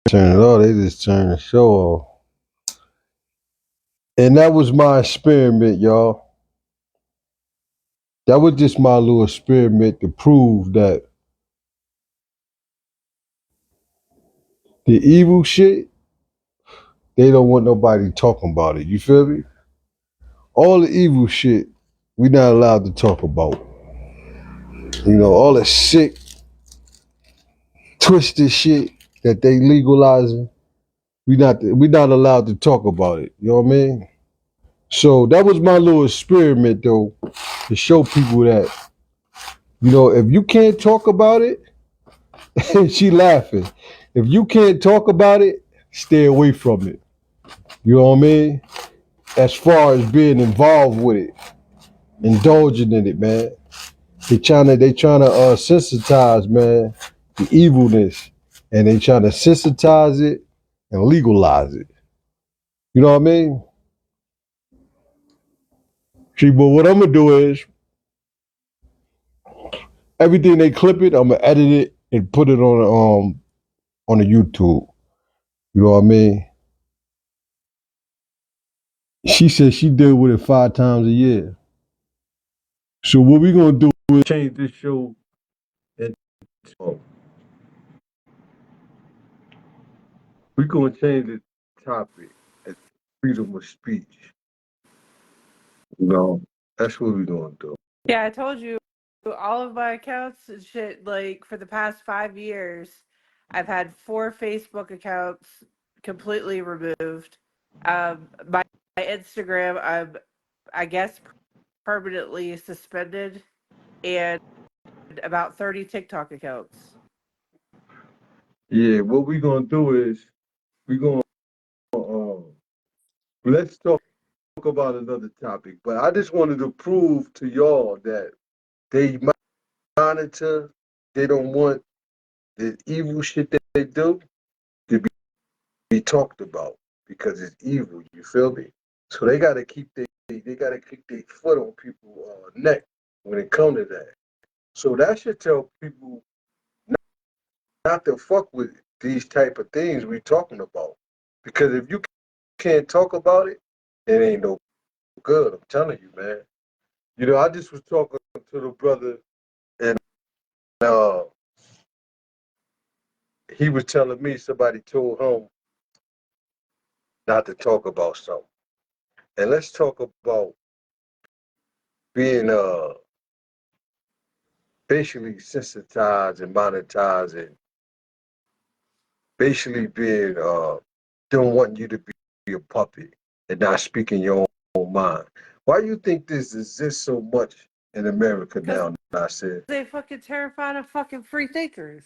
Turn it off. They just turn the show off. And that was my experiment, y'all. That was just my little experiment to prove that the evil shit, they don't want nobody talking about it. You feel me? All the evil shit, we not allowed to talk about. You know, all the sick, twisted shit that they legalizing, we not allowed to talk about it. You know what I mean? So that was my little experiment though, to show people that, you know, if you can't talk about it, and she laughing. If you can't talk about it, stay away from it. You know what I mean? As far as being involved with it, indulging in it, man. They trying to sensitize, man, the evilness, and they trying to sensitize it and legalize it. You know what I mean? See, but what I'm gonna do is everything they clip it, I'm gonna edit it and put it on the YouTube. You know what I mean? She said she deal with it 5 times a year. So what we gonna do is change this show and we gonna change the topic as freedom of speech. You know, that's what we gonna do. Yeah, I told you all of my accounts and shit, like for the past 5 years, I've had 4 Facebook accounts completely removed. My Instagram, I guess, permanently suspended, and about 30 TikTok accounts. Yeah, what we gonna do is we gonna let's talk about another topic. But I just wanted to prove to y'all that they monitor, they don't want the evil shit that they do to be talked about because it's evil. You feel me? So they gotta keep their foot on people's neck when it comes to that. So that should tell people not to fuck with these type of things we talking about. Because if you can't talk about it, it ain't no good. I'm telling you, man. You know, I just was talking to the brother, and uh, he was telling me somebody told him not to talk about something. And let's talk about being basically sensitized and monetized, and basically being don't want you to be a puppet and not speaking your own mind. Why do you think this exists so much in America now? I said They fucking terrified of fucking free thinkers.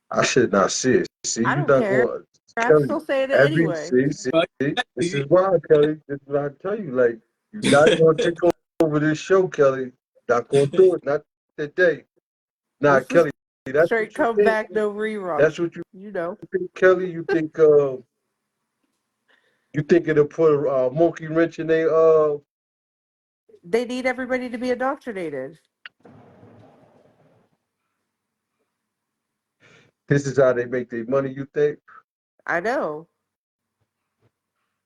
I should not see it. See, I you're don't not care. going I'm Kelly. still saying it Every anyway. see, this is why, Kelly. This is what I tell you. Like, you're not gonna take over this show, Kelly. Not gonna do it. Not today. Nah, This is Kelly. That's straight what you come think. back, no rerun. That's what you You know. think, Kelly. You think it'll put a monkey wrench in they They need everybody to be indoctrinated. This is how they make their money, you think? I know.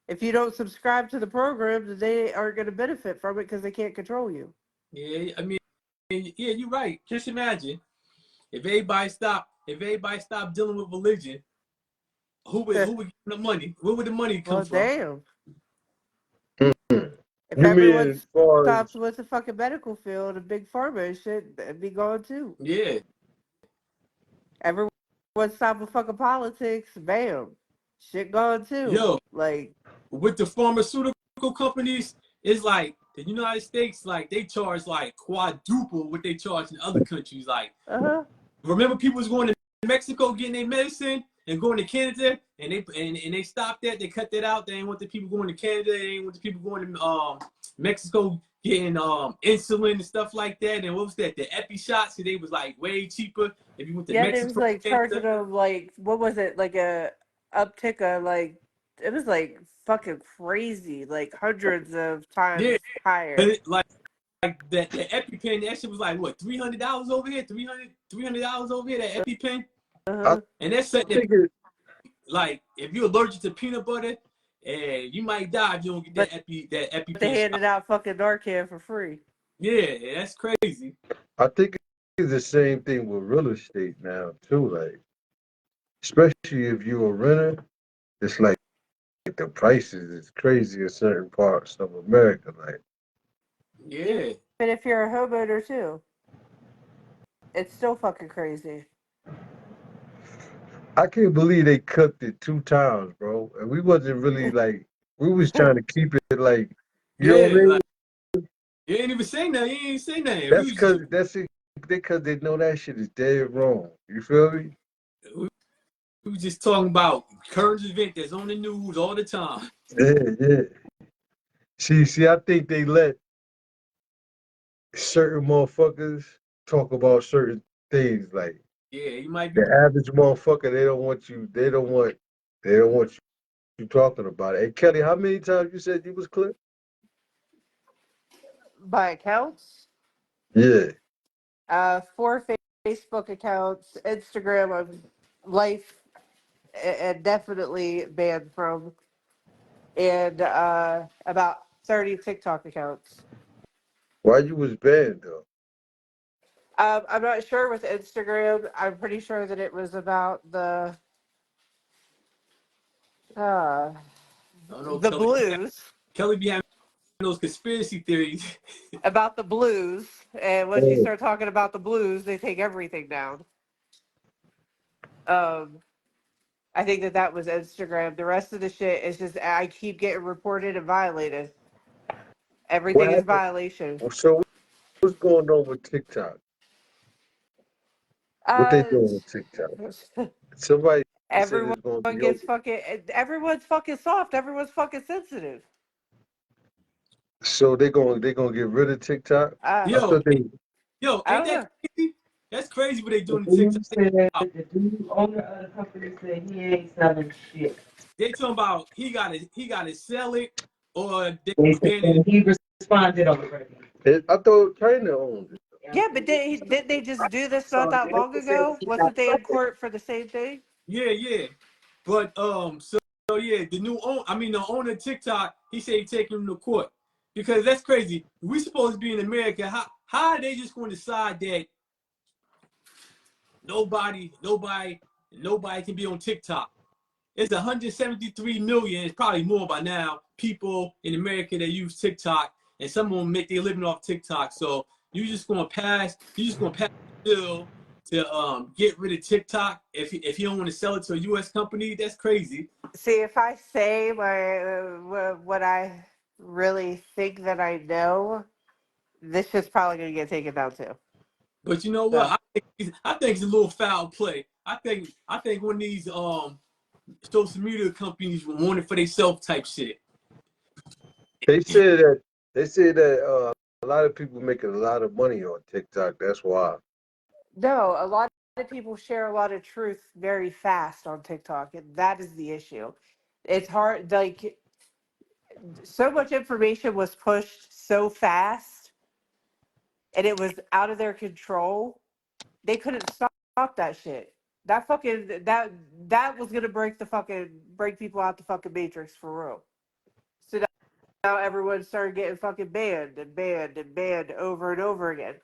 If you don't subscribe to the program, then they aren't going to benefit from it because they can't control you. Yeah, I mean, yeah, you're right. Just imagine if everybody stopped dealing with religion, who would get the money? Where would the money come from? Damn. Mm-hmm. If You mean everyone as far stops as with the fucking medical field and big pharma and shit, that'd be gone too. Yeah. Everyone stop with fucking politics, bam. Shit gone too. Yo, like with the pharmaceutical companies, it's like the United States, like they charge like quadruple what they charge in other countries. Like, remember people was going to Mexico getting their medicine and going to Canada, and they stopped that. They cut that out. They didn't want the people going to Canada. They didn't want the people going to Mexico getting insulin and stuff like that. And what was that? The epi shots. So they was like way cheaper if you went to Mexico. They was like charging them like, what was it, like a uptick of like, it was like fucking crazy, like hundreds of times higher. Like the EpiPen, that shit was like what, $300 over here, $300 over here, that EpiPen. I And that's think like if you're allergic to peanut butter, and you might die if you don't get that EpiPen They handed shot. out fucking Narcan for free. Yeah, that's crazy. I think it's the same thing with real estate now too. Like, especially if you're a renter, it's like the prices is crazy in certain parts of America. Like, Yeah. But if you're a homeowner too, it's still fucking crazy. I can't believe they cut it 2 times, bro. And we wasn't really like we was trying to keep it like, you know what I Yeah, mean? like you ain't even say nothing. You ain't say nothing. That's because they know that shit is dead wrong. You feel me? We was just talking about current event that's on the news all the time. Yeah, yeah. See, I think they let certain motherfuckers talk about certain things. Like Yeah, you might be. the average motherfucker, they don't want you talking about it. Hey Kelly, how many times you said you was clipped? By accounts, Yeah. 4 Facebook accounts, Instagram, life, and definitely banned from, and about 30 TikTok accounts. Why you was banned though? I'm not sure with Instagram. I'm pretty sure that it was about the uh, I don't know, the blues, Kelly be having those conspiracy theories. about the blues, and once you Oh. start talking about the blues, they take everything down. I think that was Instagram. The rest of the shit is just I keep getting reported and violated. What Everything is happened? violation. So what's going on with TikTok? What they Uh, doing with TikTok? Somebody said everyone it's gonna be gets over. fucking. Everyone's fucking soft. Everyone's fucking sensitive. So they gonna get rid of TikTok? I Yo, thought they I ain't don't that know. crazy? That's crazy what they The doing to TikTok. dude said that the dude owner of the company said he ain't selling shit. They talking about he gotta sell it or they They ban it. said he responded already. I thought China owned it. Yeah, but didn't they just do this not So that long they said ago? he's Wasn't not they in selling. court for the same thing? Yeah. But so yeah, the owner of TikTok, he said he taking him to court. Because that's crazy. We supposed to be in America. How are they just going to decide that nobody can be on TikTok? It's 173 million, it's probably more by now, people in America that use TikTok, and some of them make their living off TikTok. So you're just gonna pass a bill to get rid of TikTok if you don't want to sell it to a US company? That's crazy. See, if I say what I really think that I know, this shit's probably gonna get taken down too. But you know So what? I think it's a little foul play. I think one of these social media companies want it for themselves type shit. They said that a lot of people making a lot of money on TikTok. That's why. no, a lot of people share a lot of truth very fast on TikTok, and that is the issue. It's hard, like so much information was pushed so fast, and it was out of their control. They couldn't stop that shit. That was gonna break people out the fucking matrix for real. So now everyone started getting fucking banned and banned and banned over and over again.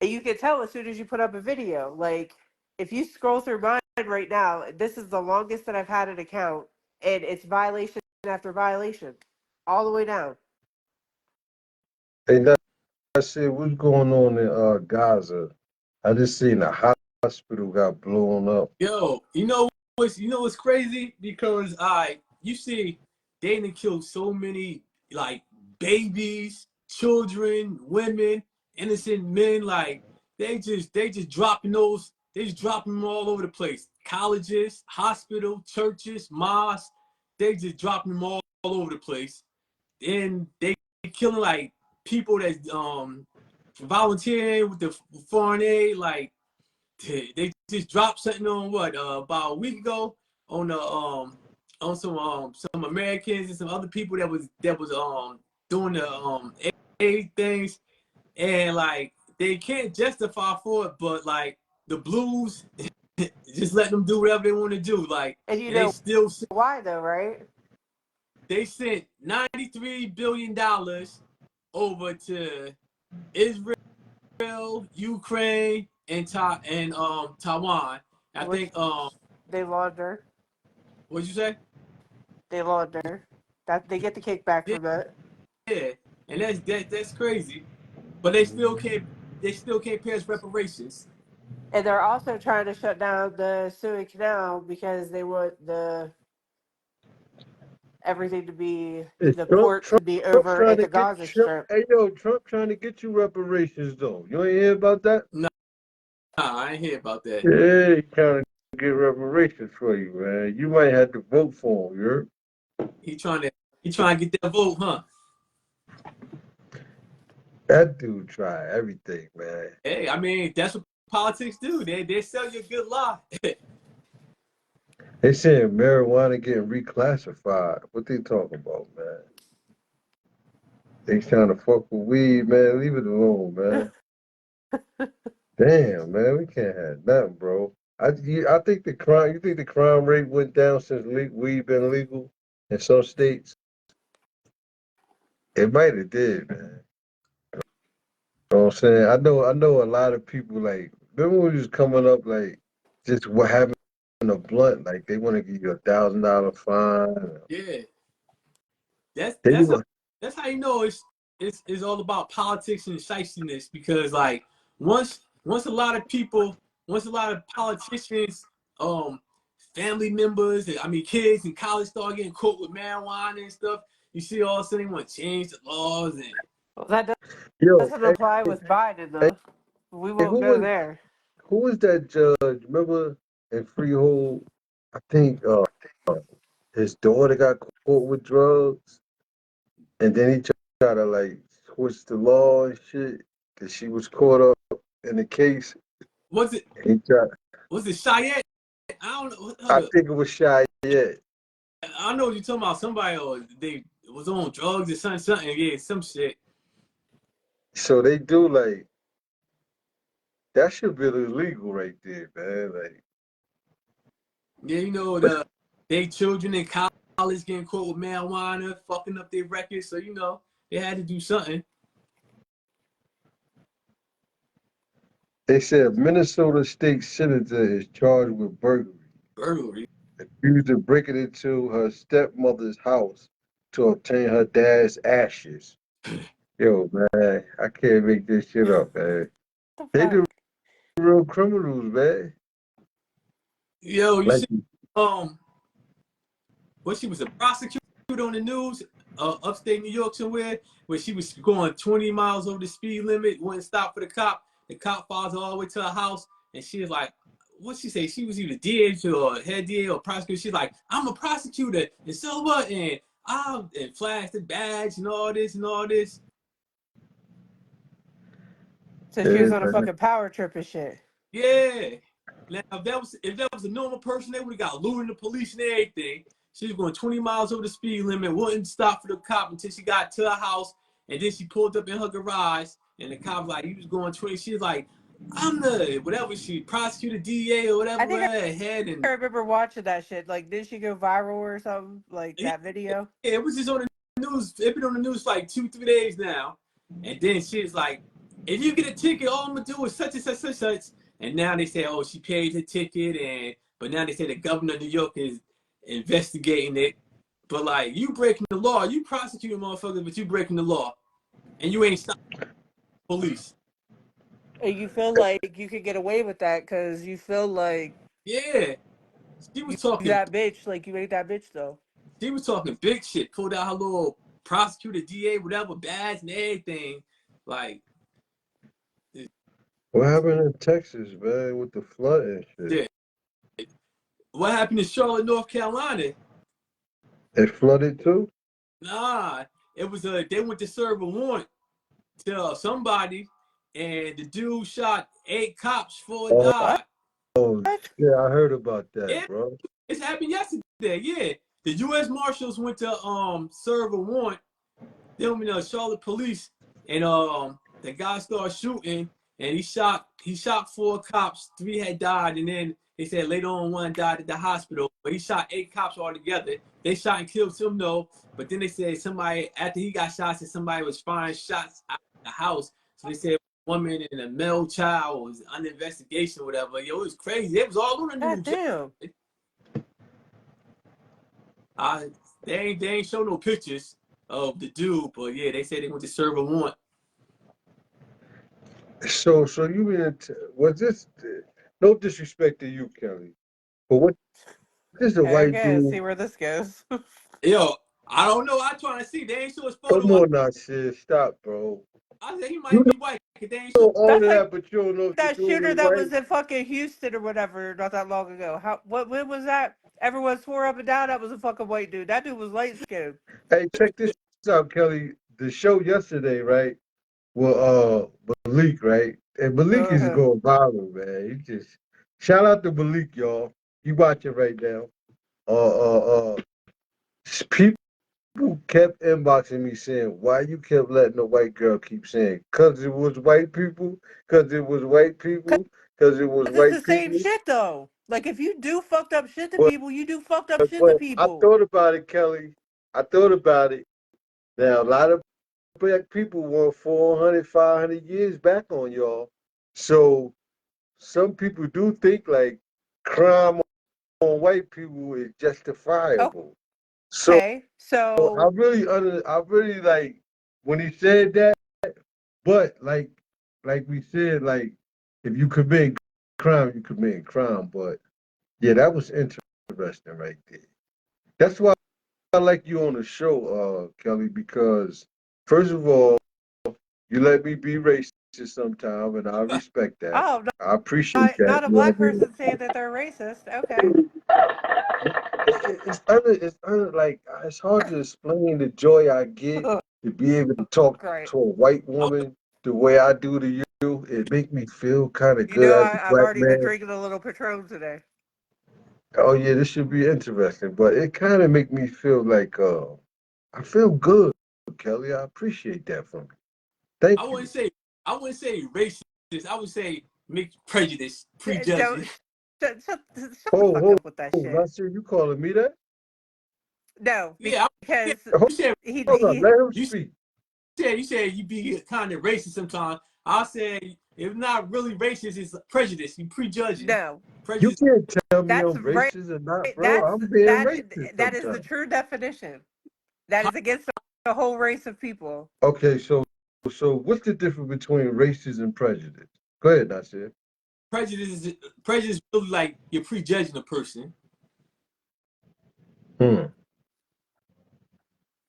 And you can tell as soon as you put up a video. Like, if you scroll through mine right now, this is the longest that I've had an account, and it's violation after violation, all the way down. Hey, I said, what's going on in Gaza? I just seen a hospital got blown up. Yo, you know what's crazy? Because you see, they done killed so many like babies, children, women, innocent men. Like they just dropping those. They just dropping them all over the place. Colleges, hospital, churches, mosques. They just dropping them all over the place. And they killing like people that volunteering with the foreign aid. Like they just dropped something on about a week ago on the on some Americans and some other people that was doing the aid things, and like they can't justify for it, but like the blues just let them do whatever they want to do. Like, And you they know still why though, right? they sent $93 billion over to Israel, Ukraine, and Taiwan. I Which think they launder. what'd you say? They launder. That they get the kickback Yeah, from it. yeah. And that's crazy. But they still can't pay us reparations. And they're also trying to shut down the Suez Canal because they want everything to be Is the Trump port to be Trump over trying at to the get Gaza Trump? Strip. Hey yo, Trump trying to get you reparations though. You ain't hear about that? Nah, I ain't hear about that. Yeah, he trying to get reparations for you, man. You might have to vote for him. You heard? He trying to get that vote, huh? That dude try everything, man. Hey, I mean, that's what politics do. They sell you a good lie. They saying marijuana getting reclassified. What they talking about, man? They trying to fuck with weed, man. Leave it alone, man. Damn, man, we can't have nothing, bro. I think the crime. You think the crime rate went down since weed been legal in some states? It might have did, man. You know what I'm saying? I know a lot of people like. Remember when we was coming up, like just what happened a blunt, like they want to give you $1,000 fine. Yeah, that's They that's how, want, that's how you know it's all about politics and shystiness, because like once a lot of people, once a lot of politicians, um, family members, I mean kids in college start getting caught with marijuana and stuff, you see all of a sudden they want to change the laws and Well, that yo, doesn't apply with Biden hey, though. We hey, won't go there. who was that judge? Remember in Freehold? I think his daughter got caught with drugs, and then he tried to like switch the law and shit because she was caught up in the case. was it And he tried, was it Cheyenne? I don't know. I Hold up. think it was Cheyenne. I know what you're talking about. Somebody or they was on drugs or something. Yeah, some shit. So they do like that should be illegal right there, man. Like, Yeah, you know but they children in college getting caught with marijuana, fucking up their records. So you know they had to do something. they said Minnesota state senator is charged with burglary, Burglary. accused of breaking into her stepmother's house to obtain her dad's ashes. Yo, man, I can't make this shit up, man. What the They the fuck? real criminals, man. Yo, you Like, see, what she was a prosecutor on the news, upstate New York somewhere, where she was going 20 miles over the speed limit, wouldn't stop for the cop. The cop follows her all the way to her house, and she was like, what she say? She was either DA or head DA or prosecutor. She's like, I'm a prosecutor, and so what? And flashed the badge and all this and all this. So she yeah, was on a man. fucking power trip and shit. Yeah. Now, if that was a normal person, they would have got lured in the police and everything. She was going 20 miles over the speed limit, wouldn't stop for the cop until she got to her house, and then she pulled up in her garage, and the cop was like, you was going 20. She was like, I'm the whatever she prosecutor, DA or I whatever think head, I and remember watching that shit. Like, did she go viral or something? Like yeah, that video? it was just on the news. It's been on the news for like 2-3 days now, and then she's like, if you get a ticket, all I'm gonna do is such and such and such. And now they say, oh, she paid her ticket, but now they say the governor of New York is investigating it. But like, you breaking the law, you prosecuting motherfuckers, but you breaking the law, and you ain't stopping police. And you feel like you could get away with that because you feel like Yeah, she you was talking, that bitch. Like you ain't that bitch though. she was talking big shit. Pulled out her little prosecutor, DA, whatever badge and everything. Like, What happened in Texas, man, with the flood and shit? shit. What happened in Charlotte, North Carolina? It flooded too? Nah, it was they went to serve a warrant to somebody, and the dude shot 8 cops, 4 Oh, What? died. yeah, I heard about that, Yeah, bro. it's happened yesterday. Yeah, the U.S. Marshals went to serve a warrant. Them, Charlotte police, and the guy started shooting, and he shot 4 cops. 3 had died, and then They said later on one died at the hospital, but he shot 8 cops altogether. They shot and killed him though, but then they said somebody after he got shot said somebody was firing shots out of the house. So they said a woman and a male child was under investigation or whatever. Yo, it was crazy. It was all on the God news. damn. They ain't show no pictures of the dude, but yeah, they said they went to serve a warrant. So you mean was this? No disrespect to you, Kelly, but what is a white Okay, see dude? where this goes. Yo, I don't know. I'm trying to see. They ain't show his Come photo. on now, sis, stop, bro. I said he You might be white. They ain't show. know all of That's like that, but you don't know if the that dude shooter is that white. was in fucking Houston or whatever not that long ago. When was that? Everyone swore up and down that was a fucking white dude. That dude was light skinned. Hey, check this out, Kelly. The show yesterday, right? Well, Malik, right? And Malik is Uh-huh. going viral, man. He just shout out to Malik, y'all. You watching right now? People kept inboxing me saying, "Why you kept letting the white girl keep saying? Cause it was white people. Cause it was white people. Cause it was It's the white same people." shit though. Like if you do fucked up shit to But people, you do fucked up shit to I people. thought about it, Kelly. I thought about it. Now a lot of black people want 400, 500 years back on y'all. So some people do think like crime on white people is justifiable. So Okay, I so really like when he said that. But like we said, like if you commit crime, you commit crime. But yeah, that was interesting right there. That's why I like you on the show, Kelly, because first of all, you let me be racist sometime, and I respect that. oh, I appreciate that. not a You know what black I mean? person saying that they're racist. Okay, Like it's hard to explain the joy I get to be able to talk great. to a white woman the way I do to you. It make me feel kind of You know, good as a I've black already been man. drinking a little Patron today. Oh yeah, this should be interesting. But it kind of make me feel like I feel good, Kelly. I appreciate that from you. I Thank wouldn't you. say racist. I would say mixed prejudice, Don't prejudging. shut the fuck Oh, up with that shit. Nasir, you calling me that? No, Yeah, yeah. because Hold You said on, let him you speak. said you be kind of racist sometimes. I said if not really racist, it's prejudice. You prejudging. no. You Prejudice. can't tell me That's I'm right. racist or not, bro. That's I'm being that. racist That is the sometimes. true definition. That is against the whole race of people. Okay, so what's the difference between racism and prejudice? Go ahead, Nasir. Prejudice really like you're prejudging a person. Hmm.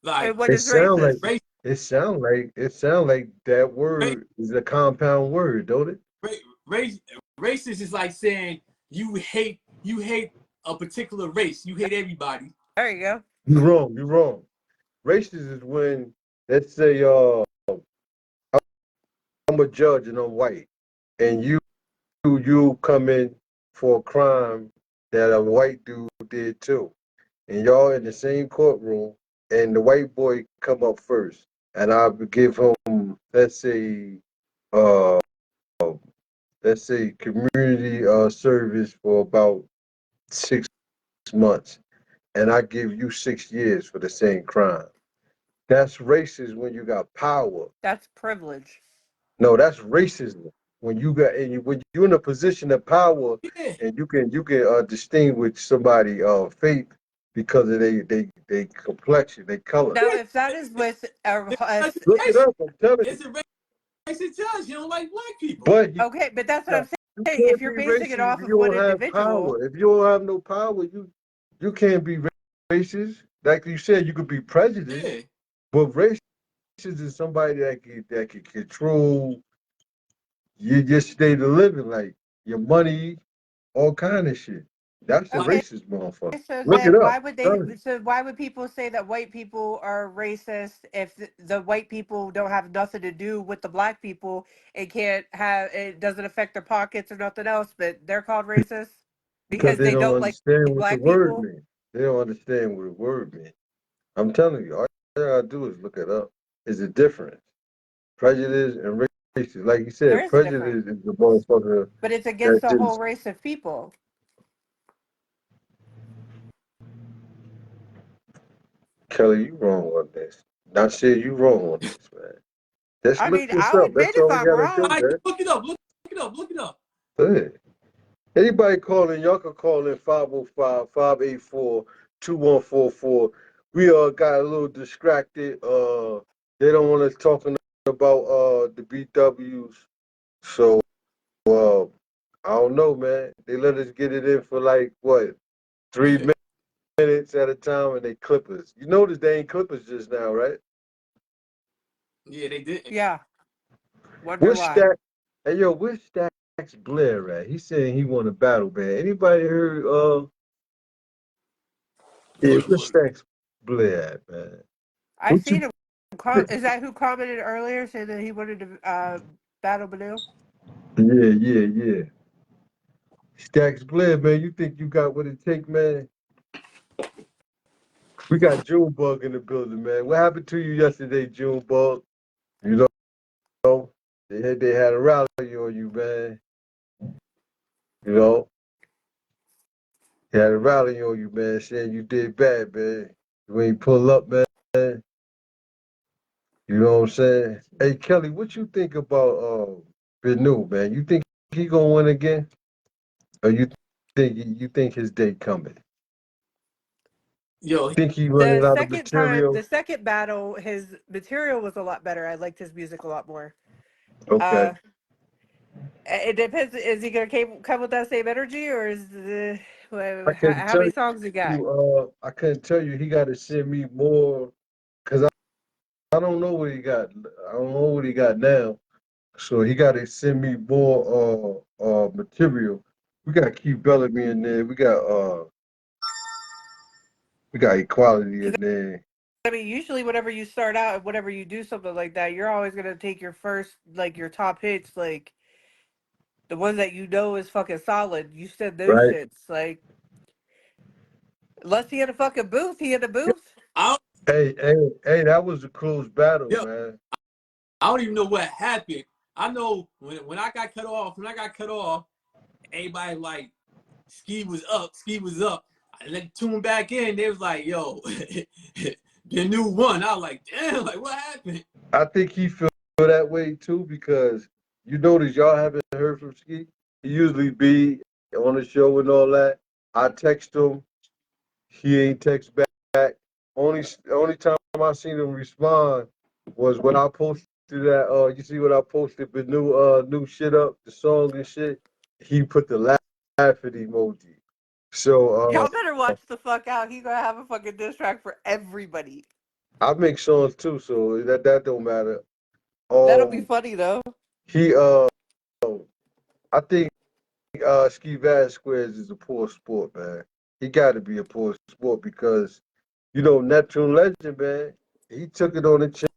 Like And what It is sound like racist? race, that race, word is a compound word, don't it? race, racist is like saying you hate a particular race. You hate everybody. There you go. You're wrong. You're wrong. Racist is when, let's say, I'm a judge and I'm white, and you come in for a crime that a white dude did too, and y'all in the same courtroom, and the white boy come up first, and I would give him, uh, let's say community service for about 6 months, and I give you 6 years for the same crime. That's racist when you got power. That's privilege. No, that's racism. When you're in a position of power, Yeah, and you can distinguish somebody faith because of they complexion, they color. Now, yeah. if that is with It's Look it up. I'm telling you. a racist judge. You don't like black people. But okay, but that's what I'm you saying. If can't you're be basing it racist off if of you one don't have individual, power. If you don't have no power, you can't be racist. Like you said, you could be prejudiced, Yeah. but racist is somebody that can control your state of living, like your money, all kind of shit. That's a Like okay. racist motherfucker. So Look it then, up. why would I'm they? telling you. So why would people say that white people are racist if the white people don't have nothing to do with the black people? It can't have. It doesn't affect their pockets or nothing else. But they're called racist Because because they they don't don't like understand what the black word people. means. They don't understand what the word means. I'm telling you, all you gotta do is look it up. Is a difference. Prejudice and racist. Like you There said, is a difference, prejudice is the motherfucker but it's against that the whole just race of people. Kelly, you wrong on this. Not saying you wrong on this, man. Let's I look mean, this I'll up. admit That's if all we I'm gotta All do, wrong. right, man. look it up. Look it up. Look it up. Hey. Anybody calling, y'all can call in 505-584-2144. We got a little distracted. They don't want us talking about the BWs. So I don't know, man. They let us get it in for like what, 3 minutes at a time, and they clip us. You notice they ain't clip us just now, right? Yeah, they did. Yeah. Wonder What's why. that? Hey yo, where's Stacks Blair at? He's saying he want a battle, man. Anybody heard yeah, where's Stacks Blair at, man? I What you seen him. Is that who commented earlier saying that he wanted to battle Banu? Yeah. Stacks Blair, man, you think you got what it take, man? We got Junebug in the building, man. What happened to you yesterday, Junebug? You know, they had a rally on you, man. You know, they had a rally on you, man, saying you did bad, man. You ain't pull up, man. You know what I'm saying? Hey, Kelly, what you think about Benu, man? You think he gonna win again, or you think his day coming? Yo, Think he running out of The material? second battle, his material was a lot better. I liked his music a lot more. Okay. It depends. Is he gonna come with that same energy, or is I couldn't how tell many songs he got? you. I couldn't tell you. He got to send me more because I don't know what he got. I don't know what he got now. So he got to send me more material. We got Keith Bellamy in there. We got Equality in there. I mean, usually whenever you start out, whenever you do something like that, you're always gonna take your first, like your top hits, like the ones that you know is fucking solid. You said those Right? shits, like unless he in a fucking booth, he in the booth. I Hey, that was a close battle, yo, man. I don't even know what happened. I know when I got cut off, everybody like Ski was up. I let tune back in. They was like, yo, the new one. I was like, damn, like what happened? I think he feel that way too because you notice y'all haven't heard from Ski. He usually be on the show and all that. I text him. He ain't text back. Only time I seen him respond was when I posted that. You see what I posted the new shit up, the song and shit. He put the laughing emoji. So Y'all better watch the fuck out. He gonna have a fucking diss track for everybody. I make songs too, so that don't matter. That'll be Um, funny though. he I think Ski Vasquez is a poor sport, man. He got to be a poor sport because Neptune Legend, man. He took it on the chin.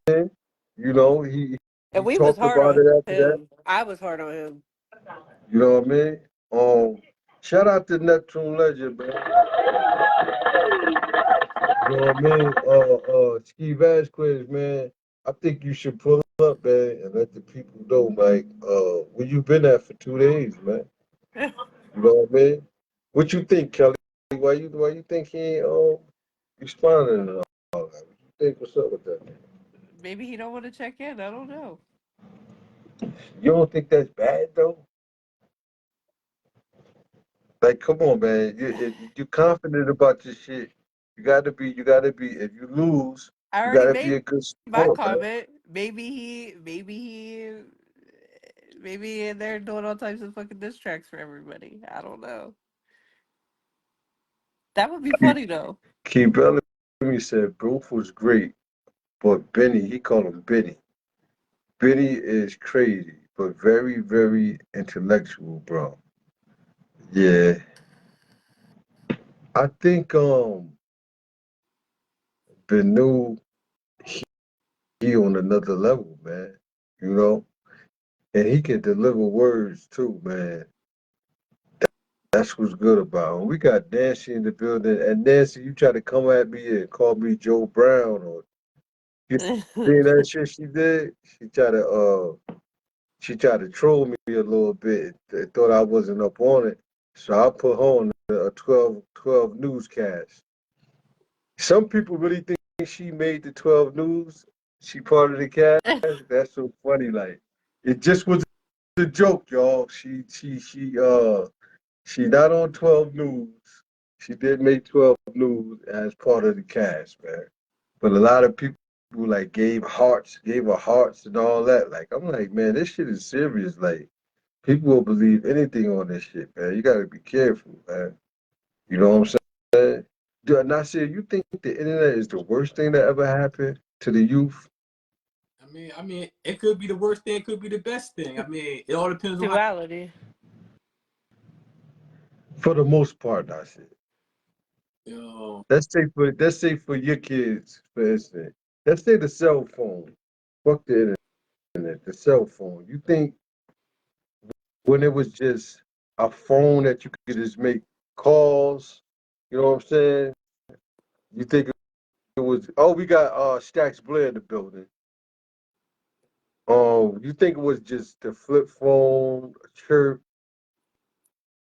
And He we was talked hard about on it after that. him. I was hard on him. You know what I mean? Shout out to Neptune Legend, man. You know what I mean? Ski Vasquez, man. I think you should pull up, man, and let the people know, like, where you been at for 2 days, man. You know what I mean? What you think, Kelly? Why you think he ain't responding and all that? What you think? What's up with that? Maybe he don't want to check in. I don't know. You don't think that's bad though? Like, come on, man. If you're confident about your shit, you gotta be. If you lose, I you already gotta be made a good my sport, man. comment. Maybe they're doing all types of fucking diss tracks for everybody. I don't know. That would be Keith, funny though. Keith Bellamy said Booth was great, but Benny, he called him Benny. Benny is crazy, but very, very intellectual, bro. Yeah, I think Benu he on another level, man. You know, and he can deliver words too, man. That's what's good about him. We got Nancy in the building, and Nancy, you try to come at me and call me Joe Brown or you see that shit she did. She tried to troll me a little bit. They thought I wasn't up on it, so I put her on a 12 newscast. Some people really think she made the 12 News? She part of the cast? That's so funny. Like, it just was a joke, y'all. She not on 12 News. She did make 12 News as part of the cast, man. But a lot of people like gave her hearts and all that. Like, I'm like, man, this shit is serious. Like, people will believe anything on this shit, man. You gotta be careful, man. You know what I'm saying? Nasir, you think the internet is the worst thing that ever happened to the youth? I mean, it could be the worst thing, it could be the best thing. I mean, it all depends on how. Duality. For the most part, Nasir. Yo, Let's say for your kids, for instance. Let's say the cell phone. Fuck the internet, the cell phone. You think when it was just a phone that you could just make calls, you know what I'm saying? You think it was, oh, we got Stacks Blair in the building. You think it was just the flip phone, a chirp,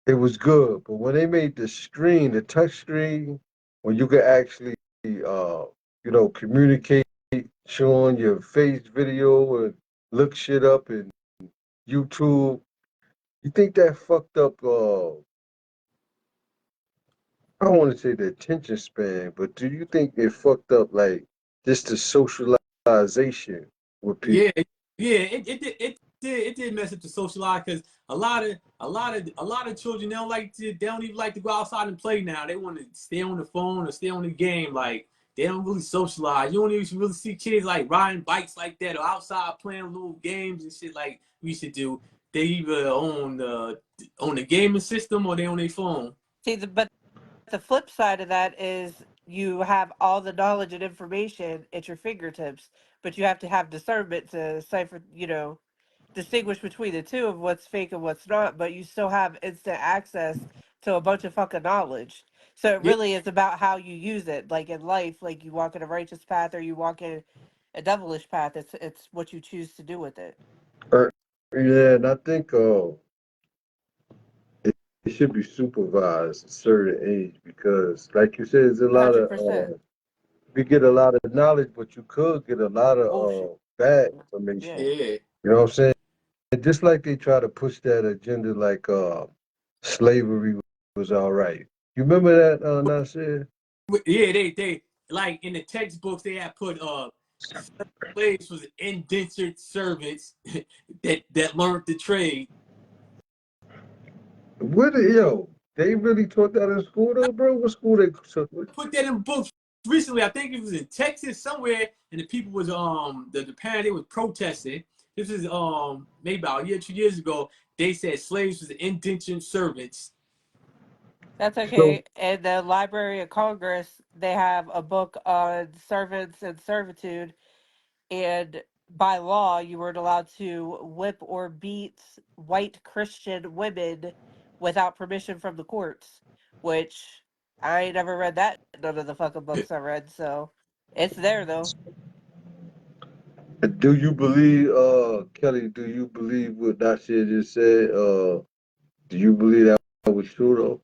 it was good. But when they made the screen, the touch screen, when you could actually communicate, showing your face video and look shit up in YouTube, you think that fucked up I don't want to say the attention span, but do you think it fucked up like just the socialization with people? yeah, it did mess up the social life because a lot of children they don't even like to go outside and play now. They want to stay on the phone or stay on the game. Like they don't really socialize. You don't even really see kids like riding bikes like that or outside playing little games and shit like we should do. They either on the gaming system or they on their phone. See, but the flip side of that is you have all the knowledge and information at your fingertips, but you have to have discernment to cipher, distinguish between the two of what's fake and what's not, but you still have instant access to a bunch of fucking knowledge. So it Yeah, really is about how you use it. Like in life, like you walk in a righteous path or you walk in a devilish path. It's what you choose to do with it. Yeah, and I think it should be supervised at a certain age because, like you said, there's a lot of 100% you get a lot of knowledge, but you could get a lot of bullshit. bad Yeah. information. yeah. You know what I'm saying? And just like they try to push that agenda, like slavery was all right. You remember that, Nasir? Yeah, they like in the textbooks they had put slaves was indentured servants that learned the trade. They really taught that in school though, bro? What school they took? Put that in books recently. I think it was in Texas somewhere, and the people was the parent they was protesting. This is maybe about a year, 2 years ago. They said slaves was indentured servants. That's So okay. In the Library of Congress, they have a book on servants and servitude, and by law, you weren't allowed to whip or beat white Christian women without permission from the courts, which I ain't never read that in none of the fucking books I read, so it's there though. do you believe, Kelly, do you believe what Nasir just said? Do you believe that was true though?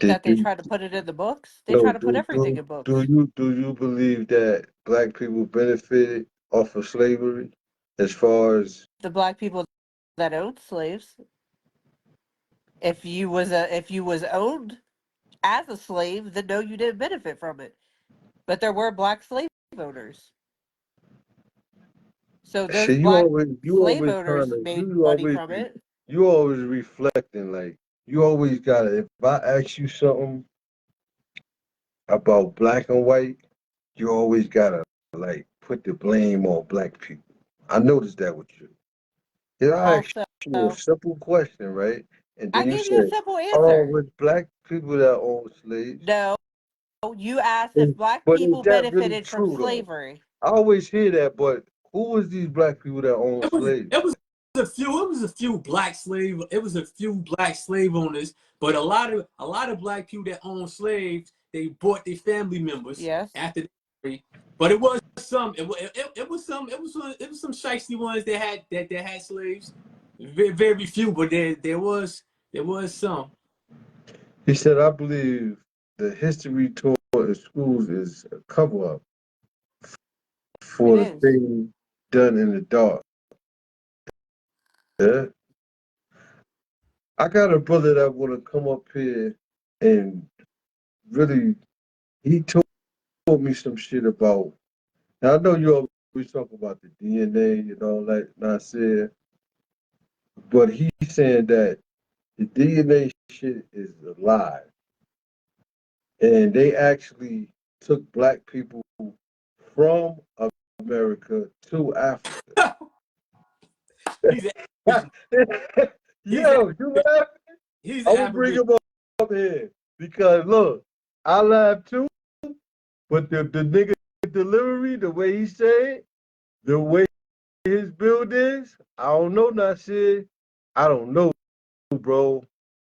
That Did they do try to put it in the books. They try no to put do everything do in do books. you believe that black people benefited off of slavery as far as The black people that owned slaves. If you was owned as a slave, then no, you didn't benefit from it. But there were black slave owners. So those see black you slave always trying owners to made money from it. you always reflecting like you always gotta if I ask you something about black and white, you always gotta like put the blame on black people. I noticed that with you. Yeah, I asked Also, you a simple question, right? And I then you gave you a said, simple "Oh, answer. it was black people that owned slaves." No, you asked if black But is people that really benefited from true though? slavery. I always hear that, but who was these black people that owned It was slaves? it was a few black slave owners, but a lot of black people that owned slaves they bought their family members Yes, after they but it was some it was some shiesty ones that had slaves. Very, very few, but there was some. He said, "I believe the history taught certain schools is a cover up It for the is. thing done in the dark. Yeah. I got a brother that wanna come up here and really he told me some shit about. Now I know you always talk about the DNA and all that nonsense, but he's saying that the DNA shit is a lie. And they actually took black people from America to Africa. He's African. He's Yo, you laughing? he's I'm gonna bring African. him up here because look, I laugh too, but the nigga delivery, the way he said, the way his build is, I don't know that shit. I don't know, bro.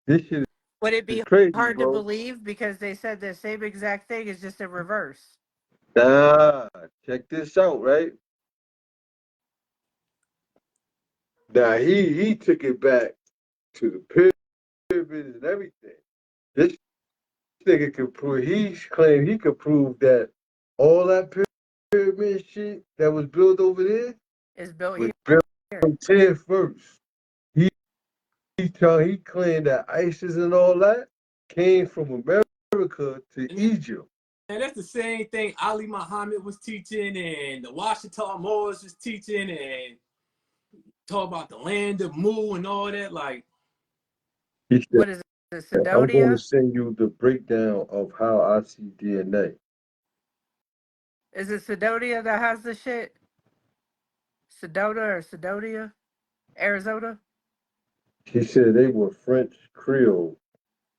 This shit Would it is be crazy, hard to bro. believe because they said the same exact thing is just in reverse? Nah, check this out, right? Now he took it back to the pyramids and everything. This nigga could prove he claimed he could prove that all that pyramid shit that was built over there Is built was built here. from 10 first. He he claimed that ISIS and all that came from America to Egypt. And that's the same thing Ali Muhammad was teaching and the Washington Moors was teaching and talk about the land of Mu and all that. Like, He said, What is it? I'm going to Sidonia? send you the breakdown of how I see DNA. Is it Sidonia that has the shit? Sedona or Sidonia? Arizona? He said they were French Creole,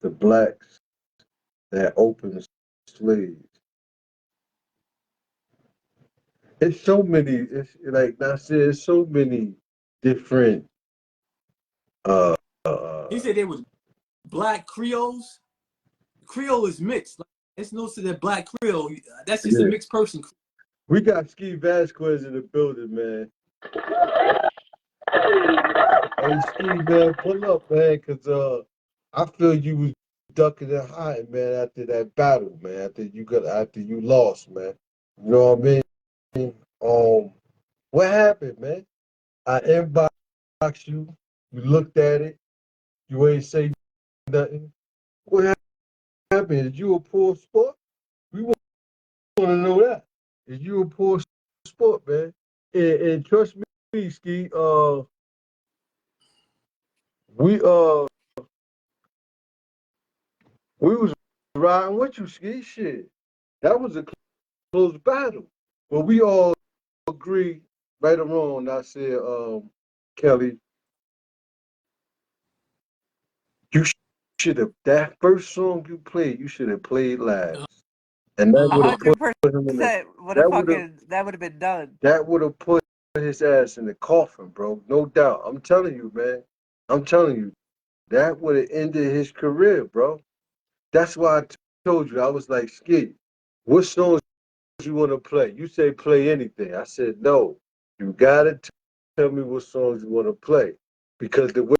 the blacks that opened slaves. It's so many. It's like I said. It's so many different. Uh, he said they was black Creoles. Creole is mixed. Like, it's no to that black Creole. That's just a yeah. mixed person. We got Ski Vasquez in the building, man. Hey, Ski, man, pull up, man, cause I feel you was ducking and hiding, man, after that battle, man. After you lost, man. You know what I mean? What happened, man? I inboxed you. You looked at it. You ain't say nothing. What happened? Is you a poor sport? We want to know that. Is you a poor sport, man? And trust me, Ski. We we was riding with you, Ski. Shit, that was a close battle, but we all agree, right or wrong. I said, Kelly, you should have that first song you played. You should have played last, and that would have put 100% him in the. would have That would have fucking that would have been done. that would have put his ass in the coffin, bro. No doubt. I'm telling you, man. I'm telling you, that would have ended his career, bro. That's why I told you. I was like, Ski, what songs you want to play? You say play anything. I said, no. You gotta tell me what songs you want to play. Because the way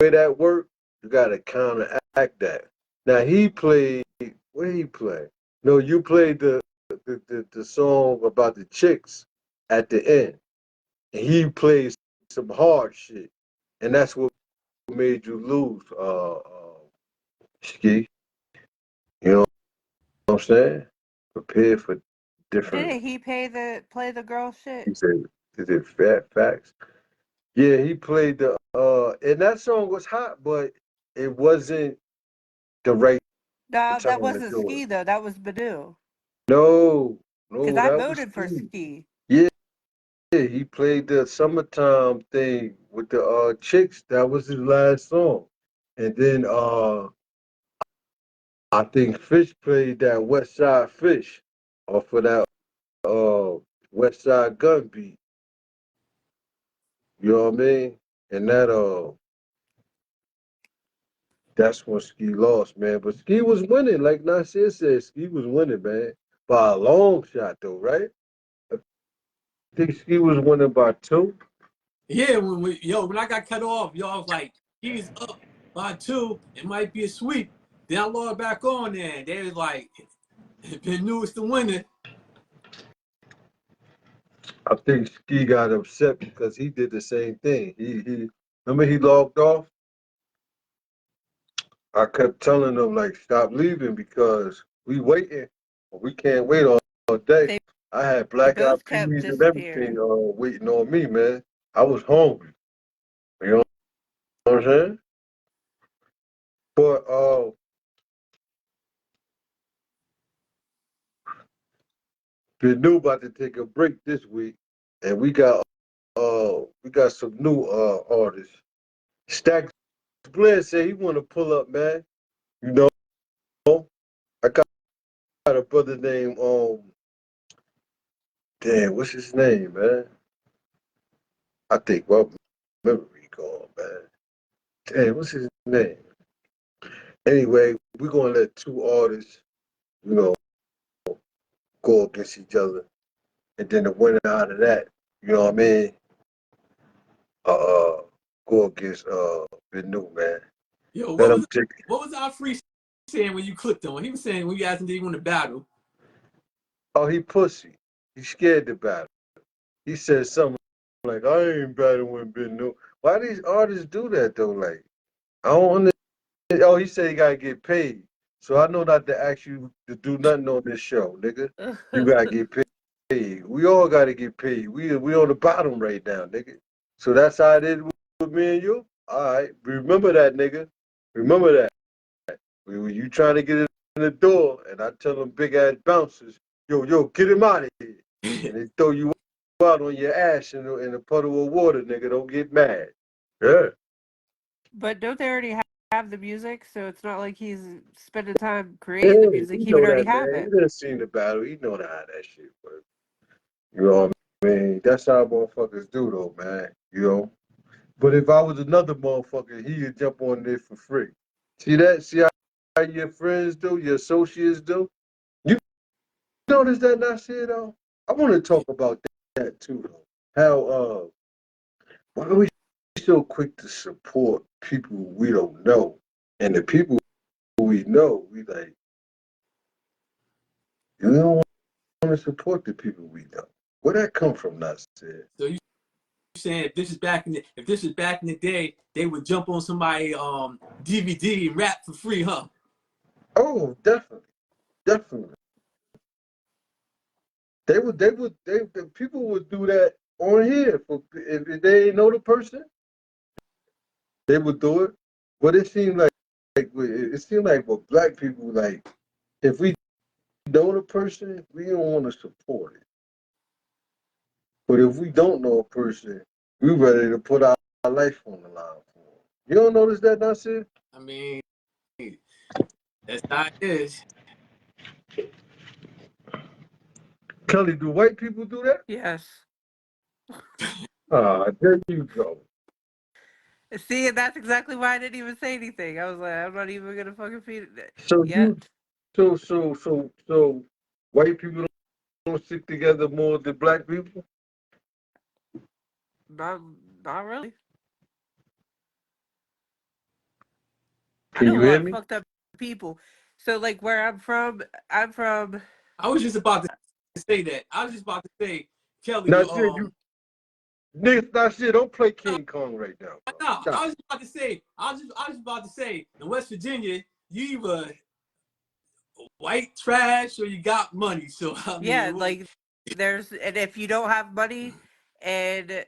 that worked, you gotta counteract that. Now he played what did he play? No, you played the song about the chicks at the end. And he played some hard shit. And that's what made you lose, Ski. You know what I'm saying? Prepare for different. Didn't he play the girl He shit? said, "Is it fat facts?" Yeah, he played and that song was hot, but it wasn't the right No, that time to wasn't do it. Ski though. That was Badu. No, Because no, I that was voted for Steve. Ski. Yeah, he played the summertime thing with the chicks. That was his last song, and then I think Fish played that West Side Fish off of that uh West Side Gun beat. You know what I mean? And that's when Ski lost, man. But Ski was winning, like Nasir said. Ski was winning, man, by a long shot, though, right? I think Ski was winning by 2. Yeah, when I got cut off, y'all was like, he's up by 2. It might be a sweep. Then I logged back on there. And they was like, Ben New is the winner. I think Ski got upset because he did the same thing. He remember he logged off. I kept telling him like stop leaving because we waiting. We can't wait all day. They I had black eyed both peas kept and everything disappearing. waiting on me, man. I was hungry. You know what I'm saying? But been new about to take a break this week, and we got some new artists. Stack Blair said he want to pull up, man. You know, I got a brother named damn, what's his name, man? I think well, memory gone, man. Damn, what's his name? Anyway, we're gonna let two artists, you know, go against each other, and then the winner out of that, you know what I mean? Go against the new man. Yo, Let what him take. was our free saying when you clicked on? He was saying when you asked him did he want to battle. Oh, he pussy. He scared to battle. He said something like, "I ain't battling Ben New." Why these artists do that though? Like, I don't understand. Oh, he said he gotta get paid. So I know not to ask you to do nothing on this show, nigga. You gotta get paid. We all gotta get paid. We on the bottom right now, nigga. So that's how it is with me and you. All right, remember that, nigga. Remember that. When you trying to get in the door, and I tell them big ass bouncers, yo, get him out of here, and they throw you out on your ass in a puddle of water, nigga. Don't get mad. Yeah. But don't they already have the music? So it's not like he's spending time Yeah, creating the music. he He would know already that, have man. it. He done seen the battle. He know how that shit works. You know what I mean? That's how motherfuckers do, though, man. You know? But if I was another motherfucker, he'd jump on there for free. See that? See how your friends do, your associates do? You notice that not shit, though? I want to talk about that, too, though. How, why are we so quick to support people we don't know? And the people we know, we like, you don't want to support the people we know. Where that come from, Nasir? So you saying if this is back in the day, they would jump on somebody DVD and rap for free, huh? Oh, definitely. People would do that on here for if they ain't know the person, they would do it. But it seemed like with black people, like if we know the person, we don't want to support it. But if we don't know a person, we ready to put our life on the line for them. You don't notice that, Nasir? I mean, that's how it is. Kelly, do white people do that? Yes. There you go. See, and that's exactly why I didn't even say anything. I was like, I'm not even gonna fucking feed it So yet. so white people don't stick together more than black people? Not really. I Can know you a lot hear of me? fucked up people. So like where I'm from. I was just about to say that. I was just about to say, Kelly, Now, shit, you niggas, now shit, don't play King Kong right now, bro. no, Stop. I was just about to say, in West Virginia, you either white trash or you got money. So I Yeah, mean, like and if you don't have money and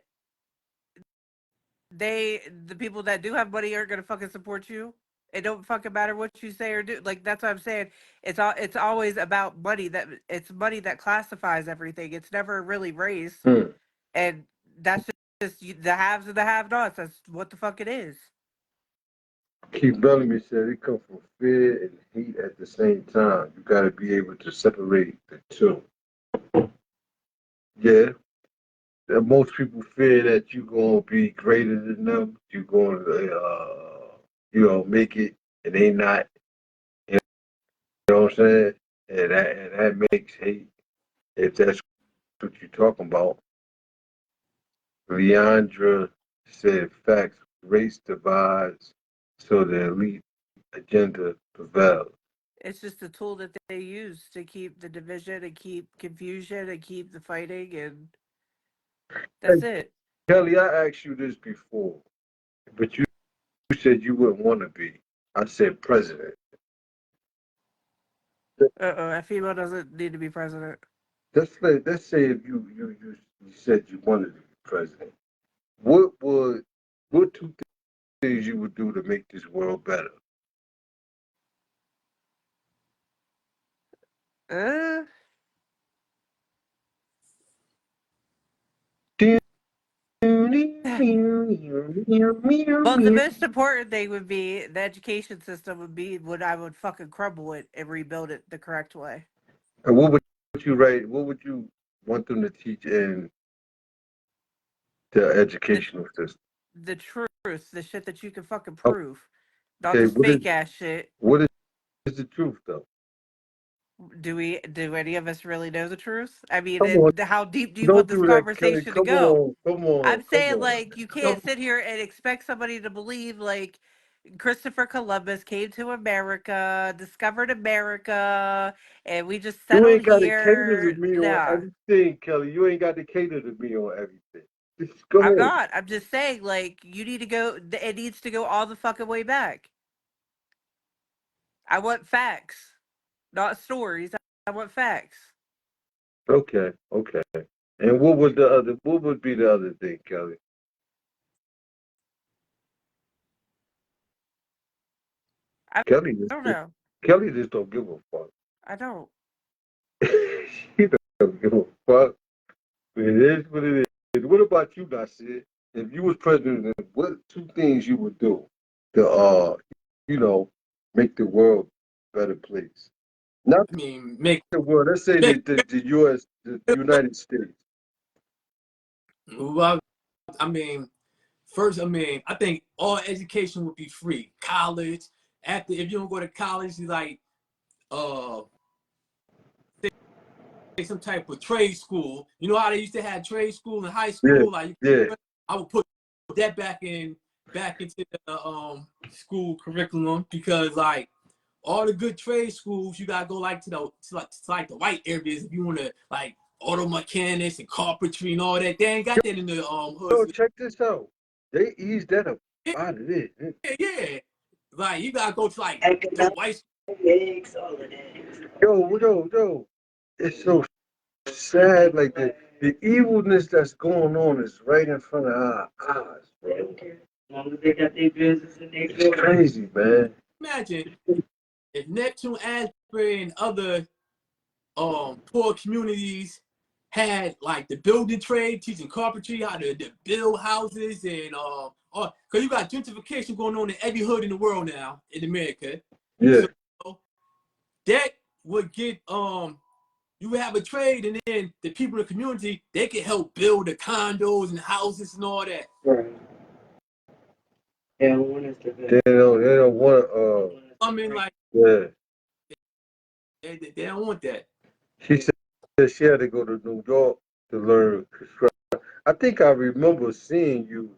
the people that do have money aren't gonna fucking support you. It don't fucking matter what you say or do. Like that's what I'm saying. It's always about money. That it's money that classifies everything. It's never really race. And that's just the haves and the have-nots. That's what the fuck it is. Keith Bellamy said it comes from fear and hate at the same time. You got to be able to separate the two. Yeah, most people fear that you're going to be greater than them. You're going to, make it, and they not. You know what I'm saying? And that makes hate. If that's what you're talking about. Leandra said facts, race divides, so the elite agenda prevails. It's just a tool that they use to keep the division and keep confusion and keep the fighting, and that's it. Kelly, I asked you this before, but you said you wouldn't want to be. I said president. A female doesn't need to be president. Let's say if you said you wanted to be president, what two things you would do to make this world better? Uh, well, the most important thing would be the education system would be when I would fucking crumble it and rebuild it the correct way. And what would you write? What would you want them to teach in the educational system? The truth, the shit that you can fucking prove, not Okay, this fake ass shit. what is the truth though? Do any of us really know the truth? I mean, Come on, how deep do you don't want this do that, Kelly. conversation to Come go? on, come on, I'm come saying, on. like, you can't sit here and expect somebody to believe, like, Christopher Columbus came to America, discovered America, and we just You settled ain't got to cater here. to me on Nah, everything, Kelly. You ain't got to cater to me on everything. Just go I'm ahead. not. I'm just saying, like, you need to go, it needs to go all the fucking way back. I want facts, not stories. I want facts. Okay, okay. And what would be the other thing, Kelly? I Kelly don't know. Kelly just don't give a fuck. I don't. She don't give a fuck. It is what it is. What about you, Nasir? If you was president, what two things you would do to make the world a better place? Not I mean, make the world. Let's say the US, the United States. well, I mean, first, I mean, I think all education would be free. College, after if you don't go to college, you like say some type of trade school. You know how they used to have trade school in high Yeah, school? Like yeah. I would put that back into the school curriculum, because like all the good trade schools, you gotta go like to the white areas if you wanna like auto mechanics and carpentry and all that. They ain't got that in the Yo, hoods. check this out. They eased that up out of it. Yeah. Like you gotta go to like the Economics, white. all of that. Yo. It's so sad. Like the evilness that's going on is right in front of our eyes, They bro. don't care. As long as they got their business and they It's crazy, man. Imagine if Neptune, Asbury, and other poor communities had like the building trade, teaching carpentry, how to build houses, and because you got gentrification going on in every hood in the world now in America. Yeah. So that would get you would have a trade, and then the people in the community, they could help build the condos and houses and all that. Right. They don't want us to be. They don't want I mean, like yeah. they don't want that. She said she had to go to New York to learn construction. I think I remember seeing you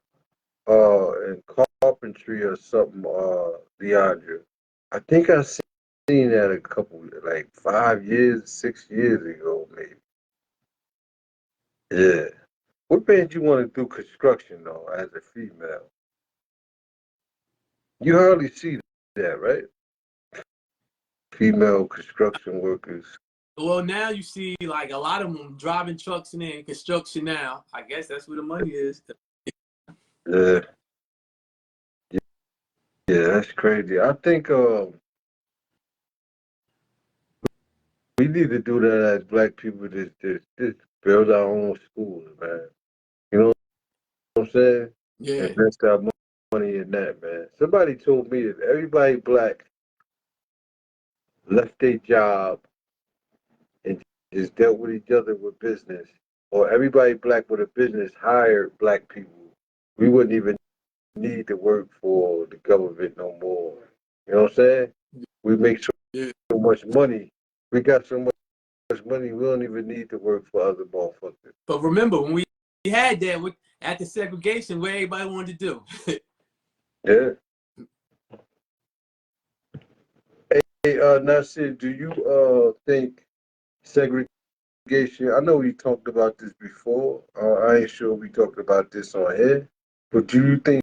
in carpentry or something, Leandra. I think I seen that a couple, like 5 years, 6 years ago, maybe. Yeah. What made you want to do construction though, as a female? You hardly see that, right? Female construction workers. Well, now you see like a lot of them driving trucks and in construction now. I guess that's where the money is. Yeah. Yeah, that's crazy. I think we need to do that as black people. Just build our own schools, man. You know what I'm saying? Yeah. Invest our money in that, man. Somebody told me if everybody black left their job and just dealt with each other with business, or everybody black with a business hired black people, we wouldn't even need to work for the government no more. You know what I'm saying? We make so much money. We got so much money, we don't even need to work for other motherfuckers. But remember, when we had that at the segregation, what everybody wanted to do. Yeah. Nasir, do you think segregation? I know we talked about this before. I ain't sure we talked about this on here, but do you think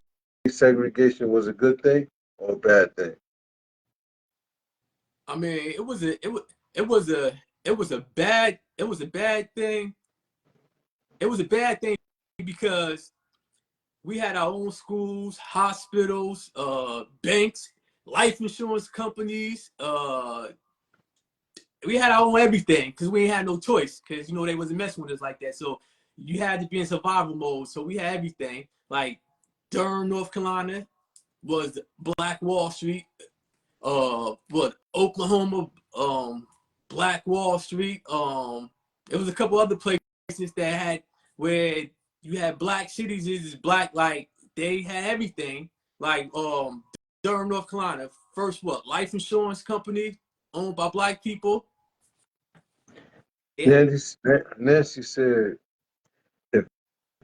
segregation was a good thing or a bad thing? I mean, it was a bad thing. It was a bad thing because we had our own schools, hospitals, banks, life insurance companies. We had our own everything because we ain't had no choice because they wasn't messing with us like that. So you had to be in survival mode. So we had everything. Like Durham, North Carolina was Black Wall Street. Oklahoma, Black Wall Street. There was a couple other places that had where you had black cities. Is black, like they had everything. Like Durham, North Carolina, first life insurance company owned by black people. Nancy said, if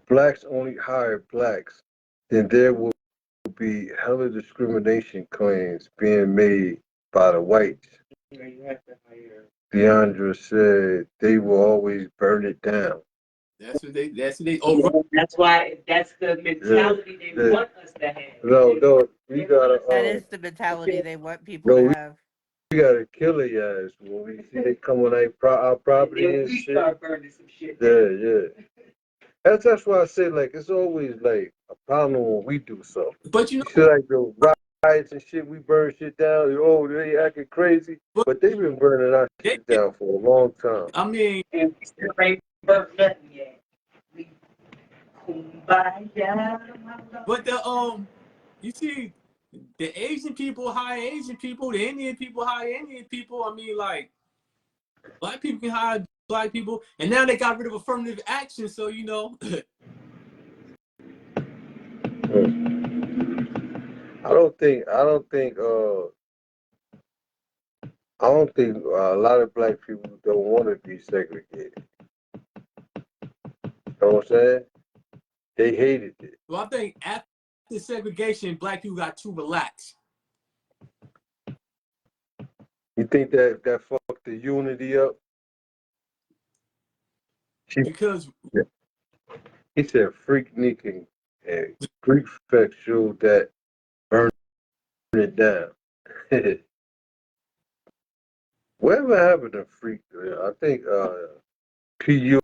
blacks only hire blacks, then there will be hella discrimination claims being made by the whites. Deandra said they will always burn it down. That's what they. That's why that's the mentality they want us to have. No, we gotta. That is the mentality they want people to have. We gotta kill their ass when we see they come on our property and we shit. start burning some shit. Yeah. That's why I say like it's always like a problem when we do something. But you see like the riots and shit, we burn shit down. Oh, they acting crazy, but they've been burning our shit down for a long time. I mean, and we still ain't burnt nothing yet. We kumbaya. But you see, the Asian people hire Asian people, the Indian people hire Indian people. I mean, like, black people can hire black people, and now they got rid of affirmative action. So I don't think a lot of black people don't want to be segregated. You know what I'm saying? They hated it. Well, I think after segregation, black people got too relaxed. You think that fucked the unity up? Because he said Freaknik and Greek Fest showed that burn it down. Whatever happened to Freak? I think PU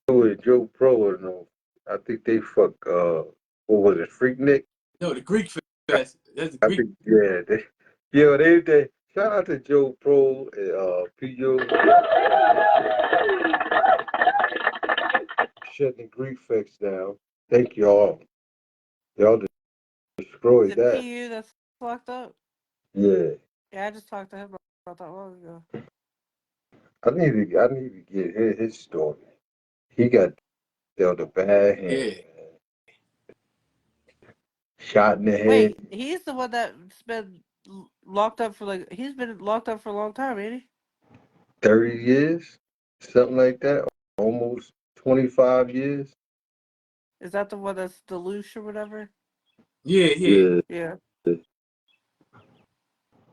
and Joe Pro, I think they fuck. What was it, Freaknik? No, the Greek Fest. That's the Greek. They shout out to Joe Pro and PU. Shutting the Greek Fest down. Thank y'all. Y'all destroyed that. The PU that's fucked up. Yeah. Yeah, I just talked to him about that a while ago. I need to get his story. He got dealt a bad hand. Yeah. Shot in the head. Wait, he's the one that's been locked up for he's been locked up for a long time, ain't he? 30 years? Something like that. Almost 25 years. Is that the one that's Deluche or whatever? Yeah.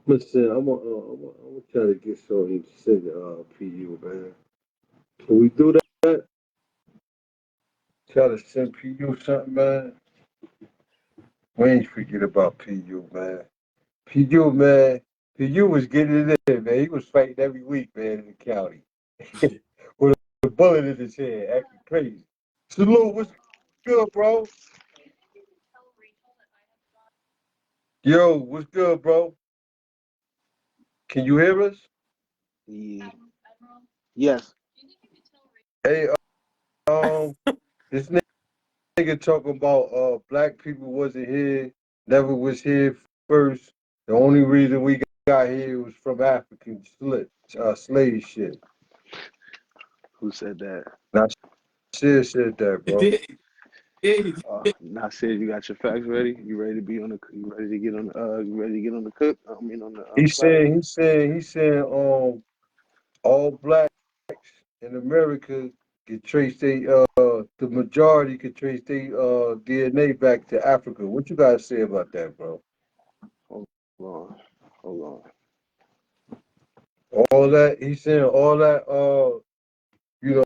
Listen, I'm gonna try to get Sony to send PU, man. Can we do that? Try to send PU something, man. We ain't forget about PU, man. PU was getting it in, man. He was fighting every week, man, in the county. With a bullet in his head, acting crazy. Salute, what's good, bro? Yo, what's good, bro? Can you hear us? Yeah. Yes. Hey, this nigga talking about black people wasn't here, never was here first. The only reason we got here was from African slave shit. Who said that? Nasir said that, bro. Nasir, you got your facts ready? You ready to be on the? You ready to get on? You ready to get on the cook? I mean, on the. He's saying, all blacks in America could trace the majority could trace their DNA back to Africa. What you guys say about that, bro? Hold on. All that he's saying, all that you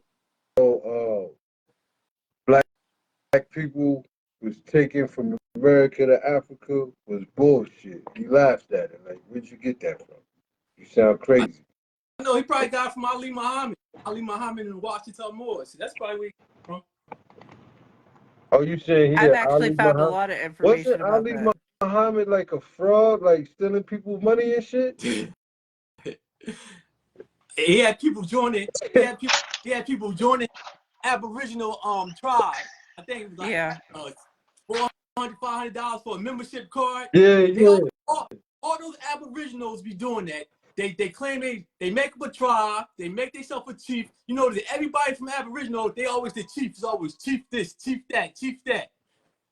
black people was taken from America to Africa was bullshit. He laughed at it. Like, where'd you get that from? You sound crazy. I know he probably got it from Ali Muhammad. Ali Muhammad and Washington Moore. So that's probably where he came Oh, you saying he I've did actually Ali found a Muhammad? lot of Wasn't information about Ali that. Muhammad like a fraud, like stealing people's money and shit? from. He had people joining. He had people joining Aboriginal tribe. I think it was like Yeah. $400, $500 for a membership card. Yeah, They yeah. all those Aboriginals be doing that. They claim they make up a tribe. They make themselves a chief. You know that everybody from Aboriginal, they always the chief is always chief this, chief that, chief that.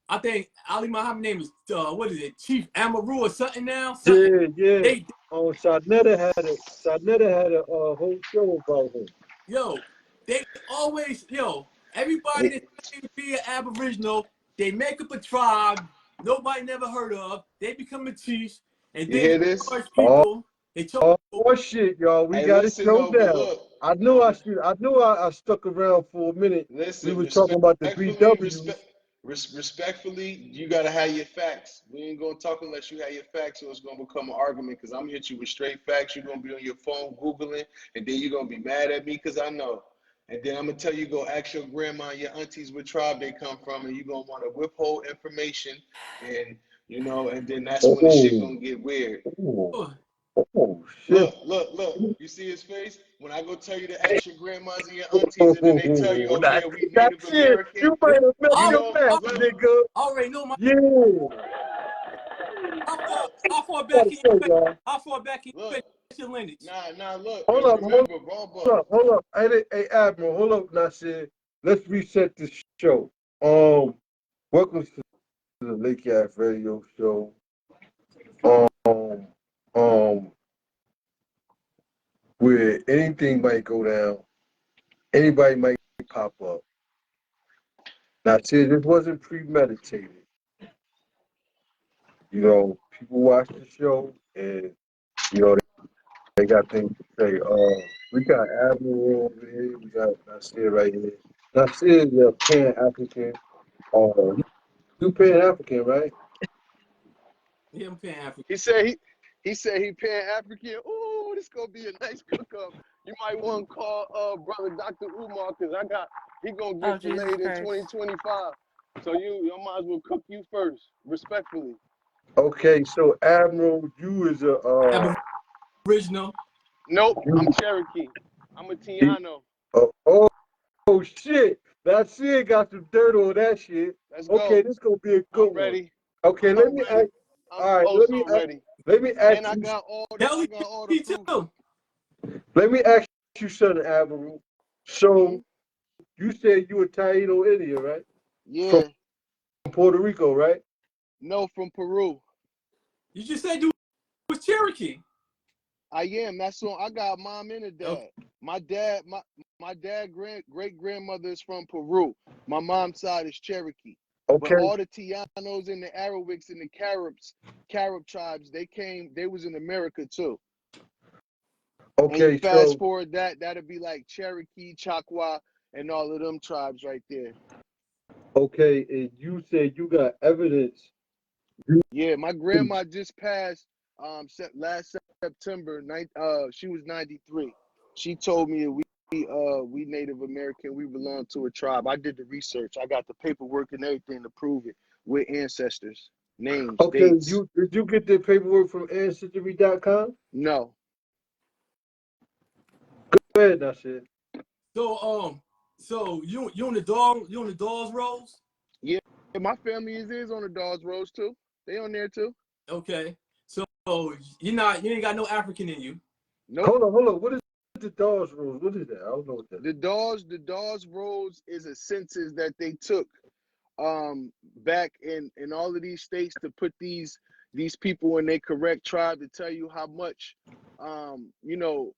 I think Ali Muhammad's name is what is it, Chief Amaru or something now? Something. Yeah. They Sarnetta had a whole show about him. they always everybody that claims to be an Aboriginal, they make up a tribe nobody never heard of. They become a chief, and You then hear they this? charge people. They charge Oh shit, y'all. We Hey, got it listen showed though, but down. look, I knew I stuck around for a minute. We listen, was talking about the respectfully, BW. respectfully, you gotta have your facts. We ain't gonna talk unless you have your facts, or it's gonna become an argument. Cause I'm gonna hit you with straight facts. You're gonna be on your phone googling, and then you're gonna be mad at me because I know. And then I'm gonna tell you, go ask your grandma and your aunties what tribe they come from, and you're gonna want to withhold information, and and then that's when the shit Oh, gonna get weird. oh shit. Look. You see his face? When I go tell you to ask your grandmas and your aunties, and then they tell you, oh yeah, we Native That's it. American, You might have missed you I the know, match, look, nigga. already know Yeah. how far back Gotta in say, y'all. look, your lineage. look, Hold and up, remember, Bubba, hold up. Hey, Admiral, hold up, Nasir. Let's reset the show. Welcome to the Lake Ave Radio Show. Um, um, where anything might go down, anybody might pop up. Now, see, this wasn't premeditated. People watch the show and they got things to say. We got Admiral over here. We got Nasir right here. Nasir is a Pan African. You Pan African, right? Yeah, I'm paying Africa. he said he Pan African. Ooh, this gonna be a nice cook up. You might want to call brother Dr. Umar because he gonna Oh, get Jesus delayed in Christ. 2025. So you might as well cook you first, respectfully. Okay, so Admiral, you is a Aboriginal. Nope, you, I'm Cherokee. I'm a Tiano. oh shit. That's it. Got some dirt on that shit. Let's Okay, go. this gonna be a good I'm one. ready. Okay, let I'm me ready. ask. I'm All right, oh so ready. let me And ask I you. got all Hell, the me proof. too. Let me ask you something, Admiral. Hmm? So you said you were Taino Indian, right? From Yeah. Puerto Rico, right? No, from Peru. You just said you was Cherokee. I am. That's on. I got mom and a dad. Okay. My dad great grandmother is from Peru. My mom's side is Cherokee. But Okay, all the Tianos and the Arawics and the Carib tribes, they was in America too. And you okay. fast So forward that'd be like Cherokee, Choctaw, and all of them tribes right there. okay, and you said you got evidence. Yeah, my grandma just passed last September. She was 93. She told me we Native American, we belong to a tribe. I did the research. I got the paperwork and everything to prove it with ancestors, names, Okay, dates. did you get the paperwork from Ancestry.com? No. Go ahead, Nasir. So you on the Dawes rolls? Yeah, my family is on the Dawes Roads too. They on there too. Okay. So you ain't got no African in you. Nope. Hold on. What is the Dawes Rules? What is that? I don't know what that is. The Dawes Roads is a census that they took back in all of these states to put these people in their correct tribe to tell you how much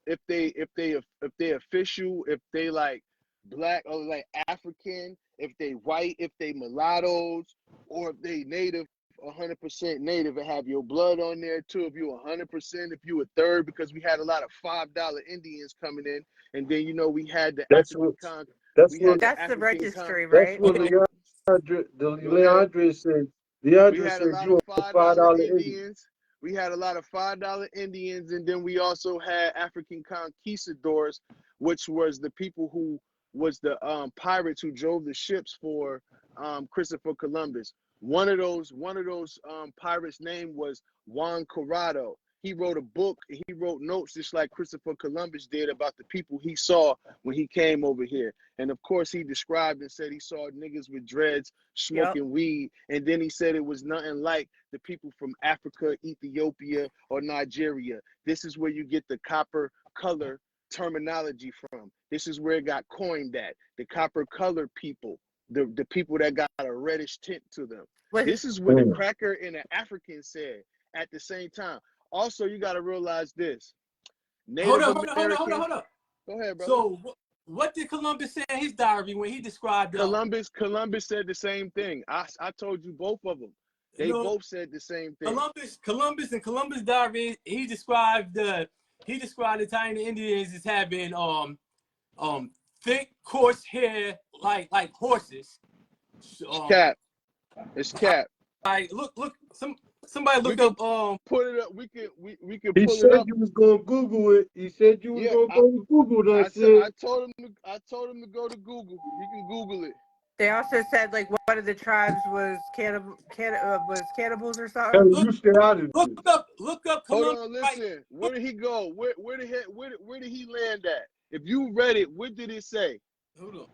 if they official, if they like black or like African, if they white, if they mulattoes, or if they native 100% native and have your blood on there too. If you 100%, if you a third, because we had a lot of $5 Indians coming in, and then we had the That's African what. con. That's We what. had the That's the African con. registry, That's right? what Hold on. Leandre said. We Leandre had a said lot you of a $5 $5 Indian. Indians. We had a lot of $5 Indians, and then we also had African conquistadors, which was the people who was the pirates who drove the ships for Christopher Columbus. One of those pirates' name was Juan Corrado. He wrote a book. He wrote notes just like Christopher Columbus did about the people he saw when he came over here. And of course, he described and said he saw niggas with dreads smoking weed. And then he said it was nothing like the people from Africa, Ethiopia, or Nigeria. This is where you get the copper color terminology from. This is where it got coined at. The copper colored people, the people that got a reddish tint to them. This is what the cracker and the African said at the same time. Also, you got to realize this. Hold up. Go ahead, brother. So, what did Columbus say in his diary when he described Columbus said the same thing. I told you both of them. They both said the same thing. Columbus diary, he described the Italian Indians as having thick, coarse hair like horses. It's cap. Look. Somebody look up. Put it up. We can He pull said it up. you was gonna Google it. He said you was gonna go to Google that shit. I told him to go to Google. You can Google it. They also said like one of the tribes was cannibals or Hey, something. you stay out of it. Look up. Hold Columbus, on, listen. Where did he go? Where did he land at? If you read it, what did it say? Hold on.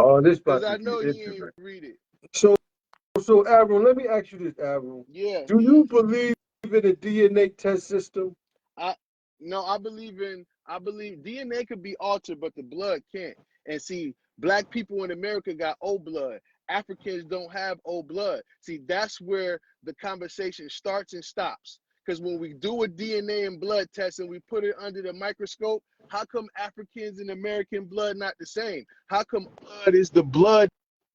Oh, this Because about I to know be you ain't interesting. read it. So Avron, let me ask you this, Avron. Yeah. Do you believe in a DNA test system? No, I believe DNA could be altered, but the blood can't. And see, black people in America got O blood. Africans don't have O blood. See, that's where the conversation starts and stops. Because when we do a DNA and blood test and we put it under the microscope, how come Africans and American blood not the same? How come blood is the blood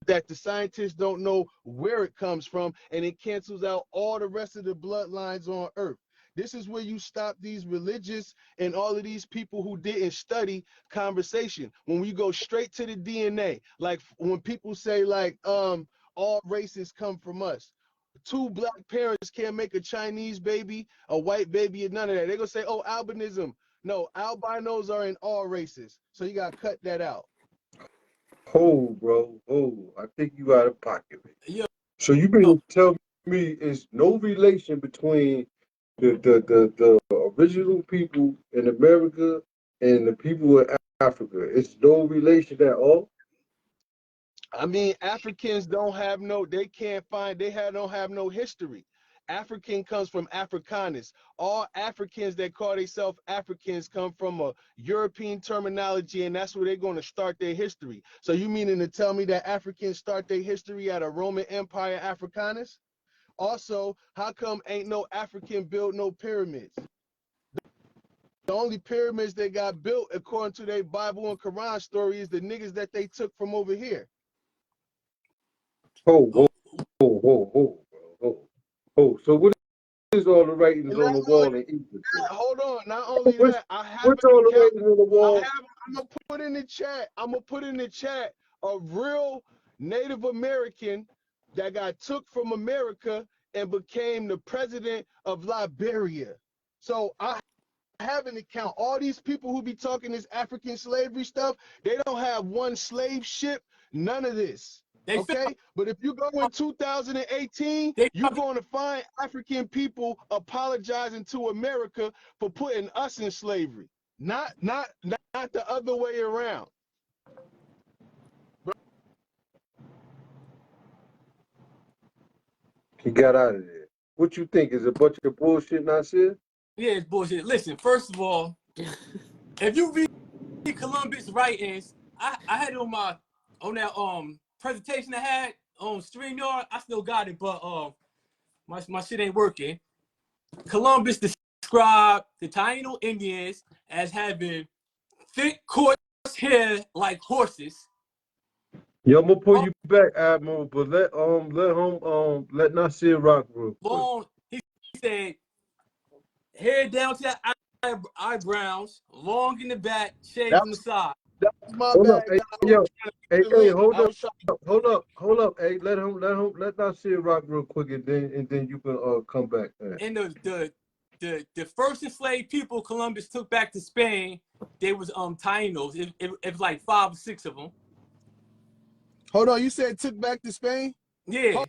that the scientists don't know where it comes from, and it cancels out all the rest of the bloodlines on Earth? This is where you stop these religious and all of these people who didn't study conversation. When we go straight to the DNA, like when people say like all races come from us. Two black parents can't make a Chinese baby, a white baby, and none of that. They're gonna say, oh, albinism. No, albinos are in all races. So you gotta cut that out. Bro. I think you out of pocket. Yeah. So you can tell me it's no relation between the original people in America and the people in Africa. It's no relation at all. I mean, Africans don't have no history. African comes from Africanus. All Africans that call themselves Africans come from a European terminology, and that's where they're going to start their history. So you meaning to tell me that Africans start their history at a Roman Empire Africanus? Also, how come ain't no African built no pyramids? The only pyramids that got built according to their Bible and Quran story is the niggas that they took from over here. Whoa. So what is all the writings on the wall in Egypt? Hold on. Not only that, I have what's all the writings on the wall? I'm gonna put in the chat a real Native American that got took from America and became the president of Liberia. So I have an account. All these people who be talking this African slavery stuff, they don't have one slave ship, none of this. Okay, but if you go in 2018, you're going to find African people apologizing to America for putting us in slavery, not the other way around. He got out of there. What you think is a bunch of bullshit, Nasir? Yeah, it's bullshit. Listen, first of all, if you read Columbus' writings, I had it on that presentation I had on StreamYard. I still got it, but my shit ain't working. Columbus described the Taino Indians as having thick, coarse hair like horses. Yeah, I'm gonna pull Oh, you back, Admiral, but let Nasir rock real quick. long. He said, hair down to the eyebrows, long in the back, shaved That on the side. was my Hold up, bad, hey, y'all. I was yo, trying to hey, get the hey, link. I was trying hold up, hey, let Nasir rock real quick, and then you can come back. And the first enslaved people Columbus took back to Spain, they was Tainos. It was like 5 or 6 of them. Hold on, you said took back to Spain? Yeah.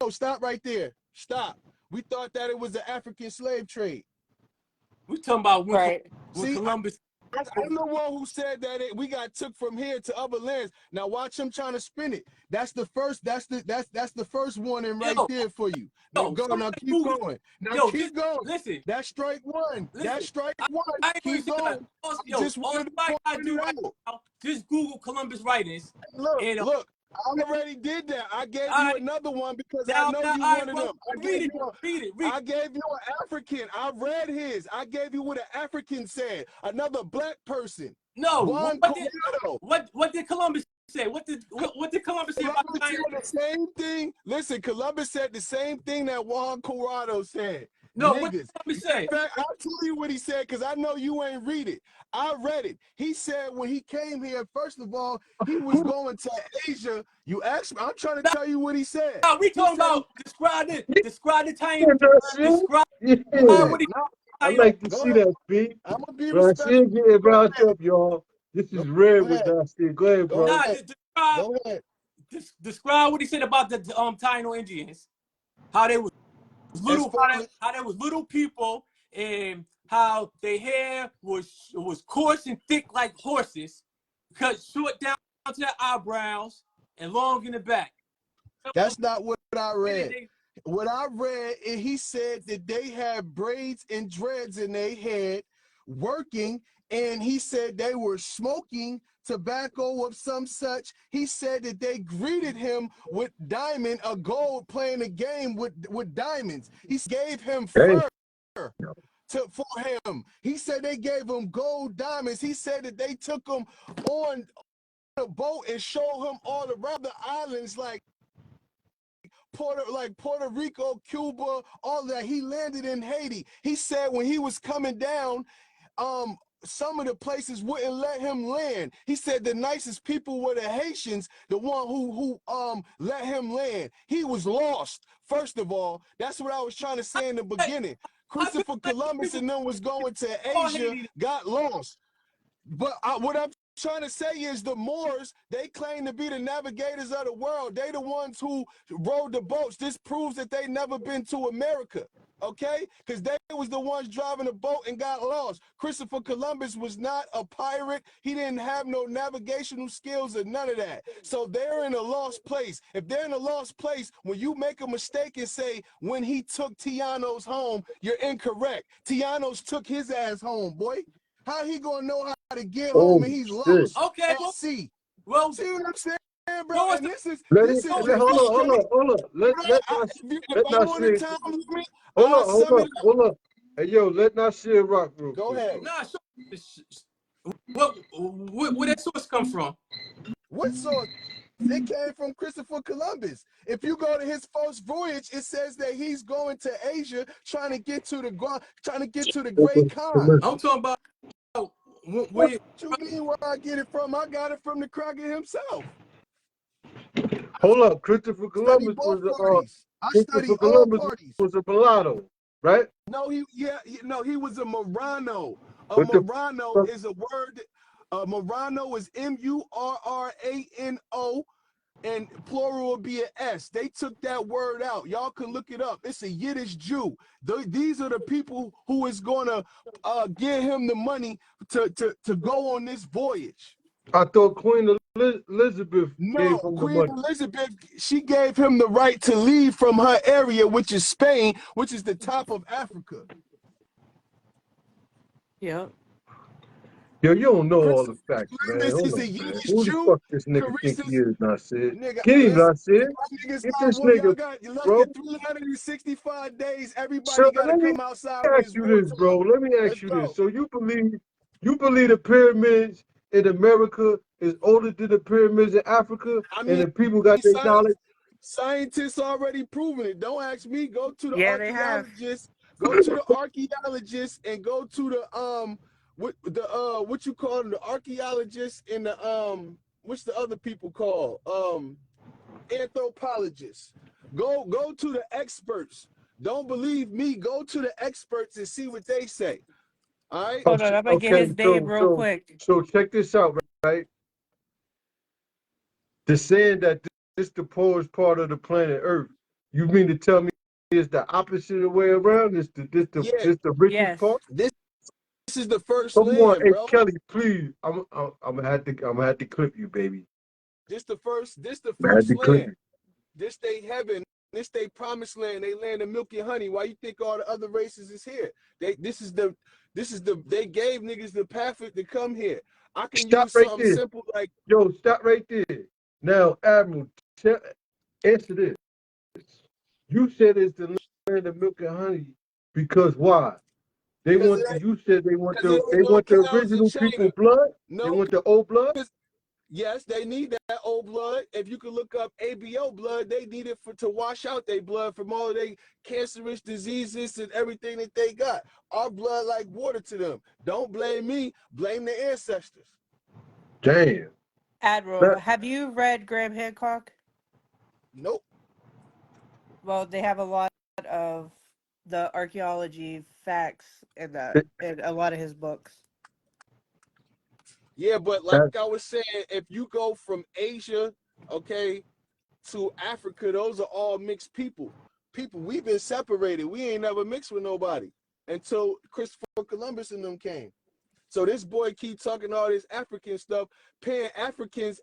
Oh, stop right there. Stop. We thought that it was the African slave trade. We talking about when, Right. when See, Columbus. I'm the one who said that we got took from here to other lands. Now watch him trying to spin it. That's the first. That's the first warning right Yo, there for you. Now go. Now keep Google. going. Now Yo, keep going. listen. That's strike one. Listen. That's strike one. I ain't Keep really going. all, I yo, just all wanted to I point gotta do it right out. now, just Google Columbus writings. Look, And look. I already did that. I gave you another one because I know you wanted them. Read it. I gave you an African. I read his. I gave you what an African said. Another black person. No, Juan Corrado. what did Columbus say? What did Columbus say about Columbus said the same thing. Listen, Columbus said the same thing that Juan Corrado said. No, what did Niggas. Columbus say? In fact, I'll tell you what he said because I know you ain't read it. I read it. He said when he came here, first of all, he was going to Asia. You asked me. I'm trying to tell you what he said. No, we talking about describe the time. Describe Yeah, what he. I like to Go see ahead. that, Pete. I'm gonna be Nasir respectful. getting round up, y'all. This is red Go with ahead. Nasir. Go ahead, bro. Nah, Go ahead. describe what he said about the Taino Indians. How they was little, how they was little people, and how their hair was coarse and thick like horses, cut short down to their eyebrows and long in the back. That's not what I read. What I read, he said that they had braids and dreads in their head working, and he said they were smoking tobacco of some such. He said that they greeted him with diamond, a gold, playing a game with diamonds. He gave him fur for him. He said they gave him gold diamonds. He said that they took him on a boat and showed him all around the islands like Puerto Rico, Cuba, all that. He landed in Haiti. He said when he was coming down, some of the places wouldn't let him land. He said the nicest people were the Haitians, the one who let him land. He was lost. First of all, that's what I was trying to say in the beginning. Christopher Columbus and them was going to Asia, got lost. But what I'm trying to say is the Moors, they claim to be the navigators of the world. They the ones who rowed the boats. This proves that they never been to America, okay? Because they was the ones driving the boat and got lost. Christopher Columbus was not a pirate. He didn't have no navigational skills or none of that. So they're in a lost place. If they're in a lost place, when you make a mistake and say, when he took Tianos home, you're incorrect. Tianos took his ass home, boy. How he gonna know how to get home and he's lost Okay, at sea? Well, see what I'm saying, bro? And this is Hold up. Let Nasir. Hey, yo, let Nasir rock real Go quick. ahead. Nah, where that source come from? What source? It came from Christopher Columbus. If you go to his first voyage, it says that he's going to Asia, trying to get to the Great Khan. I'm talking about What you mean where I get it from? I got it from the Crockett himself. Hold up, Christopher Columbus was a mulatto, right? No, he was a Marrano. A Marrano is a word. Marrano is Murrano, and plural would be an S. They took that word out. Y'all can look it up. It's a Yiddish Jew. These are the people who is gonna give him the money to go on this voyage. I thought Queen Elizabeth gave him Queen the money. Elizabeth, she gave him the right to leave from her area, which is Spain, which is the top of Africa. Yep. Yo, you don't know all the facts, man. Hold on, man. Who the fuck this nigga think he is, Nasir? Get him, Nasir. Get this nigga, bro. 365 days, everybody got to come outside. Let me ask you this, bro. Let me ask you this. So you believe the pyramids in America is older than the pyramids in Africa, I and mean, the people got their knowledge? scientists already proven it. Don't ask me. Go to the Yeah, they have. archaeologists. Go to the archaeologists and go to the what you call them, the archaeologists and the what's the other people called? Anthropologists. Go to the experts. Don't believe me. Go to the experts and see what they say. All right. Hold on, I'm gonna get his name real so quick. so check this out, right? The saying that this the poorest part of the planet Earth. You mean to tell me it's the opposite of way around? This the richest Yes. part? This is the first Come on, land, hey bro. Kelly, please. I'm gonna have to clip you, baby. This the first I had to clip land. you. This they heaven. This they promised land. They land of milk and honey. Why you think all the other races is here? They gave niggas the path to come here. I can Stop use right something there. simple like Yo, stop right there. Now, Admiral, answer this. You said it's the land of milk and honey because why? They want. You said they want because they want the cows in original people China. blood. They No, want the old blood. yes, they need that old blood. If you could look up ABO blood, they need it to wash out their blood from all of their cancerous diseases and everything that they got. Our blood like water to them. Don't blame me. Blame the ancestors. Damn. Admiral, have you read Graham Hancock? Nope. Well, they have a lot of the archaeology facts in a lot of his books. Yeah, but like I was saying, if you go from Asia, okay, to Africa, those are all mixed people. We've been separated. We ain't never mixed with nobody until Christopher Columbus and them came. So this boy keep talking all this African stuff. Africans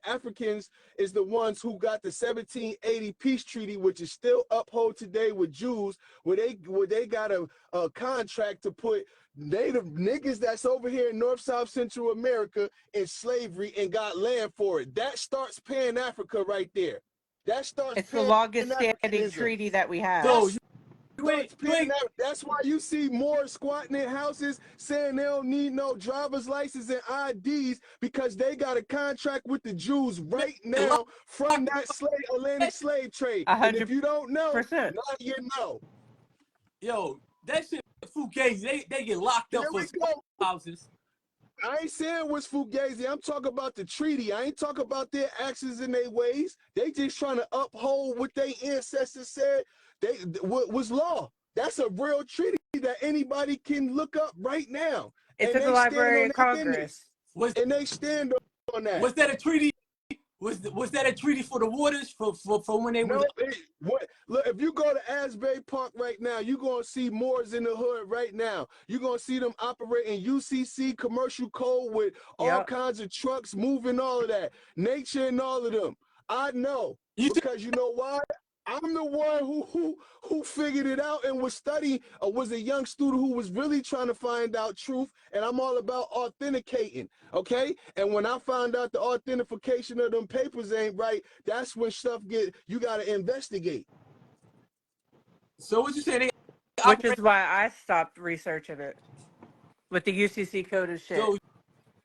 is the ones who got the 1780 peace treaty, which is still upheld today with Jews, where they got a contract to put native niggas that's over here in North, South, Central America in slavery and got land for it. That starts Pan-Africa right there. That starts. It's the longest standing treaty that we have. So that's why you see more squatting in houses saying they don't need no driver's license and IDs because they got a contract with the Jews right now from that Atlantic slave trade. And if you don't know, now you know. Yo, that shit Fugazi, they get locked up for houses. I ain't saying what's Fugazi. I'm talking about the treaty. I ain't talking about their actions and their ways. They just trying to uphold what their ancestors said was law. That's a real treaty that anybody can look up right now. It's in the Library of Congress. And they stand on that. Was that a treaty? Was that a treaty for the waters for when they were? Look, if you go to Asbury Park right now, you're gonna see Moors in the hood right now. You're gonna see them operating UCC commercial code with all kinds of trucks moving, all of that, nature and all of them. I know because you know why? I'm the one who figured it out and was studying, was a young student who was really trying to find out truth, and I'm all about authenticating, okay? And when I found out the authentication of them papers ain't right, that's when stuff you gotta investigate. So what you saying? Which is why I stopped researching it with the UCC code and shit. So,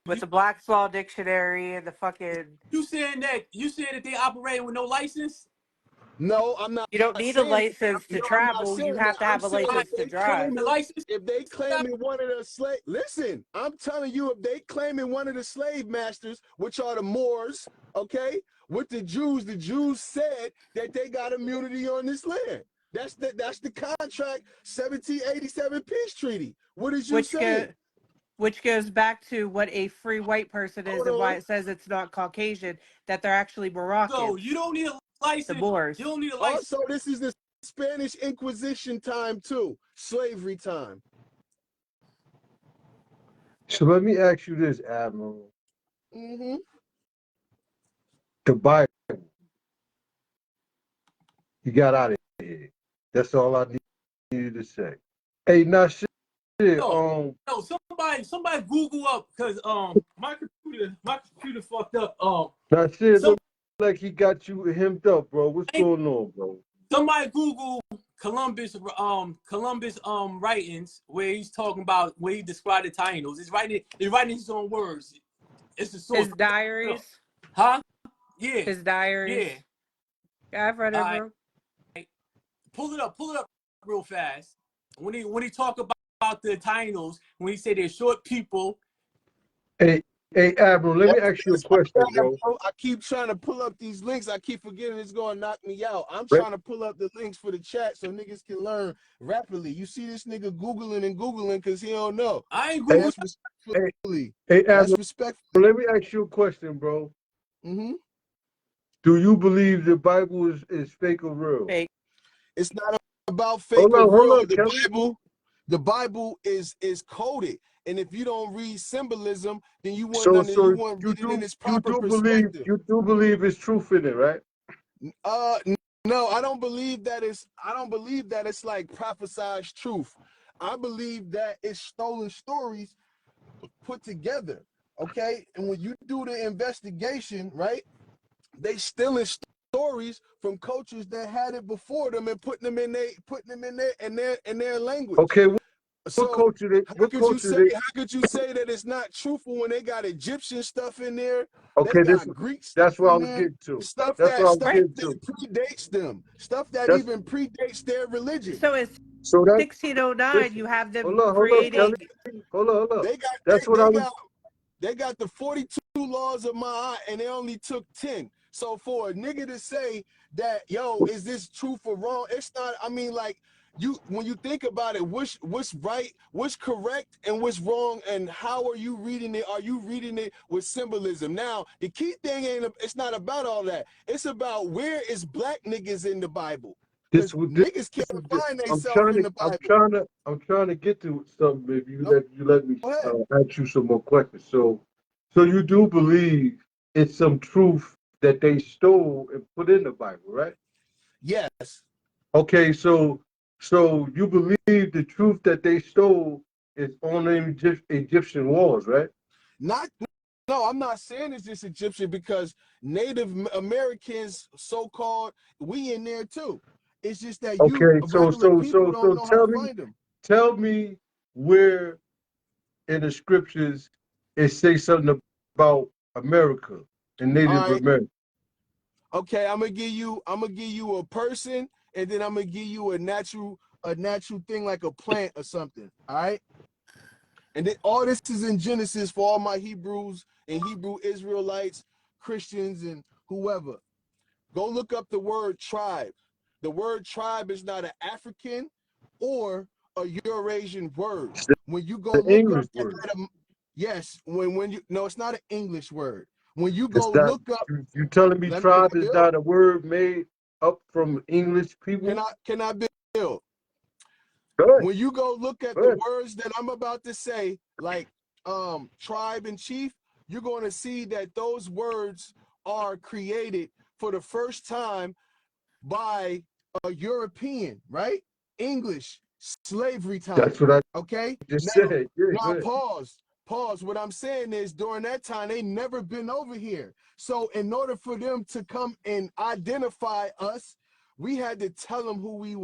with the Black's Law Dictionary and the fucking. You saying that they operating with no license? No, I'm not. You don't need a license to travel. You have to have a license to drive. If they claiming one of the slave, listen, I'm telling you, if they claiming one of the slave masters, which are the Moors, okay, with the Jews said that they got immunity on this land. That's the contract, 1787 peace treaty. What is you saying? Which goes back to what a free white person is and why it says it's not Caucasian, that they're actually Moroccans. So you don't need a license. The Moors. You don't need a license. Also, this is the Spanish Inquisition time too, slavery time. So let me ask you this, Admiral. Mm-hmm. The Bible. You got out of here. That's all I needed to say. Hey, now shit. No, somebody Google up because my computer fucked up. Now shit look like he got you hemmed up, bro. What's going on, bro? Somebody Google Columbus writings where he's talking about where he described the Taínos. He's writing his own words. It's the source. His diaries. Huh? Yeah. His diaries. Yeah, I've read it, bro. Pull it up real fast. When he talk about the Tainos, when he say they're short people. Hey, Admiral, let me ask you a question, bro. I keep trying to pull up these links. I keep forgetting it's going to knock me out. I'm Right. trying to pull up the links for the chat so niggas can learn rapidly. You see this nigga Googling because he don't know. I ain't That's Googling. respectfully. Hey, That's Admiral, respectfully. let me ask you a question, bro. Mm-hmm. Do you believe the Bible is fake or real? Fake. It's not about fake or real. The Bible is coded. And if you don't read symbolism, then you weren't reading in its proper perspective. You do believe it's truth in it, right? No, I don't believe that it's like prophesized truth. I believe that it's stolen stories put together. Okay. And when you do the investigation, right, they stealing stories from cultures that had it before them and putting them in their language. Okay, so how could you say that it's not truthful when they got Egyptian stuff in there? Okay, they got Greek stuff. That's what I in was there, getting to. Stuff That's that what I was getting to. predates them. Stuff that even predates their religion. So it's So that 1609. You have them hold creating. Hold on. They got the 42 laws of Ma'at and they only took 10. So for a nigga to say that, yo, is this truth or wrong? It's not. I mean, like, when you think about it, what's right, what's correct, and what's wrong, and how are you reading it? Are you reading it with symbolism? Now, the key thing it's not about all that. It's about where is black niggas in the Bible. Niggas can't find themselves in the Bible. I'm trying to get to something. If you let me ask you some more questions. So you do believe it's some truth that they stole and put in the Bible, right? Yes. Okay, so you believe the truth that they stole is on the Egyptian walls, right? No, I'm not saying it's just Egyptian because Native Americans, so-called, we in there too. It's just that people don't know how to find them. Tell me where in the scriptures it says something about America and Native America. Okay, I'm gonna give you a person, and then I'm gonna give you a natural thing like a plant or something. All right. And then all this is in Genesis for all my Hebrews and Hebrew Israelites, Christians, and whoever. Go look up the word tribe. The word tribe is not an African or a Eurasian word. When you go look English up word. Yes, it's not an English word. When you go look up, you telling me tribe is not a word made up from English people? Can I build? When you go look at the words that I'm about to say, like tribe and chief, you're going to see that those words are created for the first time by a European, right? English, slavery time. That's what I just said. Now pause. What I'm saying is during that time, they never been over here. So in order for them to come and identify us, we had to tell them who we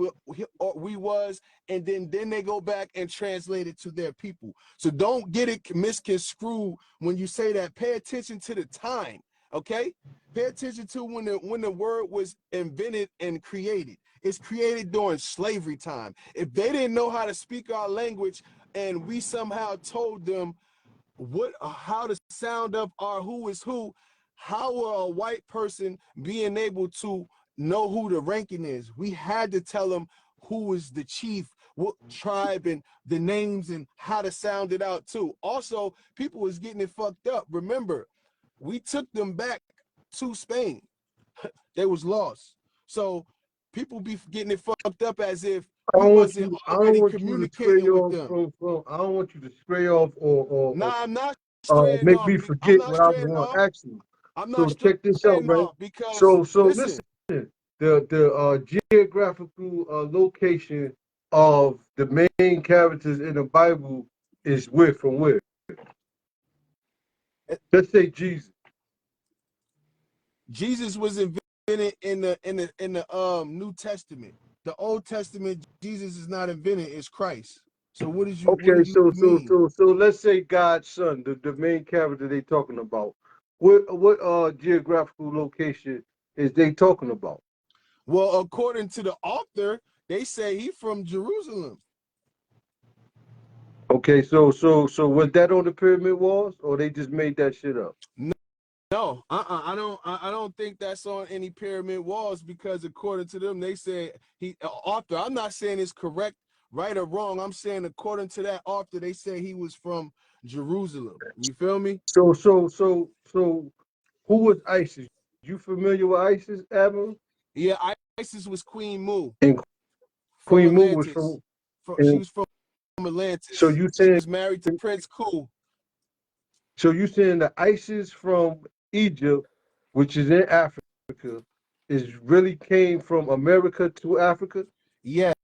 was, and then they go back and translate it to their people. So don't get it misconstrued when you say that. Pay attention to the time, okay? Pay attention to when the word was invented and created. It's created during slavery time. If they didn't know how to speak our language, and we somehow told them how to sound up our who is who, how will a white person being able to know who the ranking is? We had to tell them who is the chief, what tribe, and the names, and how to sound it out too. Also, people was getting it fucked up. Remember, we took them back to Spain. They was lost. So people be getting it fucked up as if we wasn't already communicating with them. I don't want you to stray off or I'm not straying make off. me forget what I was going to ask you. I'm not check this out, right? Because listen, the geographical location of the main characters in the Bible is from where? Let's say Jesus. Jesus was invented in the New Testament. The Old Testament, Jesus is not invented, it's Christ. So what did you mean? So let's say God's son, the main character they talking about. What geographical location is they talking about? Well, according to the author, they say he from Jerusalem. Okay, so was that on the pyramid walls, or they just made that shit up? No, I don't think that's on any pyramid walls, because according to them, they say he author. I'm not saying it's correct, right or wrong. I'm saying according to that author, they say he was from Jerusalem. You feel me? So who was Isis? You familiar with Isis, Admiral? Yeah, Isis was Queen Mu And from Queen Mu was Atlantis. She and was from Atlantis. so you She saying was married to Prince Ku. so you saying the Isis from Egypt, which is in Africa, is really came from America to Africa? Yes,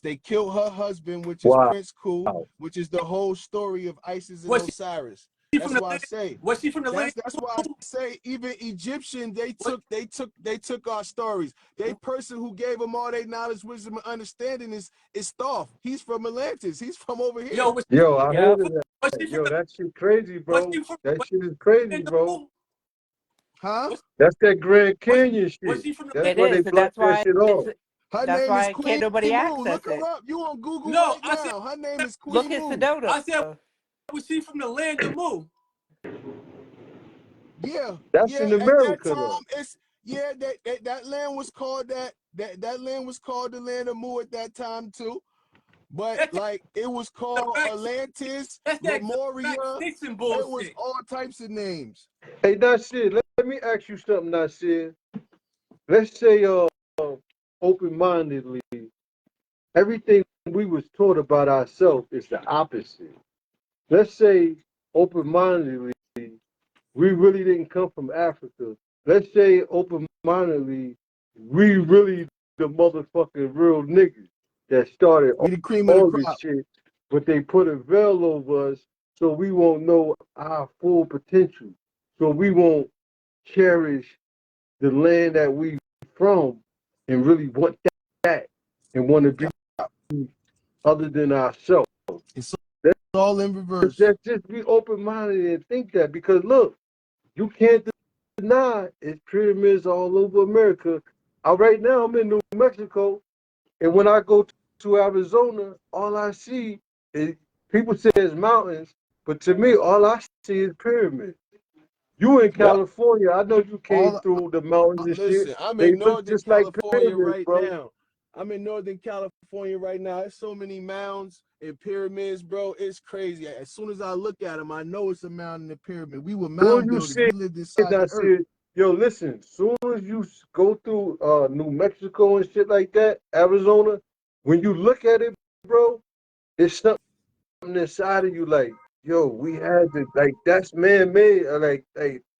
they killed her husband, which is Wow. Prince Ku, which is the whole story of Isis and Was Osiris. she That's from the why I land? say Was she from the land? that's why I say even Egyptian, they took our stories. They person who gave them all their knowledge, wisdom, and understanding is Thoth. He's from Atlantis. He's from over here. Yo, was Yo, I heard of was that. she from Yo, the that shit crazy, was bro. she from That was shit is she crazy, in the bro. moon? Huh? That's that Grand Canyon Was shit. she from the That's land? It why they is, and blocked that shit off. Her that's name is why can't Queen nobody Mu. access Look her it. up. You on Google No, right now. Her name is Look Queen at Mu. Sedona. I said, was she from the land of Mu? Yeah, That's yeah. in At that America, time, though. it's yeah. That land was called that land was called the land of Mu at that time too. But That's like it was the called fact. Atlantis, That's that Lemuria. fact Nixon It was bullshit. all types of names. Hey, Nasir, let me ask you something, Nasir. Let's say, open-mindedly, everything we was taught about ourselves is the opposite. Let's say, open-mindedly, we really didn't come from Africa. Let's say, open-mindedly, we really the motherfucking real niggas that started We the cream of the all this crop. shit, but they put a veil over us so we won't know our full potential. So we won't cherish the land that we from and really want that and want to be other than ourselves. It's Let's, all in reverse. let's just be open-minded and think that, because look, you can't deny it's pyramids all over America. Right now I'm in New Mexico, and when I go to Arizona, all I see is people say it's mountains, but to me, all I see is pyramids. You in California, I know you came All through the mountains and shit. listen, I'm They in look Northern just like California pyramids, right bro. now. I'm in Northern California right now. There's so many mounds and pyramids, bro. It's crazy. As soon as I look at them, I know it's a mountain and a pyramid. We were Soon mound you builders. see We lived it, inside I the earth. said, yo, listen, soon as you go through New Mexico and shit like that, Arizona, when you look at it, bro, it's something inside of you like, yo, we had to, like, that's man-made, like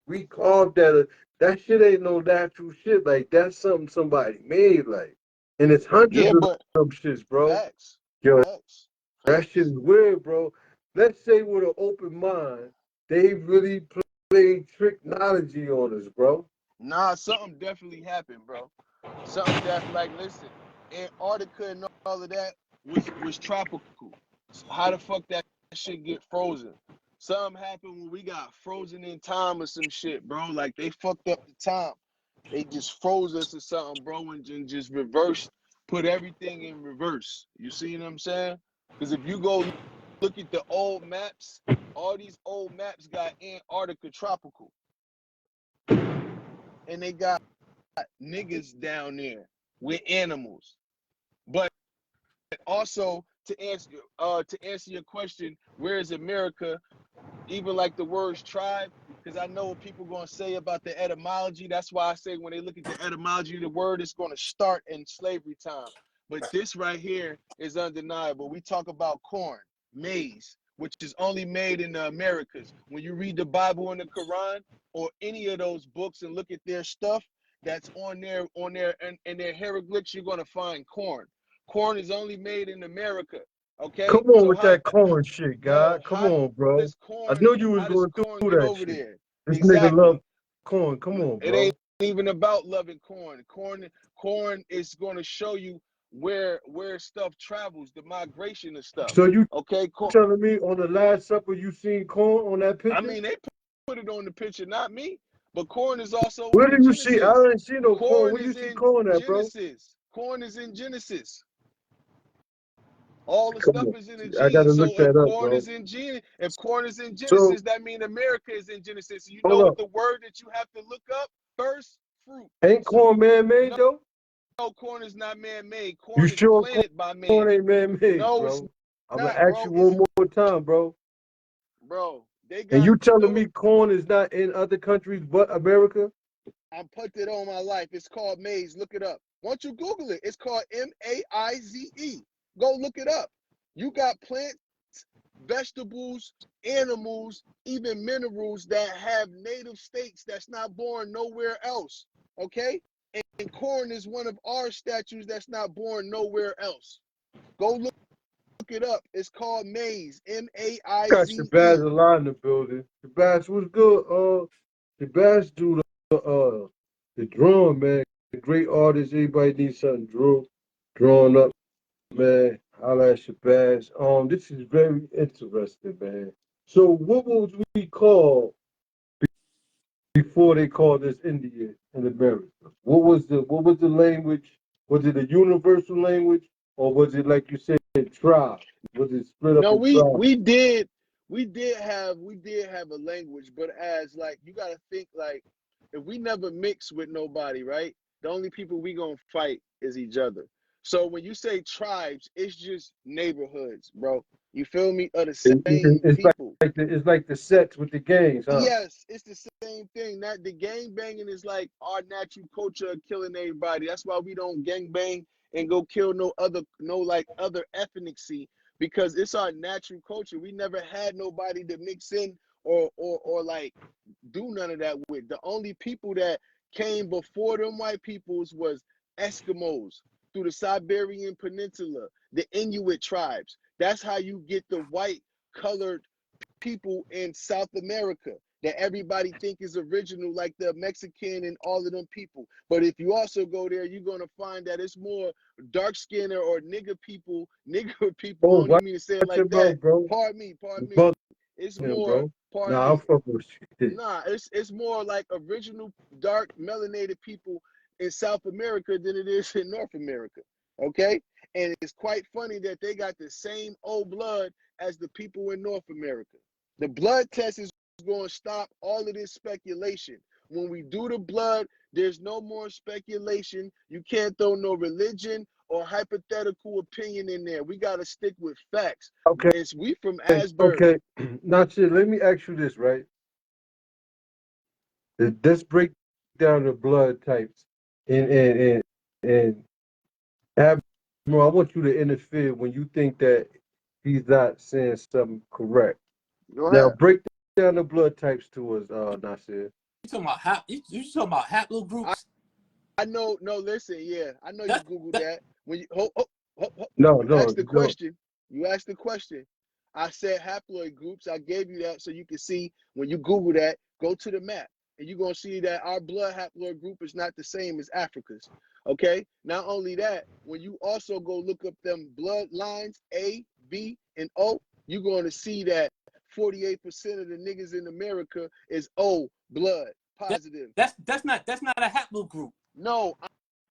we carved that. That shit ain't no natural shit. Like, that's something somebody made, like, and it's hundreds Yeah, of but them shits, bro. facts, Yo, facts, that shit facts. is weird, bro. Let's say with an open mind, they really played technology on us, bro. Nah, something definitely happened, bro. Something that, like, listen, Antarctica and all of that was tropical. So how the fuck that shit get frozen? Something happened when we got frozen in time or some shit, bro. Like they fucked up the time. They just froze us or something, bro, and just reversed, put everything in reverse. You see what I'm saying? Because if you go look at the old maps, all these old maps got Antarctica tropical, and they got niggas down there with animals. But also to answer your question, where is America? Even like the words tribe, because I know what people gonna say about the etymology. That's why I say when they look at the etymology of the word, it's gonna start in slavery time. But this right here is undeniable. We talk about corn, maize, which is only made in the Americas. When you read the Bible and the Quran or any of those books and look at their stuff that's on their in their hieroglyphs, you're gonna find corn. Corn is only made in America. Okay, Come on so with how that corn shit, yo God. Come how on, bro. does I corn knew you was how does going corn through get that over shit. there? This nigga love Exactly. corn. Come on, It bro. ain't even about loving corn. Corn is going to show you where stuff travels, the migration of stuff. So you Okay, corn. telling me on the Last Supper you seen corn on that I picture? mean, they put it on the picture, not me. But corn is also Where in do you see? I Genesis. didn't see no corn. Corn Where you is see in corn at, bro? Genesis. Corn is in Genesis. All the Come stuff on. is in the I gotta genes. look So if that up, corn bro. is in So Genesis, that means America is in Genesis. You know hold what up. the word that you have to look up? First fruit. Ain't corn man-made though? No, corn is not man-made. You Corn is sure planted by man. corn ain't man-made, No, it's bro? I'm gonna not, ask bro. you It's one more time, bro. bro. They And got you telling me corn is not in other countries but America? I put it on my life. It's called maize. Look it up. Once you Google it, it's called M-A-I-Z-E. Go look it up. You got plants, vegetables, animals, even minerals that have native states that's not born nowhere else. Okay? And corn is one of our statues that's not born nowhere else. Go look it up. It's called maize. Got M-A-I-Z-E. Shabazz a lot in the building. Shabazz, what's good? Shabazz do the drawing, man. The great artist. Everybody needs something drawn up, man. Holla at Shabazz. This is very interesting, man. So what would we call before they called us India in America? What was the language? Was it a universal language, or was it like you said, tribe? Was it split up No, in tribes? we did have a language, but as like you gotta think like if we never mix with nobody, right? The only people we gonna fight is each other. So when you say tribes, it's just neighborhoods, bro. You feel me? Of the same It's people. it's like the sets with the gangs, huh? Yes, it's the same thing. That the gang banging is like our natural culture of killing everybody. That's why we don't gang bang and go kill no other ethnicity because it's our natural culture. We never had nobody to mix in or like do none of that with. The only people that came before them white peoples was Eskimos through the Siberian Peninsula, the Inuit tribes. That's how you get the white colored people in South America that everybody think is original, like the Mexican and all of them people. But if you also go there, you're gonna find that it's more dark skinned or nigger people. I don't even mean to say it Watch your like that. mouth, bro. Pardon me. Mother It's him, more, bro. pardon Nah, I'm me. fucking with you. Nah, it's more like original dark melanated people in South America than it is in North America. Okay? And it's quite funny that they got the same old blood as the people in North America. The blood test is going to stop all of this speculation. When we do the blood, there's no more speculation. You can't throw no religion or hypothetical opinion in there. We got to stick with facts. Okay. It's we from Asbury. Okay. Now, shit, let me ask you this, right? Let's break down the blood types and Admiral, I want you to interfere when you think that he's not saying something correct. Go Now, ahead. break down the blood types to us, Nasir. You talking about you talking about haplogroups? I know. No, listen. Yeah, I know you Googled that. When you No, you asked the no. question. You asked the question. I said haploid groups. I gave you that so you can see when you Google that. Go to the map, and you're gonna see that our blood haploid group is not the same as Africa's. Okay. Not only that, when you also go look up them blood lines A, B, and O, you're going to see that 48% of the niggas in America is O blood positive. That's not a haplogroup. No,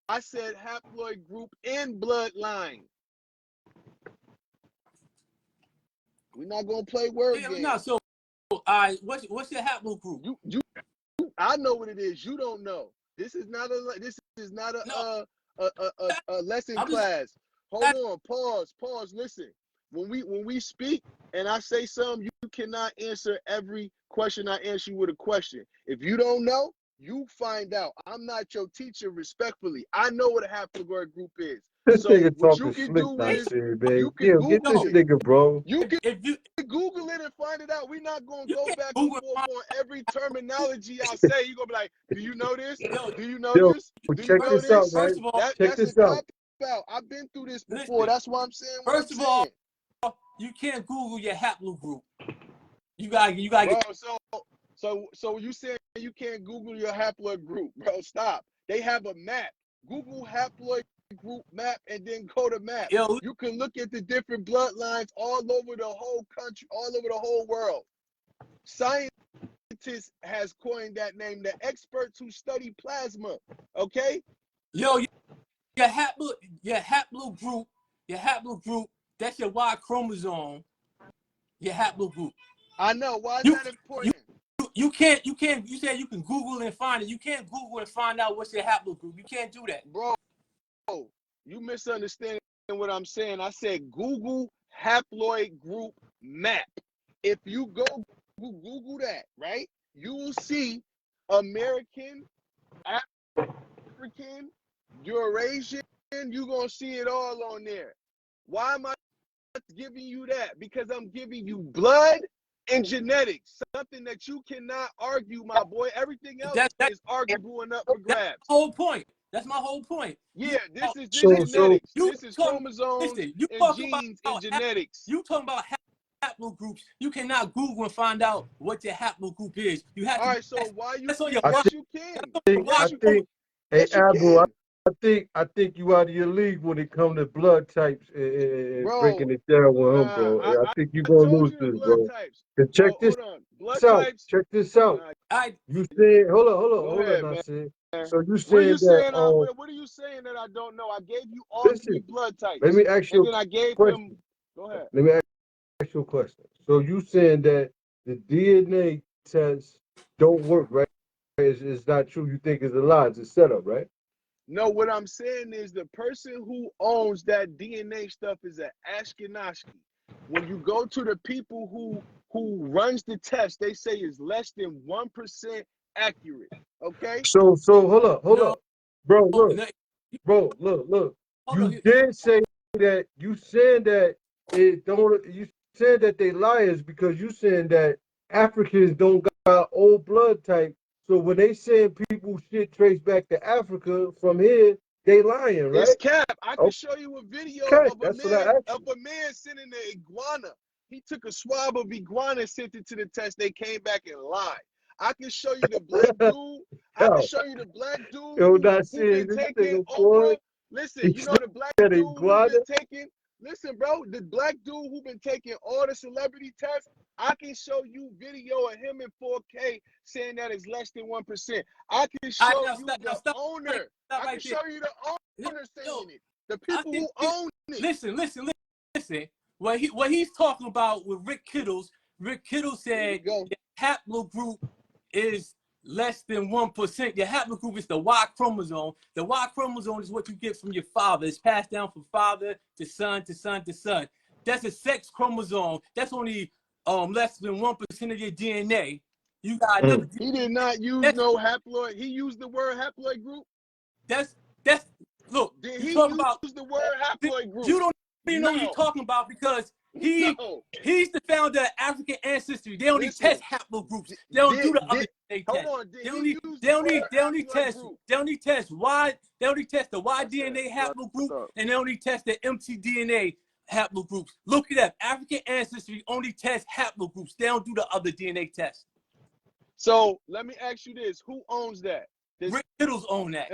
I said haploid group and bloodline. We're not gonna play word games. No, so what's your haplogroup? You I know what it is. You don't know. This is not a lesson class. Hold on, pause, listen. When we speak and I say something, you cannot answer every question I answer you with a question. If you don't know, you find out. I'm not your teacher, respectfully. I know what a haploid group is. This So nigga what you talking can slick, do is Nasir, man. you can Yo, Google get this it. nigga, bro. You can If you Google it and find it out. We're not gonna go back and Google forth on every terminology I say. You're gonna be like, do you know this? yo, Do you know Yo, this? Do you check know this out, this? right? first of all, Check That's a this out. cop out. I've been through this before. listen. That's why I'm saying what First I'm of all, saying. you can't Google your haplogroup. You gotta Bro, get. so you saying you can't Google your haploid group, bro? Stop. They have a map. Google haploid group map and then go to map. Yo, You can look at the different bloodlines all over the whole country, all over the whole world. Scientists scientist has coined that name. The experts who study plasma. Okay. Yo, your haplogroup, that's your Y chromosome. Your haplogroup. I know. Why is You, that important? you can't. You said you can Google and find it. You can't Google and find out what's your haplogroup. You can't do that, Bro, you misunderstanding what I'm saying. I said Google haploid group map. If you Google that, right, you will see American, African, Eurasian. You're going to see it all on there. Why am I giving you that? Because I'm giving you blood and genetics, something that you cannot argue, my boy. Everything else is arguable and up for grabs. That's my whole point. That's my whole point. Yeah, this is So genetics. This is chromosomes listen, and genes and genetics. You talking about haplogroups? You cannot Google and find out what your haplogroup is. You have to. All right, so why you? That's on your. Yes, you can. I think, hey, Yes, you Abdul, can. I think you out of your league when it comes to blood types and Bro, breaking it down with him, bro. I think you're gonna told lose you the this, blood bro. types. And check Oh, this hold on. Blood out. types. Check this out. You said, hold Go ahead, on, I man. said. So you What are you said that, saying? What are you saying that I don't know? I gave you all three listen, blood types. let me ask you And then I gave a question. him. Go ahead. Let me ask you a question. So you saying that the DNA tests don't work, right? It's not true. You think it's a lie. It's a setup, right? No, what I'm saying is the person who owns that DNA stuff is an Ashkenazi. When you go to the people who runs the test, they say it's less than 1% accurate. Okay? So hold up, bro. Look. Hold You did say that. You said that it don't. You said that they liars because you saying that Africans don't got old blood type. So when they saying people shit traced back to Africa from here, they lying, right? It's cap. I can show you a video Okay, of that's what I asked you. a man sending the iguana. He took a swab of iguana and sent it to the test. They came back and lied. I can show you the black dude. I can show you the black dude Yo, who not been serious. This taking nigga boy. Oprah. Listen, you know the black said dude who iguana? been taking. Listen, bro, the black dude who been taking all the celebrity tests. I can show you video of him in 4K saying that it's less than 1%. I can show you the owner. I can show you the owner saying it. The people who own it. Listen. What he's talking about with Rick Kittles said your haplogroup is less than 1%. Your haplogroup is the Y chromosome. The Y chromosome is what you get from your father. It's passed down from father to son to son to son. That's a sex chromosome. That's only less than 1% of your DNA. You got another. He did not use no haploid. He used the word haploid group. That's look. Did You he talk use about the word haploid group? You don't even know what you're talking about because he's the founder of African Ancestry. They only test haplogroups. They don't do the other DNA test. Hold on. They only test the Y DNA haplogroup and they only test the mtDNA haplogroups. Look it up. African Ancestry only tests haplogroups. They don't do the other DNA tests. So let me ask you this: who owns that? Rick Kittles own that.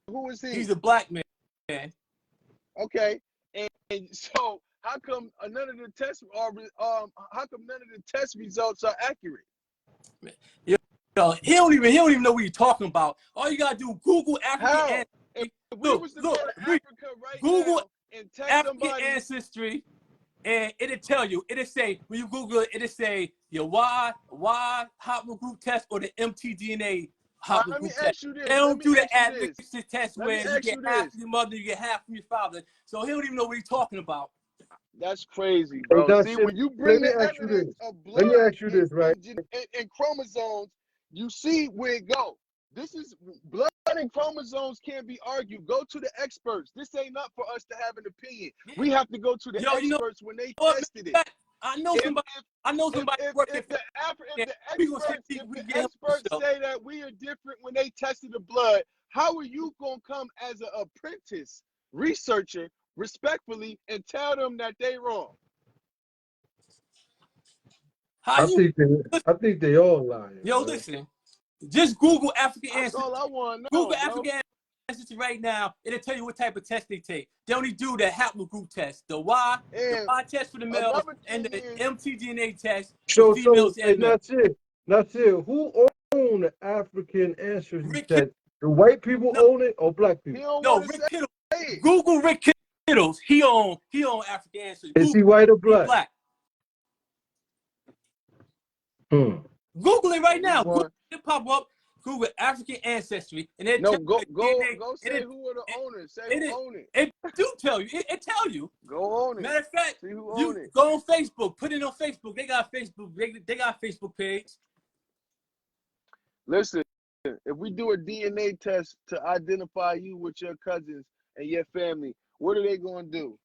Who is he? He's a black man. Okay, and so how come none of the tests are? How come none of the test results are accurate? Yo, he don't even know what you're talking about. All you gotta do Google African Ancestry. Google and test African Ancestry, and it'll tell you. It'll say when you Google it, it'll say your Y haplogroup test or the mtDNA haplogroup test. They don't do the admixture test where you get half from your mother, you get half from your father. So he don't even know what he's talking about. That's crazy, bro. See, when you bring the evidence of blood and chromosomes, you see where it go. This is blood and chromosomes can't be argued. Go to the experts. This ain't not for us to have an opinion. We have to go to the experts when they tested it. I know somebody working. If the experts say that we are different when they tested the blood, how are you gonna come as an apprentice researcher respectfully and tell them that they wrong? I think they all lying. Yo, bro. listen. Just Google African That's Ancestry. all I want to know. Google African Ancestry right now. It'll tell you what type of test they take. They only do the haplogroup test, the Y test for the males, and the mtDNA test for females and males. That's it. Not sure who own the African ancestry Rick test. The white people No, own it or black He people? don't no, want to Rick say Kittle. it. Google Rick Kittles. He on African ancestry. Is he Google. white or He black? black. Google it right Yeah, he now. Google won. it, pop up. Google African ancestry, and it No, tell go you say who are the owners. Say it, who it, own it. it do tell you. It tell you. Go own it. Matter of fact, See who you own it. go on Facebook. Put it on Facebook. They got Facebook. They got a Facebook page. Listen, if we do a DNA test to identify you with your cousins and your family, what are they going to do?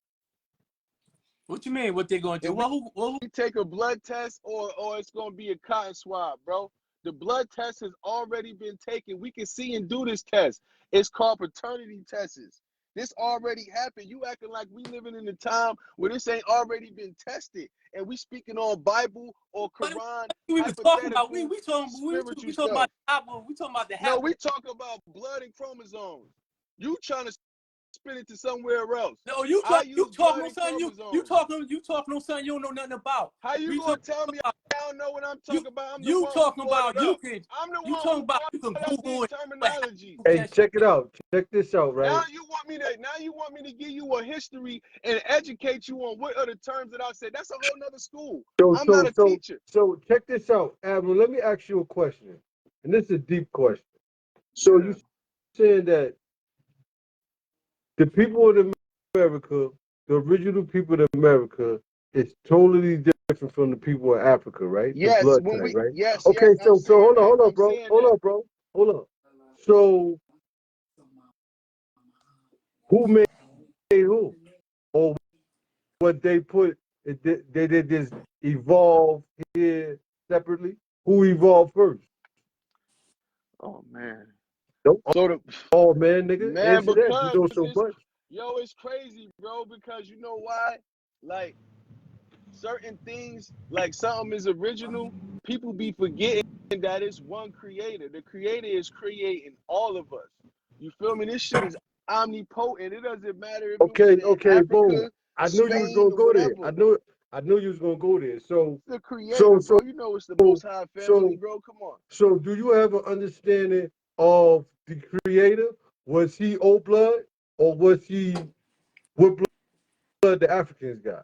What you mean? What they gonna do? If Well, who? we take a blood test or it's going to be a cotton swab, bro. The blood test has already been taken. We can see and do this test. It's called paternity tests. This already happened. You acting like we living in a time where this ain't already been tested, and we speaking on Bible or What Quran, we even talking about? hypothetical, We talking spiritual about stuff. we talking about the No, happen. we talk about blood and chromosomes. You trying to spin it to somewhere else. No, you I talking use on blood and something you chromosomes. talking on something you don't know nothing about. How you We gonna talking tell me about I don't know what I'm you talking about? I'm the you one who talking brought about it you up. can I'm the you one talking who about brought you can up Google these it. What terminologies. Hey, check it out. Check this out, right? Now you want me to give you a history and educate you on what are the terms that I said. That's a whole nother school. I'm not a teacher. So check this out, Admiral. Let me ask you a question, and this is a deep question. So Yeah. you saying that the people of America, the original people of America, is totally different from the people of Africa, right? The Yes, blood when type, we right? yes, Okay, yes, I'm so saying hold that. on, I'm bro. saying Hold that. on, bro. Hold on. So who made who? Or what they put? They did this evolve here separately. Who evolved first? Oh man. Nope. So the Oh man, nigga, man, answer that. You because know so it's much. it's crazy, bro, because you know why? Like certain things, like something is original, people be forgetting that it's one creator. The creator is creating all of us. You feel me? This shit is omnipotent. It doesn't matter if it was in Okay, boom. Africa, I knew you was Spain, gonna or go there. whatever. I knew you was gonna go there. So It's the creator, so bro. so You know it's the most high family, so bro. Come on. so do you have an understanding of the creator? Was he old blood or was he what blood the Africans got?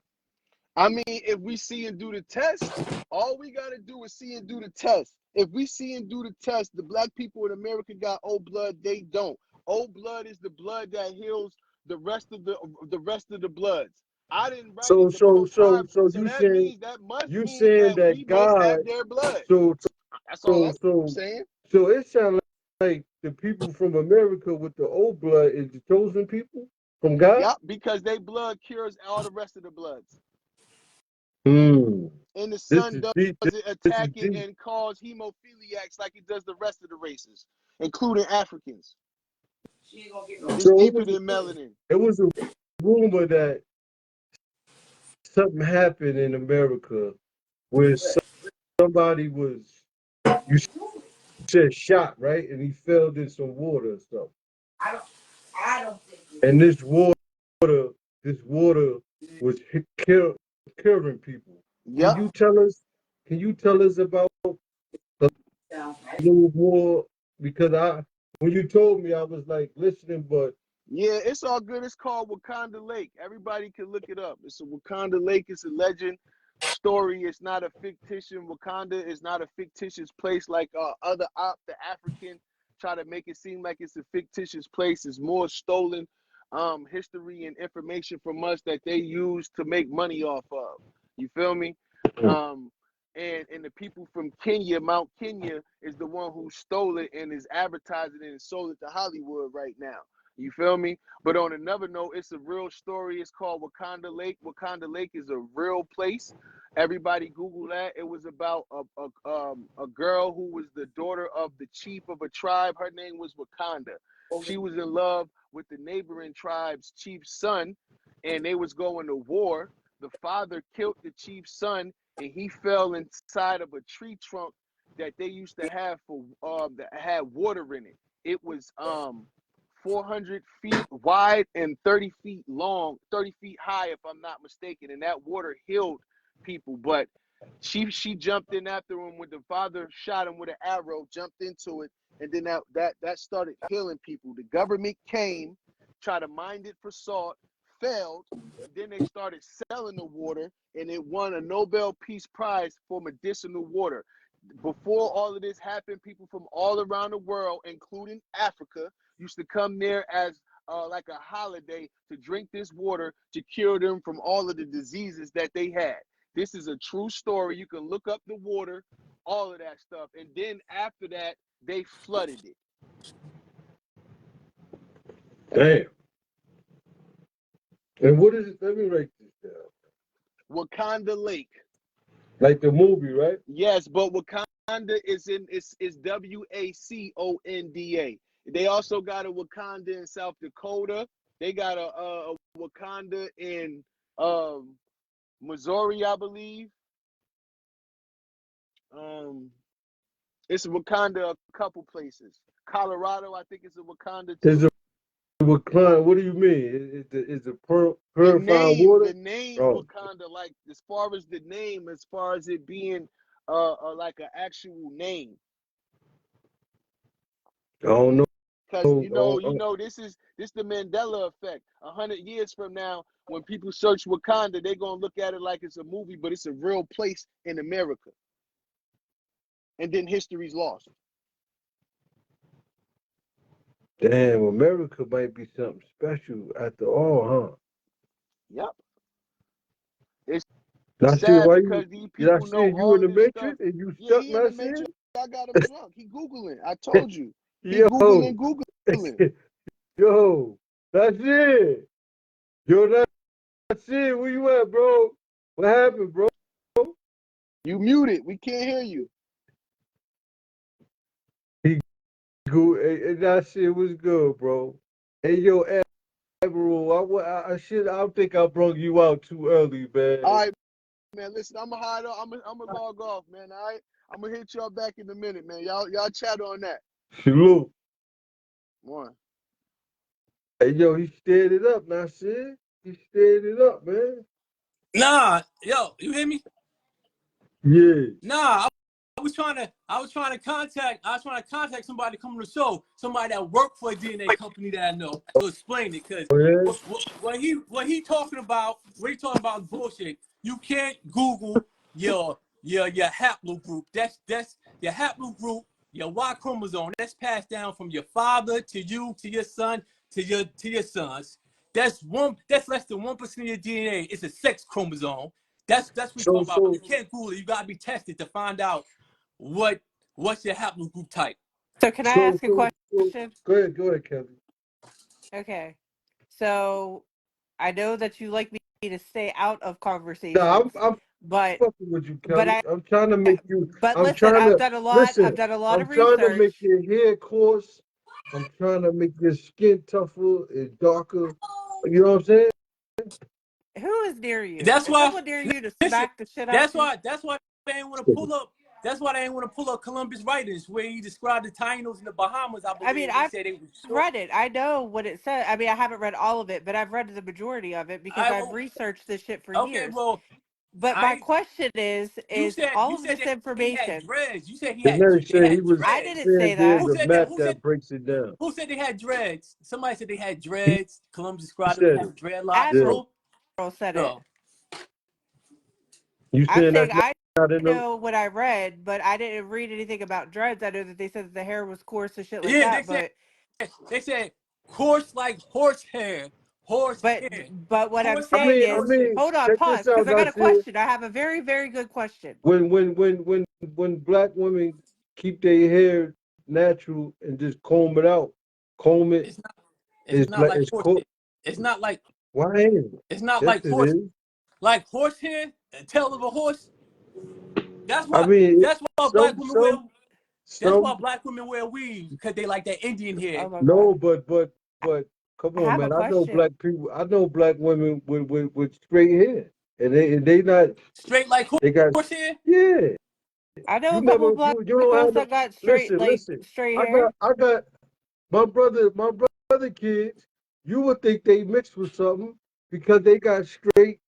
I mean, if we see and do the test, all we gotta do is see and do the test. If we see and do the test, the black people in America got old blood, they don't. Old blood is the blood that heals the rest of the bloods. I didn't write it. The Most High. So You that saying means that must you mean saying that that we must God have their blood. so That's all so I'm so saying. so it sounds like the people from America with the old blood is the chosen people from God? Yep, because they blood cures all the rest of the bloods. Hmm. And the This sun is deep. doesn't This is attack it deep. and cause hemophiliacs like it does the rest of the races, including Africans. It's So deeper than melanin. it was a rumor that something happened in America where somebody was, you said shot, right? And he fell in some water or something. I don't think And this water was killing people. Can Yep. you tell us? Can you tell us about a little more? Because when you told me, I was like listening, but Yeah, it's all good. It's called Wakanda Lake. Everybody can look it up. It's a Wakanda Lake. It's a legend story. It's not a fictitious. Wakanda is not a fictitious place like the African try to make it seem like it's a fictitious place. It's more stolen history and information from us that they use to make money off of. You feel me? Um, and the people from Kenya, Mount Kenya, is the one who stole it and is advertising it and sold it to Hollywood right now. You feel me? But on another note, it's a real story. It's called Wakanda Lake. Wakanda Lake is a real place. Everybody Google that. It was about a girl who was the daughter of the chief of a tribe. Her name was Wakanda. She was in love with the neighboring tribe's chief's son, and they was going to war. The father killed the chief's son, and he fell inside of a tree trunk that they used to have for that had water in it. It was 400 feet wide and 30 feet long, 30 feet high, if I'm not mistaken. And that water healed people. But She jumped in after him when the father shot him with an arrow, jumped into it, and then that started healing people. The government came, tried to mine it for salt, failed, and then they started selling the water, and it won a Nobel Peace Prize for medicinal water. Before all of this happened, people from all around the world, including Africa, used to come there as like a holiday to drink this water to cure them from all of the diseases that they had. This is a true story. You can look up the water, all of that stuff. And then after that, they flooded it. Damn. And what is it? Let me write this down. Wakanda Lake. Like the movie, right? Yes, but Wakanda is Waconda. They also got a Wakanda in South Dakota. They got a Wakanda in Missouri, I believe. It's a Wakanda a couple places. Colorado, I think it's a Wakanda too. Is a Wakanda? What do you mean? Is it purified water? The name Wakanda, like as far as the name, as far as it being like an actual name. I don't know. Because you know, this the Mandela effect. 100 years from now, when people search Wakanda, they're gonna look at it like it's a movie, but it's a real place in America. And then history's lost. Damn, America might be something special after all, huh? Yep. It's Not sad why because you, these people I know see you all in the this Matrix stuff. and you Yeah, stuck, he in the Matrix. I got him drunk. He Googling. I told you. He Yo. Googling. Yo, that's it. Yo, that's it. Where you at, bro? What happened, bro? You muted. We can't hear you. Hey, that shit was good, bro. Hey, yo, Admiral, I don't think I brought you out too early, man. All right, man. Listen, I'm gonna log off, man. All right, I'm gonna hit y'all back in a minute, man. Y'all chat on that. Salute. One. Hey, yo, he stirred it up, Nasir. He stirred it up, man. Nah, yo, you hear me? Yeah. Nah, I was trying to contact somebody to come on the show, somebody that worked for a DNA company that I know to explain it. Because what he talking about bullshit. You can't Google your haplogroup. That's your haplogroup, your Y chromosome. That's passed down from your father to you, to your son, to your sons. That's less than 1% of your DNA. It's a sex chromosome. That's what we're talking about. You can't Google it. You gotta be tested to find out what's your haplogroup type. So can I ask a question? Go ahead, Kelly. Okay. So I know that you like me to stay out of conversations. No, I'm but fucking with you, Kelly. I'm trying to make you. But I'm listen, trying I've done a lot of I'm research. trying to make your hair coarse. I'm trying to make your skin tougher and darker. You know what I'm saying? Who is near you? That's why. Someone near you to smack the shit out. That's why they ain't want to pull up. That's why they ain't want to pull up Columbus writings where he described the Tainos in the Bahamas. I mean, I've read it. I know what it said. I mean, I haven't read all of it, but I've read the majority of it because I've researched this shit for years. Okay, well, but my question is all of this information. He had dreads. You said he had dreads. I didn't say that. Who said that breaks it down? Who said they had dreads? Somebody said they had dreads. Columbus described them as dreadlocks. Admiral said it. You saying that? I know what I read, but I didn't read anything about dreads. I know that they said that the hair was coarse and shit like that. They said coarse like horse hair. But what I'm saying is, hold on, pause, because I got a question. I have a very, very good question. When black women keep their hair natural and just comb it out, it's not like horse hair. It's not like why ain't it? It's not like horse. Like horse hair, tail of a horse. That's why. That's why black women wear weave because they like that Indian hair. Oh no, but come on, man. I know black people. I know black women with straight hair, and they not straight like horse, they got horse hair. Yeah, I know a couple black girls that got straight straight hair. I got my brother kids. You would think they mixed with something because they got straight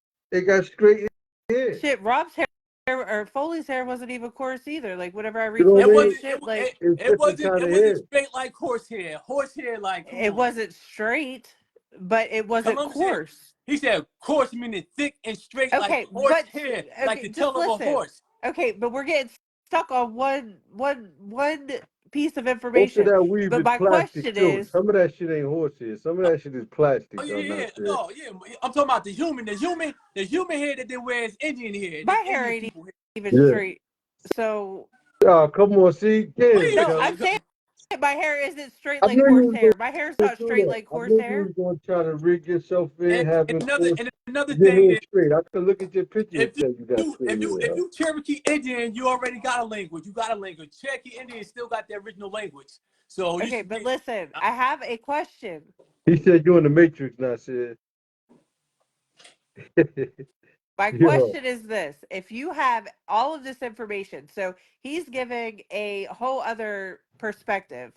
hair. Shit, Rob's hair or Foley's hair wasn't even coarse either. Like whenever I You know researched what I It mean? his wasn't. shit, like It's different kind It of wasn't hair. straight like horsehair. Horsehair, like come it on. wasn't straight, but it Come wasn't on, coarse. he said coarse meaning thick and straight like Okay, horsehair, like the just tail of a listen. horse. Okay, but we're getting stuck on one piece of Most of information. that weave But is my plastic question too. is, Some of that shit ain't horsehair. Some of that shit is plastic. Oh I'm yeah, not sure. no, yeah. I'm talking about the human hair that they wear is Indian hair. my That's hair Indian ain't people hair. even Yeah. straight. So Come on, see, damn, What no, are I'm Kelly. saying my hair isn't straight I like knew you was horsehair. My hair's gonna not do straight that. like I knew you horsehair. was gonna try to rig yourself in and, having force. and another Your thing hair is straight. I can look at your picture and if tell you got straight if hair. you Cherokee Indian, you already got a language. You got a language. Cherokee Indian still got their original language. So you Okay, should but be. listen, I have a question. He said you in the Matrix now, said. My Yo, question is this: if you have all of this information, so he's giving a whole other perspective.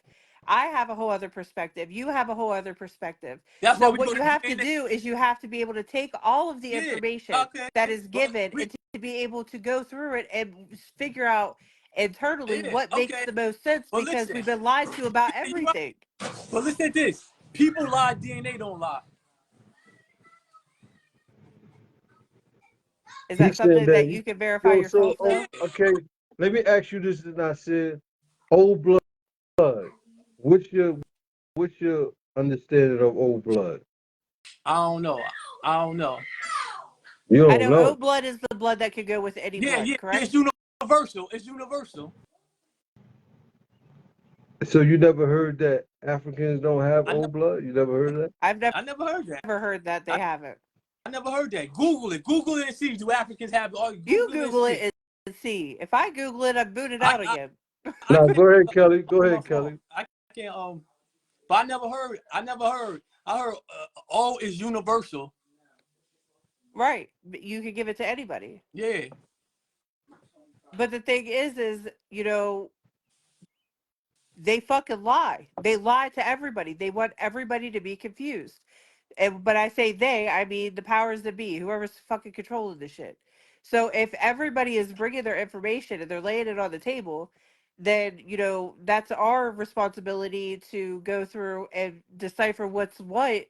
I have a whole other perspective. You have a whole other perspective. That's why So we what go you to have to DNA. do is you have to be able to take all of the Yeah. information Okay. that is But given and to be able to go through it and figure out internally yeah. what makes Okay. the most sense But because listen. we've been lied to about Yeah, you right. everything. But listen to this. People lie. DNA don't lie. Is he that said something that that. you can verify So yourself though? okay. Let me ask you this, and I said, old blood. What's your understanding of old blood? I don't know. I don't know. You I don't know know. O blood is the blood that could go with any Yeah, blood, yeah. correct? It's universal. It's universal. So you never heard that Africans don't have I never, old blood? You never heard of that? I've I never heard that. never heard that they haven't. I never heard that. Google it. Google it and see. Do Africans have? Oh, You Google it and Google see. it and see. If I Google it, I'm booted I out again. I Now couldn't go ahead, Kelly. Go on my ahead, phone. Kelly. I can't. But I never heard. I heard all is universal. Right. You could give it to anybody. Yeah. But the thing is, they fucking lie. They lie to everybody. They want everybody to be confused. But I say they, I mean the powers that be, whoever's fucking controlling the shit. So if everybody is bringing their information and they're laying it on the table, then that's our responsibility to go through and decipher what's what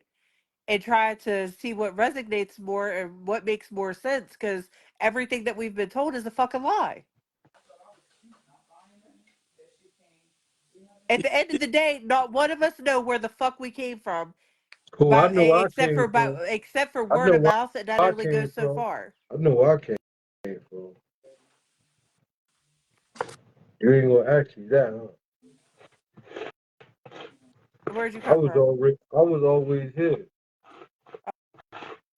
and try to see what resonates more and what makes more sense because everything that we've been told is a fucking lie. At the end of the day, not one of us know where the fuck we came from, Cool. I but know where I came from. except for I word know of where mouth, and that I only came goes so from. far. I know where I came from. You ain't gonna ask me that, huh? Where'd you I come was from? always here.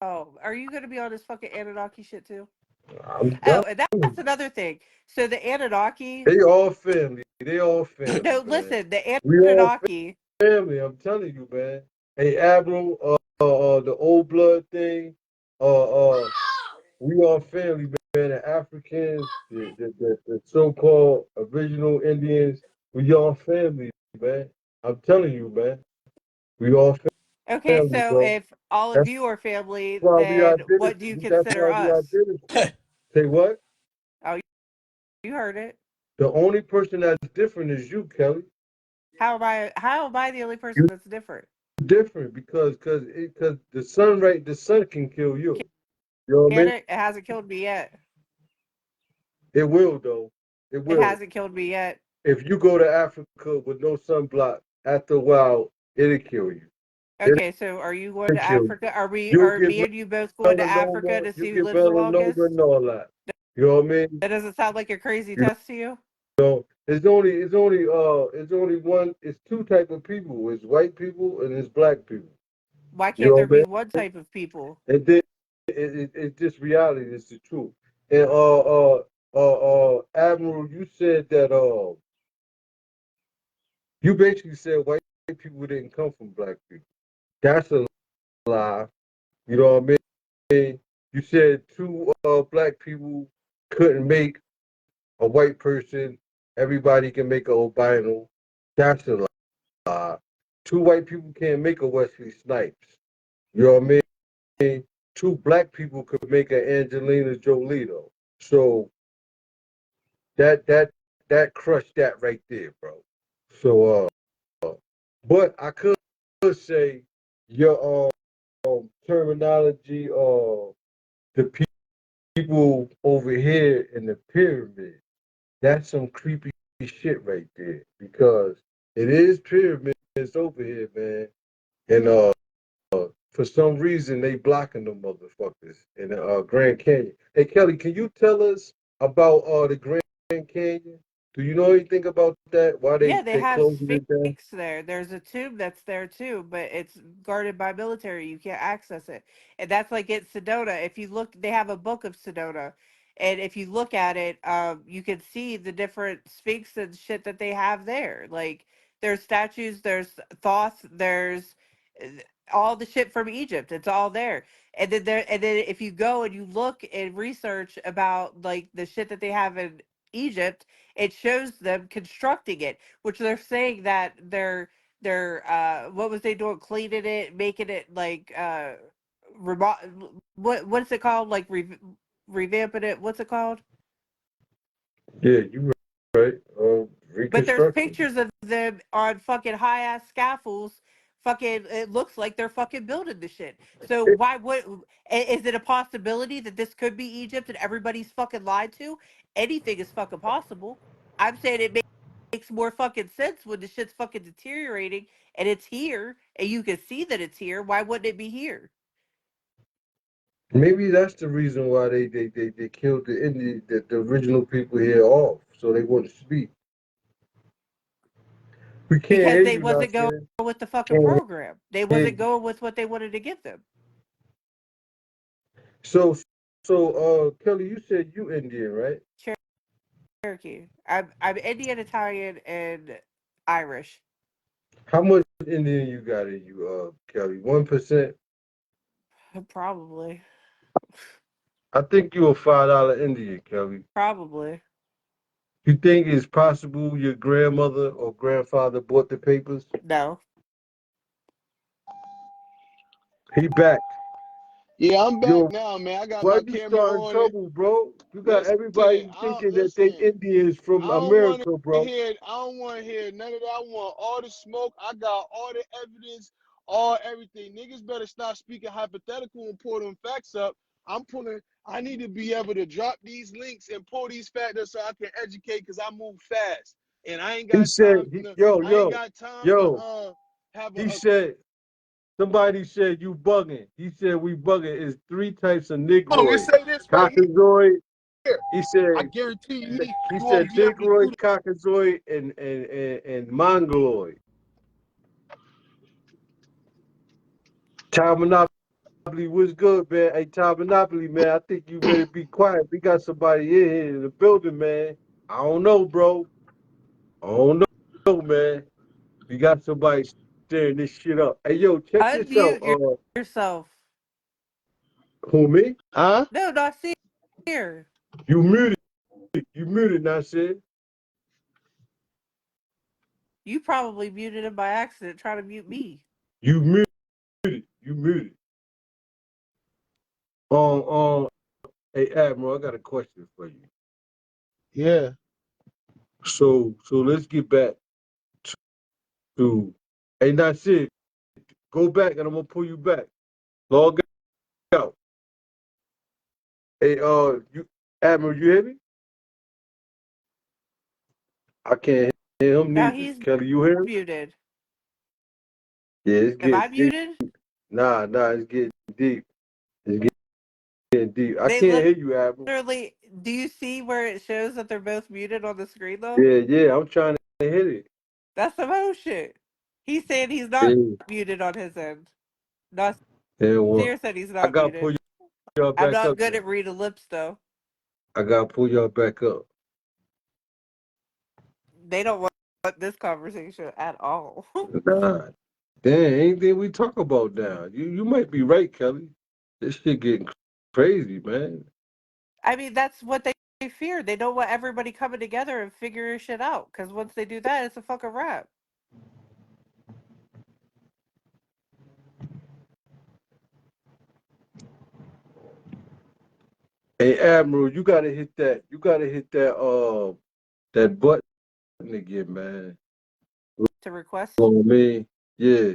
Oh, are you gonna be on this fucking Anunnaki shit too? I'm Oh, telling and that's you. another thing. So the Anunnaki, They all family. They all family, no, man. listen, the We all Anunnaki. family. I'm telling you, man. Hey, Admiral, the old blood thing. We all family, man. The Africans, the so-called original Indians. We all family, man. I'm telling you, man. We all Okay, family, so bro. if all of That's you are family, why we then identity. what do you That's consider why we us? identity. Say what? Oh, you heard it. The only person that's different is you, Kelly. How am I the only person You're that's different? different because the sun, right? The sun can kill you. You know what I Can mean? it? It hasn't killed me yet. It will though. It It will. hasn't killed me yet. If you go to Africa with no sunblock, after a while, it'll kill you. It'll Okay, so are you going to kill you. Africa? You'll Are get me and you both going to Africa melanoma. to You see who get lives the melanoma longest? and all that. You know what I mean? That doesn't sound like a crazy You test to you. know, it's only one. It's two type of people. It's white people and it's black people. Why You can't know there what I be mean? one type of people? And then it's just reality. It's the truth. And Admiral, you said that you basically said white people didn't come from black people. That's a lie. You know what I mean? You said two black people couldn't make a white person. Everybody can make a albino. That's a lie. Two white people can't make a Wesley Snipes. You know what I mean? Two black people could make an Angelina Jolie though. So that crushed that right there, bro. So but I could say your terminology the people over here in the pyramid, that's some creepy shit right there because it is pyramids over here, man. And for some reason they blocking them motherfuckers in the Grand Canyon. Hey Kelly, can you tell us about the Grand Canyon? Do you know anything about that? Why Yeah, they they have closing it down? sphinx there. There's a tomb that's there too, but it's guarded by military. You can't access it. And that's like in Sedona. If you look, they have a book of Sedona. And if you look at it, you can see the different sphinx and shit that they have there. Like there's statues, there's Thoth, there's uh, all the shit from Egypt. It's all there. And then if you go and you look and research about like the shit that they have in Egypt, it shows them constructing it, which they're saying that they're what was they doing, cleaning it, making it like what's it called, like revamping it, what's it called? Yeah, you right. But there's Reconstruction. pictures of them on fucking high ass scaffolds. Fucking, it looks like they're fucking building the shit. So why would? Is it a possibility that this could be Egypt and everybody's fucking lied to? Anything is fucking possible. I'm saying it makes more fucking sense when the shit's fucking deteriorating and it's here and you can see that it's here. Why wouldn't it be here? Maybe that's the reason why they killed the original people here off, so they wouldn't speak. We can't Because hear they you, wasn't going Nasir. with the fucking Can't program. They hear wasn't you. going with what they wanted to give them. So Kelly, you said you Indian, right? Cherokee. I'm Indian, Italian, and Irish. How much Indian you got in you, Kelly? 1%? Probably. I think you a $5 Indian, Kelly. Probably. You think it's possible your grandmother or grandfather bought the papers? No. He back. Yeah, I'm back Yo, now, man. I got why my you camera starting on it. trouble, bro? You got Listen, everybody thinking that they listen. Indians from I don't want America, to bro. hear. I don't want to hear none of that. I want all the smoke. I got all the evidence, all everything. Niggas better stop speaking hypothetical and pull them facts up. I'm pulling. I need to be able to drop these links and pull these factors so I can educate because I move fast and I ain't He got said, time to. yo, I ain't yo, got time to yo. have He a said, somebody said you bugging. He said we bugging. It's three types of Oh, it Negroid. say this right Caucasoid. here. He I said, guarantee you, he you said won't be able to do Negroid, that. Caucasoid, and Mongoloid. Tom Monopoly, what's good, man? Hey, Tom Monopoly, man, I think you better be quiet. We got somebody in here in the building, man. I don't know, bro. I don't know, man. We got somebody stirring this shit up. Hey, yo, check this out. Unmute yourself. Who, me? huh? No, not here. You muted. You muted, Nasir. You probably muted him by accident trying to mute me. You muted. You muted. Um, hey, Admiral, I got a question for you. Yeah. So let's get back to, hey, Nasir, go back and I'm gonna pull you back. Log out. Hey, you, Admiral, you hear me? I can't hear him Now neither. he's Kelly, you hear him? muted. Yeah, it's Am I getting deep. muted? Nah, it's getting deep. It's getting deep. I They can't hear you, Admiral. literally. Do you see where it shows that they're both muted on the screen though? Yeah, I'm trying to hit it. That's some whole shit. He's saying he's not Yeah, muted on his end. Nasir yeah, well, said he's I not gotta pull muted. y'all I'm back not up good then. at reading lips though. I gotta pull y'all back up. They don't want this conversation at all. Nah, damn, anything we talk about now. You might be right, Kelly. This shit getting crazy, man. I mean, that's what they fear. They don't want everybody coming together and figuring shit out. Because once they do that, it's a fucking wrap. Hey, Admiral, you gotta hit that. You gotta hit that. that button again, man. To request. You know what I mean? Yeah.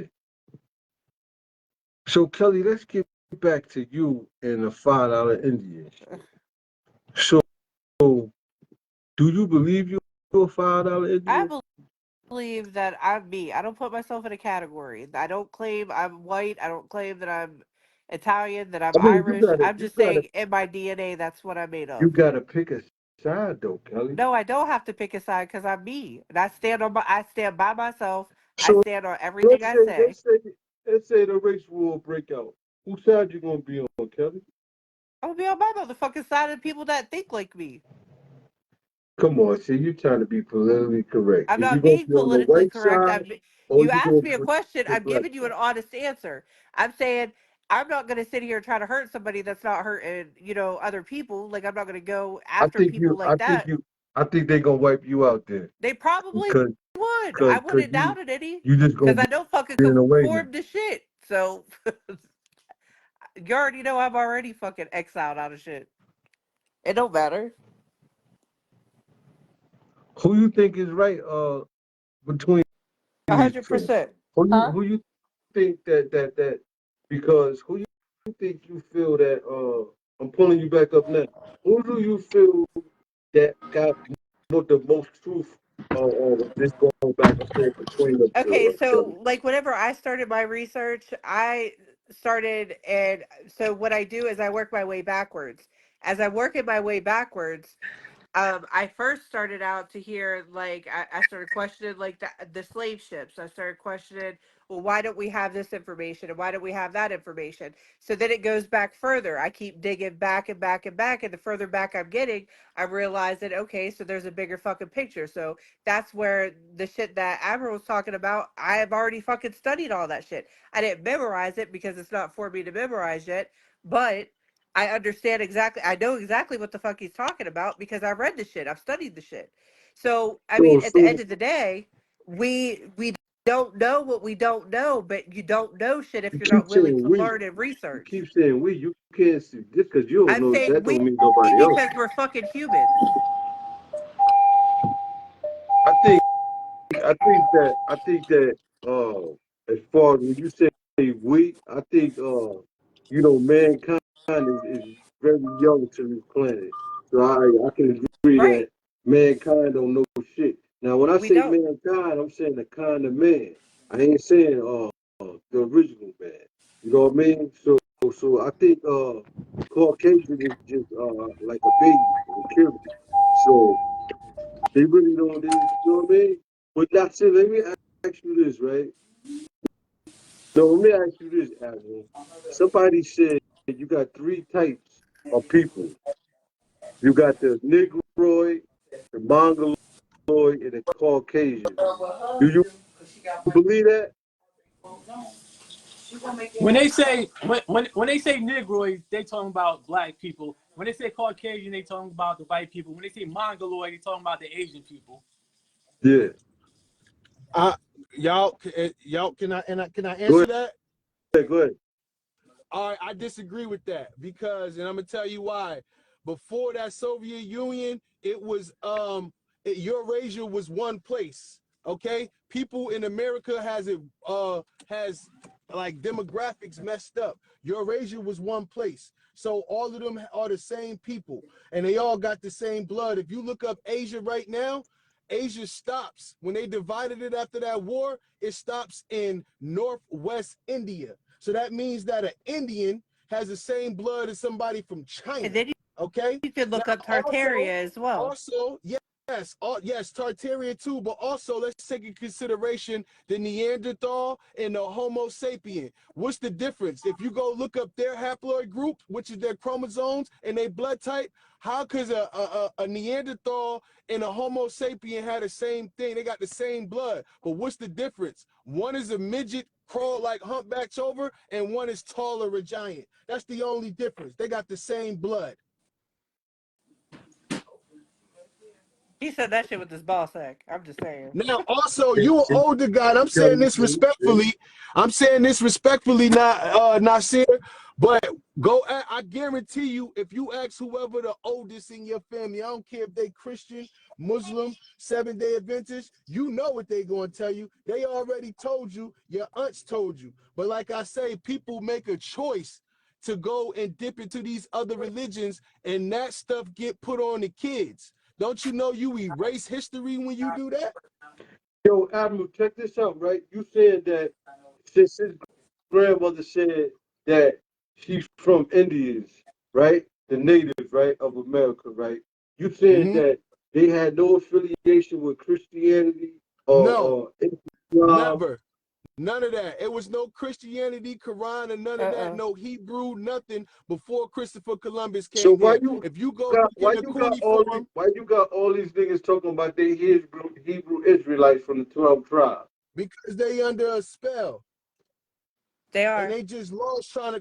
So Kelly, let's get back to you and the $5 Indian shit. So do you believe you're a $5 I Indian? believe that I'm me. I don't put myself in a category. I don't claim I'm white. I don't claim that I'm Italian, that I'm I mean, Irish. I'm just saying in my DNA, that's what I'm made you of. gotta pick a side though, Kelly. No, I don't have to pick a side because I'm me. And I stand by myself. I So stand on everything I say. let's say the race war break out. Whose side you gonna be on, Kelly? I'm gonna be on my motherfucking side of the people that think like me. Come on, see, you're trying to be politically correct. I'm Is you not gonna being be on the politically white correct. side or You you asked gonna me be a on question. the I'm black giving you an side? honest answer. I'm saying I'm not going to sit here and try to hurt somebody that's not hurting, other people. Like I'm not going to go after people like that. I think they gonna wipe you out there They probably because would. I cause wouldn't doubt it any you just gonna because I don't fucking be in the way now. conform to shit. So you already know I'm already fucking exiled out of shit. It don't matter. Who you think is right between these two? 100%. Huh? Who you think that because who you think you feel that I'm pulling you back up now. Who do you feel that got the most truth this going back and forth between the Okay, Kelly? so like whenever I started my research, I started, and so what I do is I work my way backwards. As I'm working my way backwards, I first started out to hear like I started questioning like the slave ships. I started questioning, well, why don't we have this information and why don't we have that information? So then it goes back further. I keep digging back and back and back, and the further back I'm getting, I'm realizing, okay, so there's a bigger fucking picture. So that's where the shit that Admiral was talking about, I have already fucking studied all that shit. I didn't memorize it because it's not for me to memorize yet, but I understand exactly. I know exactly what the fuck he's talking about because I've read the shit. I've studied the shit. So I mean, at the end of the day, we don't know what we don't know, but you don't know shit if You you're keep not willing saying to we. learn and You research. keep saying we. You can't see just because you don't I'm know saying that we don't mean nobody else. because we're fucking humans. I think I think that as far as when you say we, I think mankind is very young to this planet. So I can agree that Right. mankind don't know shit. Now when I We say don't. mankind, I'm saying the kind of man. I ain't saying the original man. You know what I mean? So I think Caucasian is just like a baby, a kid. So they really don't, you know what I mean? But that's it. Let me ask you this, right? No, let me ask you this, Admiral. Somebody said you got three types of people. You got the Negroid, the Mongoloid, and the Caucasian. Do you believe that? When they say when they say Negroid, they talking about black people. When they say Caucasian, they talking about the white people. When they say Mongoloid, they talking about the Asian people. Yeah. Y'all, can I Go answer that? ahead. Go ahead. All right, I disagree with that because, and I'm gonna tell you why. Before that Soviet Union, it was Eurasia was one place. Okay, people in America has like demographics messed up. Eurasia was one place, so all of them are the same people, and they all got the same blood. If you look up Asia right now, Asia stops when they divided it after that war. It stops in Northwest India. So that means that an Indian has the same blood as somebody from And China. then Okay. you could Now, look up Tartaria as well. yes, Tartaria too, but also let's take in consideration the Neanderthal and the Homo sapien. What's the difference? If you go look up their haploid group, which is their chromosomes and their blood type, how could a Neanderthal and a Homo sapien have the same thing? They got the same blood, but what's the difference? One is a midget, crawl like humpbacks over, and one is taller, a giant. That's the only difference. They got the same blood. He said that shit with his ball sack. I'm just saying. Now, also, you an older guy. And I'm saying Kelly, this respectfully. I'm saying this respectfully, Nasir. But I guarantee you, if you ask whoever the oldest in your family, I don't care if they Christian, Muslim, 7-day Adventist, you know what they going to tell you. They already told you, your aunts told you. But like I say, people make a choice to go and dip into these other religions, and that stuff get put on the kids. Don't you know you erase history when you do that? Yo, Admiral, check this out, right? You said that since his grandmother said that she's from Indians, right? The natives, right, of America, right? You said that they had no affiliation with Christianity or Islam. Never. None of that. It was no Christianity, Quran, and none of that. No Hebrew, nothing before Christopher Columbus came. So why here. you If you go why you got all these niggas talking about they Hebrew Israelites from the 12 tribes? Because they under a spell. They are. And they just lost trying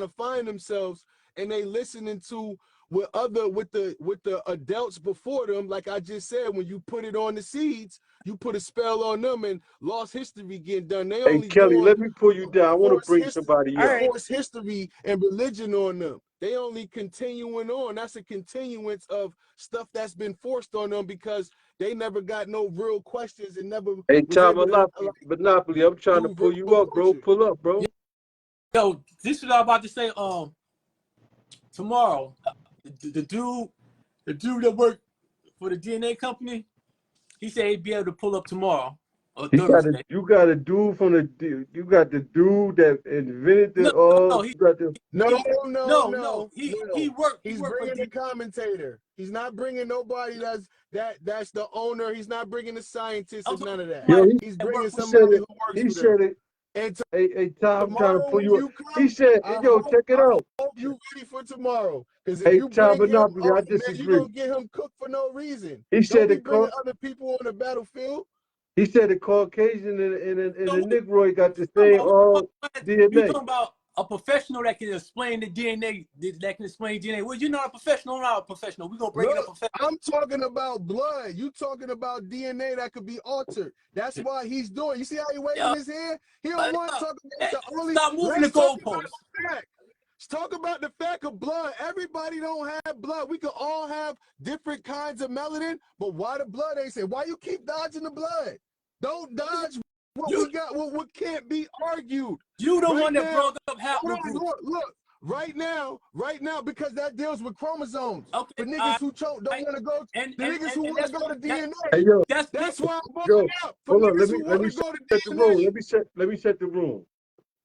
to find themselves, and they listening to with the adults before them. Like I just said, when you put it on the seeds, you put a spell on them, and lost history getting done. They Hey only Kelly, let me pull you down. I want to bring somebody up. Force history and religion on them. They only continuing on. That's a continuance of stuff that's been forced on them because they never got no real questions and never. Hey, Tom Monopoly, I'm trying to pull you up, bro. Pull up, bro. Yo, this is what I'm about to say. Tomorrow, the dude that worked for the DNA company, he said he'd be able to pull up tomorrow or Thursday. You got a dude from you got the dude that invented the No. He worked. He's bringing the commentator. He's not bringing nobody that's the owner. He's not bringing the scientist and none of that. Yo, he's bringing somebody who works he with said him. it. And Hey, Tom, I'm trying to pull you up. He said, yo, check it out. I hope you ready for tomorrow. Because if Hey, you Tom bring him Monopoly, I up, man, disagree. you're going to get him cooked for no reason. He said Don't be bringing other people on the battlefield. He said the Caucasian and the Negroid got the same DNA. You're talking about a professional that can explain the DNA, that can explain DNA. Well, you're not a professional, I'm not a professional. We're going to bring in a professional. I'm talking about blood. You talking about DNA that could be altered. That's why he's doing. You see how he waving his hand? He don't want to talk about the only. Stop moving the goalposts. Let's talk about the fact of blood. Everybody don't have blood. We could all have different kinds of melanin, but why the blood ain't saying? Why you keep dodging the blood? Don't dodge what we got, what can't be argued. You the one that brought up haplogroups. Look, right now, because that deals with chromosomes. Okay, for niggas who don't want to go, niggas who want to go to DNA. Hey, yo, that's why I'm bringing up. Hold on, let me set the room. Let me set the room.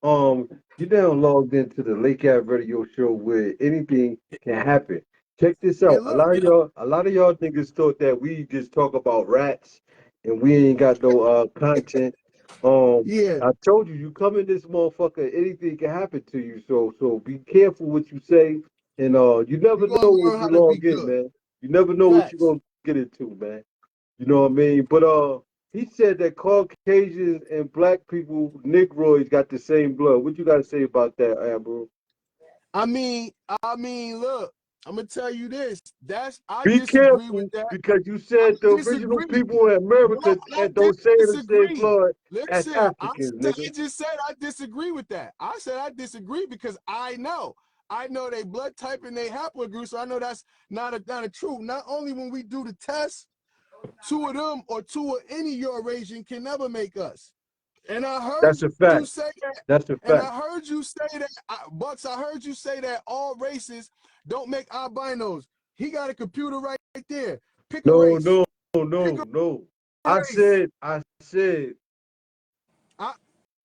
You now logged into the Lake Ave Radio Show where anything can happen. Check this out. A lot of y'all niggas thought that we just talk about rats and we ain't got no content. I told you, you come in this motherfucker, anything can happen to you. So be careful what you say, and you never know what you log in, man. You never know what you're gonna get into, man. You know what I mean? But he said that Caucasians and black people, Negroids, got the same blood. What you got to say about that, Amber? I mean, look, I'm gonna tell you this. Be careful with that because you said the original people in America don't say the same blood as Africans. I just said I disagree with that. I said I disagree because I know they blood type and they haplogroup, so I know that's not a truth. Not only when we do the test, two of them or two of any Eurasian can never make us. And I heard you say that. That's a fact. And I heard you say that, Bucks. I heard you say that all races don't make albinos. He got a computer right there. Pick a race. No. I said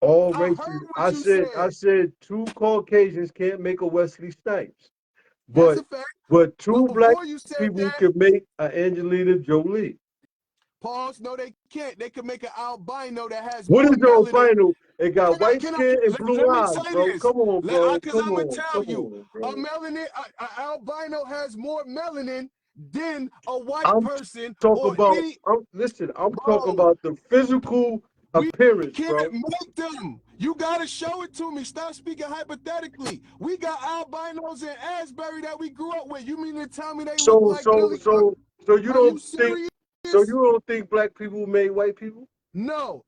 all races. I said two Caucasians can't make a Wesley Snipes. But two black people can make an Angelina Jolie. Pause. No, they can't. They can make an albino that has. What is the albino? It got white skin and blue eyes, bro. Come on, bro. Because I'm gonna tell you, an albino has more melanin than a white person. I'm talking about the physical appearance, bro. You can't make them. You gotta show it to me. Stop speaking hypothetically. We got albinos in Asbury that we grew up with. You mean to tell me they look like Billy? So you don't think black people made white people? No,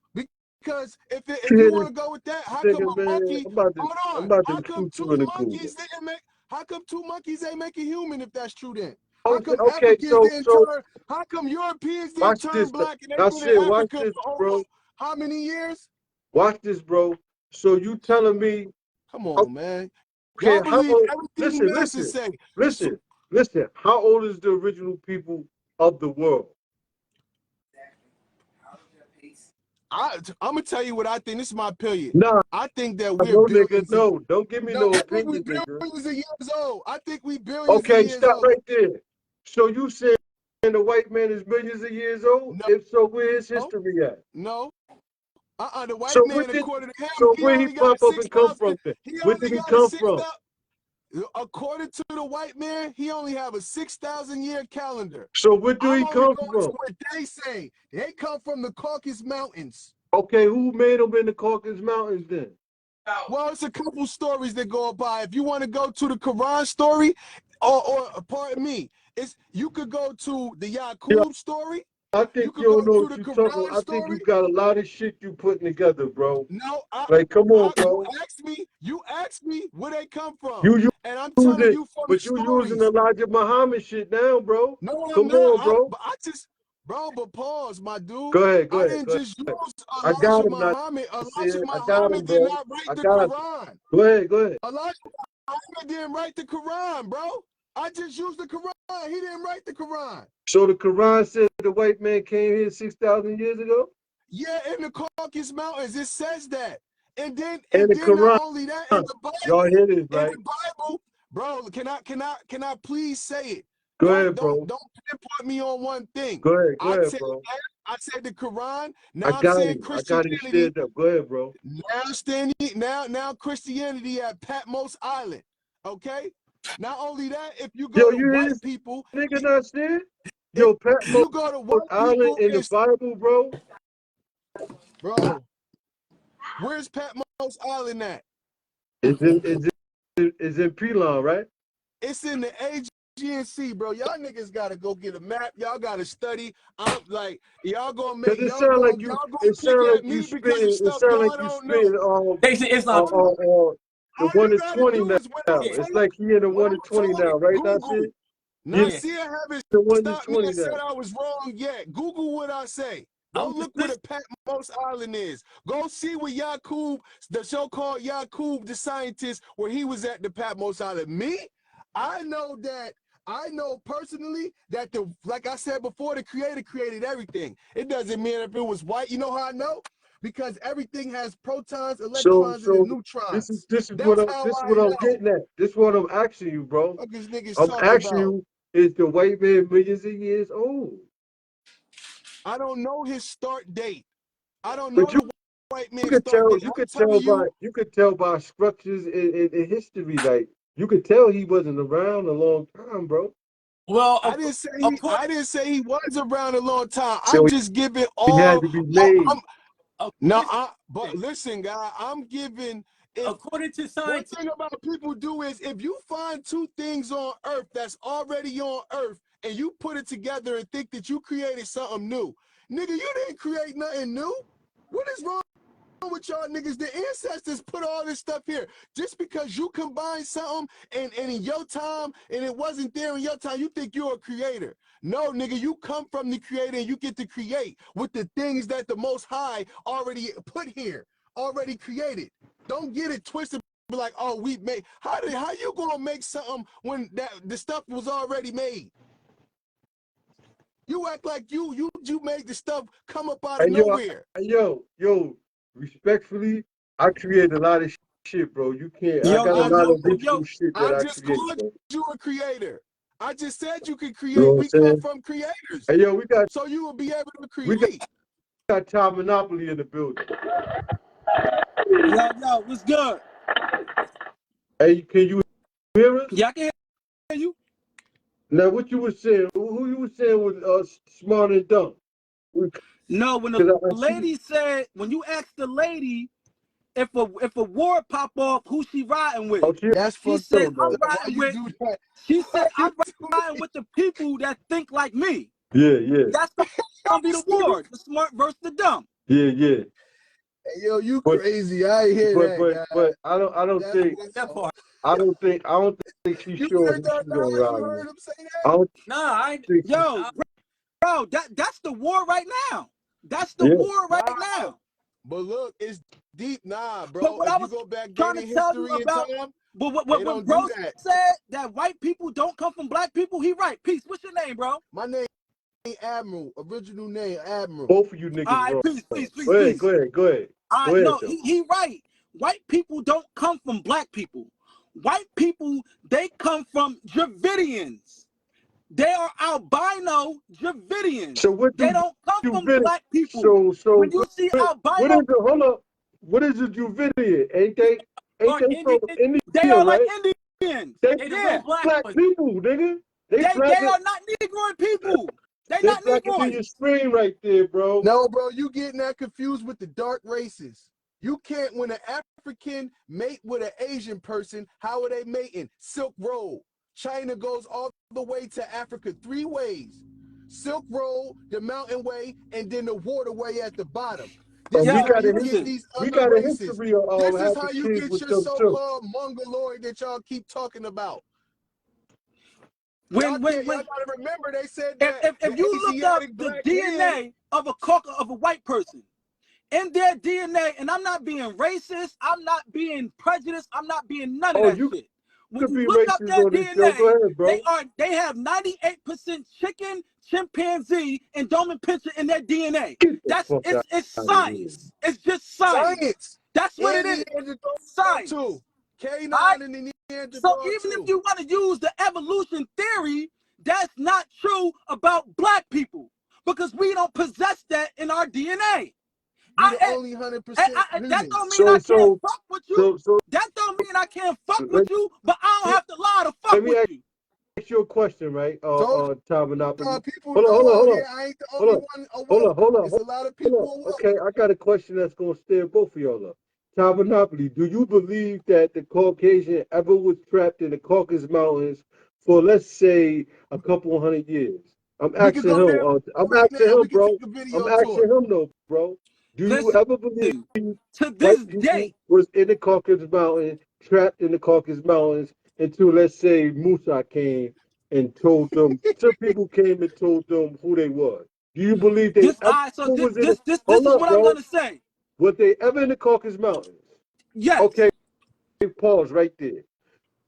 Because if You you hear want this to go with that, how nigga, come a man? monkey? I'm Hold on. about to How come shoot you in the cooler. how come two monkeys ain't make a human if that's true then? How Okay, come okay, Africans didn't turn? How come Europeans didn't watch turn this. black and Now, they've been in shit, watch Africa this, for bro. almost how many years? Watch this, bro. So you telling me, Come on, man. okay, Y'all how believe old? everything Nelson say. Listen. How old is the original people of the world? I'm gonna tell you what I think. This is my opinion. Nah, I think that we're no, billions. nigga, no. Don't give me no I think we opinion, nigga. billions of years old. I think we billions of Okay, years stop old. right there. So you saying the white man is millions of years old? No. If so, where is history at? No. The white So man, according to him, so he where he only got pop up and come 6,000. from then? He Where only did he got come a from? 6,000. According to the white man, he only have a 6,000 year calendar. So where do he come from? What they say, they come from the Caucasus Mountains. Okay, who made them in the Caucasus Mountains then? Well, it's a couple stories that go by. If you want to go to the Quran story, or pardon me, you could go to the Yaqub story. I think you don't know what you're talking about. I think you got a lot of shit you putting together, bro. No, come on, bro. You asked me where they come from. And I'm telling telling you from but the you stories. using Elijah Muhammad shit now, bro. No, come on, bro. But pause, my dude. Go ahead. I didn't just use Elijah Muhammad. Elijah I Muhammad did not write the Quran. Go ahead. Elijah Muhammad didn't write the Quran, bro. I just used the Quran. He didn't write the Quran. So the Quran said the white man came here 6,000 years ago? Yeah, in the Caucasus Mountains, it says that. And then Quran, not only that, in the Bible, y'all hear this, right? In the Bible, bro, can I please say it? Go ahead, bro. Don't pinpoint me on one thing. Go ahead, bro. I said the Quran. Now I'm saying Christianity. Go ahead, bro. Now Christianity at Patmos Island. Okay. Not only that, if you go to white people, nigga not saying. Yo, Patmos you go to white Island in the Bible, bro. Bro, where's Patmos Island at? It's in Pelon, right? It's in the Aegean Sea, bro. All niggas gotta go get a map. Y'all gotta study. I'm like, y'all gonna make. It sound like you. It sound like you spitting. It sound like you spitting. The 1 to 20 now. It's like he in the 1 to 20 now, right? That's it. Nasir haven't the 1 to stopped me 20 and said now. I was wrong yet. Google what I say. Go look where the Patmos Island is. Go see where Yaqub, the so-called Yaqub, the scientist, where he was at the Patmos Island. Me, I know personally that like I said before, the creator created everything. It doesn't mean if it was white. You know how I know? Because everything has protons, electrons, and neutrons. This is what I'm getting at. This is what I'm asking you, bro. I'm asking you, is the white man millions of years old? I don't know his start date. I don't know the white man's start date. You could tell by structures in history. Like you could tell he wasn't around a long time, bro. Well, I didn't say he was around a long time. So I'm just giving all. He had to be made. But listen, guy, I'm giving. According to science, one thing about people do is if you find two things on Earth that's already on Earth and you put it together and think that you created something new, nigga, you didn't create nothing new. What is wrong with y'all niggas? The ancestors put all this stuff here. Just because you combine something and in your time and it wasn't there in your time, you think you're a creator. No, nigga, you come from the creator and you get to create with the things that the Most High already put here, already created. Don't get it twisted. Be like, oh, we made. How you gonna make something when the stuff was already made? You act like you made the stuff come up out of nowhere. Yo, respectfully, I created a lot of shit, bro. You can't. I got a lot of original shit that I just called you a creator. I just said you could create. We come from creators. Hey, yo, so you will be able to create. We got Time Monopoly in the building. Yo, what's good? Hey, can you hear us? Yeah, I can hear you. Now, what you were saying? Who you were saying was smart and dumb? No, when the lady said, when you asked the lady if a war pop off, who she riding with? She said, I'm riding with. She said, I'm riding with the people that think like me. Yeah. That's gonna be the war. The smart versus the dumb. Yeah. Hey, yo, you But crazy. I ain't hear that, guy. but I don't That's think what's That up. part. I don't think she's You sure heard who that, she's gonna Nas? You ride with. heard him say I that? don't Nah, I think she, Yo, bro, that's the war right now. That's the yeah. war right Nah, now. but look, it's deep. Nah, But bro. what If I you was go back trying to dating tell you history and about, time, but they when don't bro do that. said that white people don't come from black people, he right. Peace. What's your name, bro? My name ain't Admiral. Original name Admiral. Both of you All niggas right, wrong. peace. Go ahead, go ahead, go ahead. All Go right, ahead no, though. he right. White people don't come from black people. White people, they come from Dravidians. They are albino Dravidians. So what They do don't come you from video? black people. So When you see what albino, is the hold up? What is the Dravidian? Ain't they or from Indian. they India, are like right? Indians. They They the Yeah, real black black ones. people, nigga. They they black are not Negroid people. They they not blacker than Negroids. your screen right there, bro. No, bro, you getting that confused with the dark races. You can't, when an African mate with an Asian person, how are they mating? Silk Road. China goes all the way to Africa 3 ways. Silk Road, the mountain way, and then the waterway at the bottom. This Yo, is how you get listen. these We other got a races. history of This is having how you kids get with your them too. so-called Mongoloid that y'all keep talking about. When Y'all gotta remember they said if, that if the you look up Asiatic the black man. DNA of a white person, in their DNA, and I'm not being racist, I'm not being prejudiced, I'm not being none of Oh, that you shit. When could you be look up racist their on this show. Go DNA, ahead, bro. they have 98% chicken, chimpanzee, and Domin Pincher in their DNA. Get the That's fuck out it's of here. science. It's just science. Science. That's what it And is. Neanderthal Science. too. K9 All right? and the So Neanderthal even if too. you want to use the evolution theory, that's not true about black people because we don't possess that in our DNA. We the only 100% That humans. don't mean I can't fuck with you. So That don't mean I can't fuck let with you, but I don't me have to lie to let fuck me with ask you. you a question, right? Told Time Monopoly. people Hold on, hold know on, out hold here on, I ain't the hold only on, one hold on, awoke. hold on, It's a lot of hold people on. awoke. Okay, I got a question that's gonna stir both of y'all up. Time Monopoly, do you believe that the Caucasian ever was trapped in the Caucasus Mountains for, let's say, a couple 100 years? I'm We could asking go him. there I'm right asking now. him, We could bro. take a I'm video asking tour. him, though, bro. Do you Listen, ever believe to white this people day, was in the Caucasus Mountains, trapped in the Caucasus Mountains until, let's say, Musa came and told them, some people came and told them who they was. Do you believe they ever so was in the, this hold is up, what I'm bro. gonna say. Was they ever in the Caucasus Mountains? Yes, Okay, pause right there.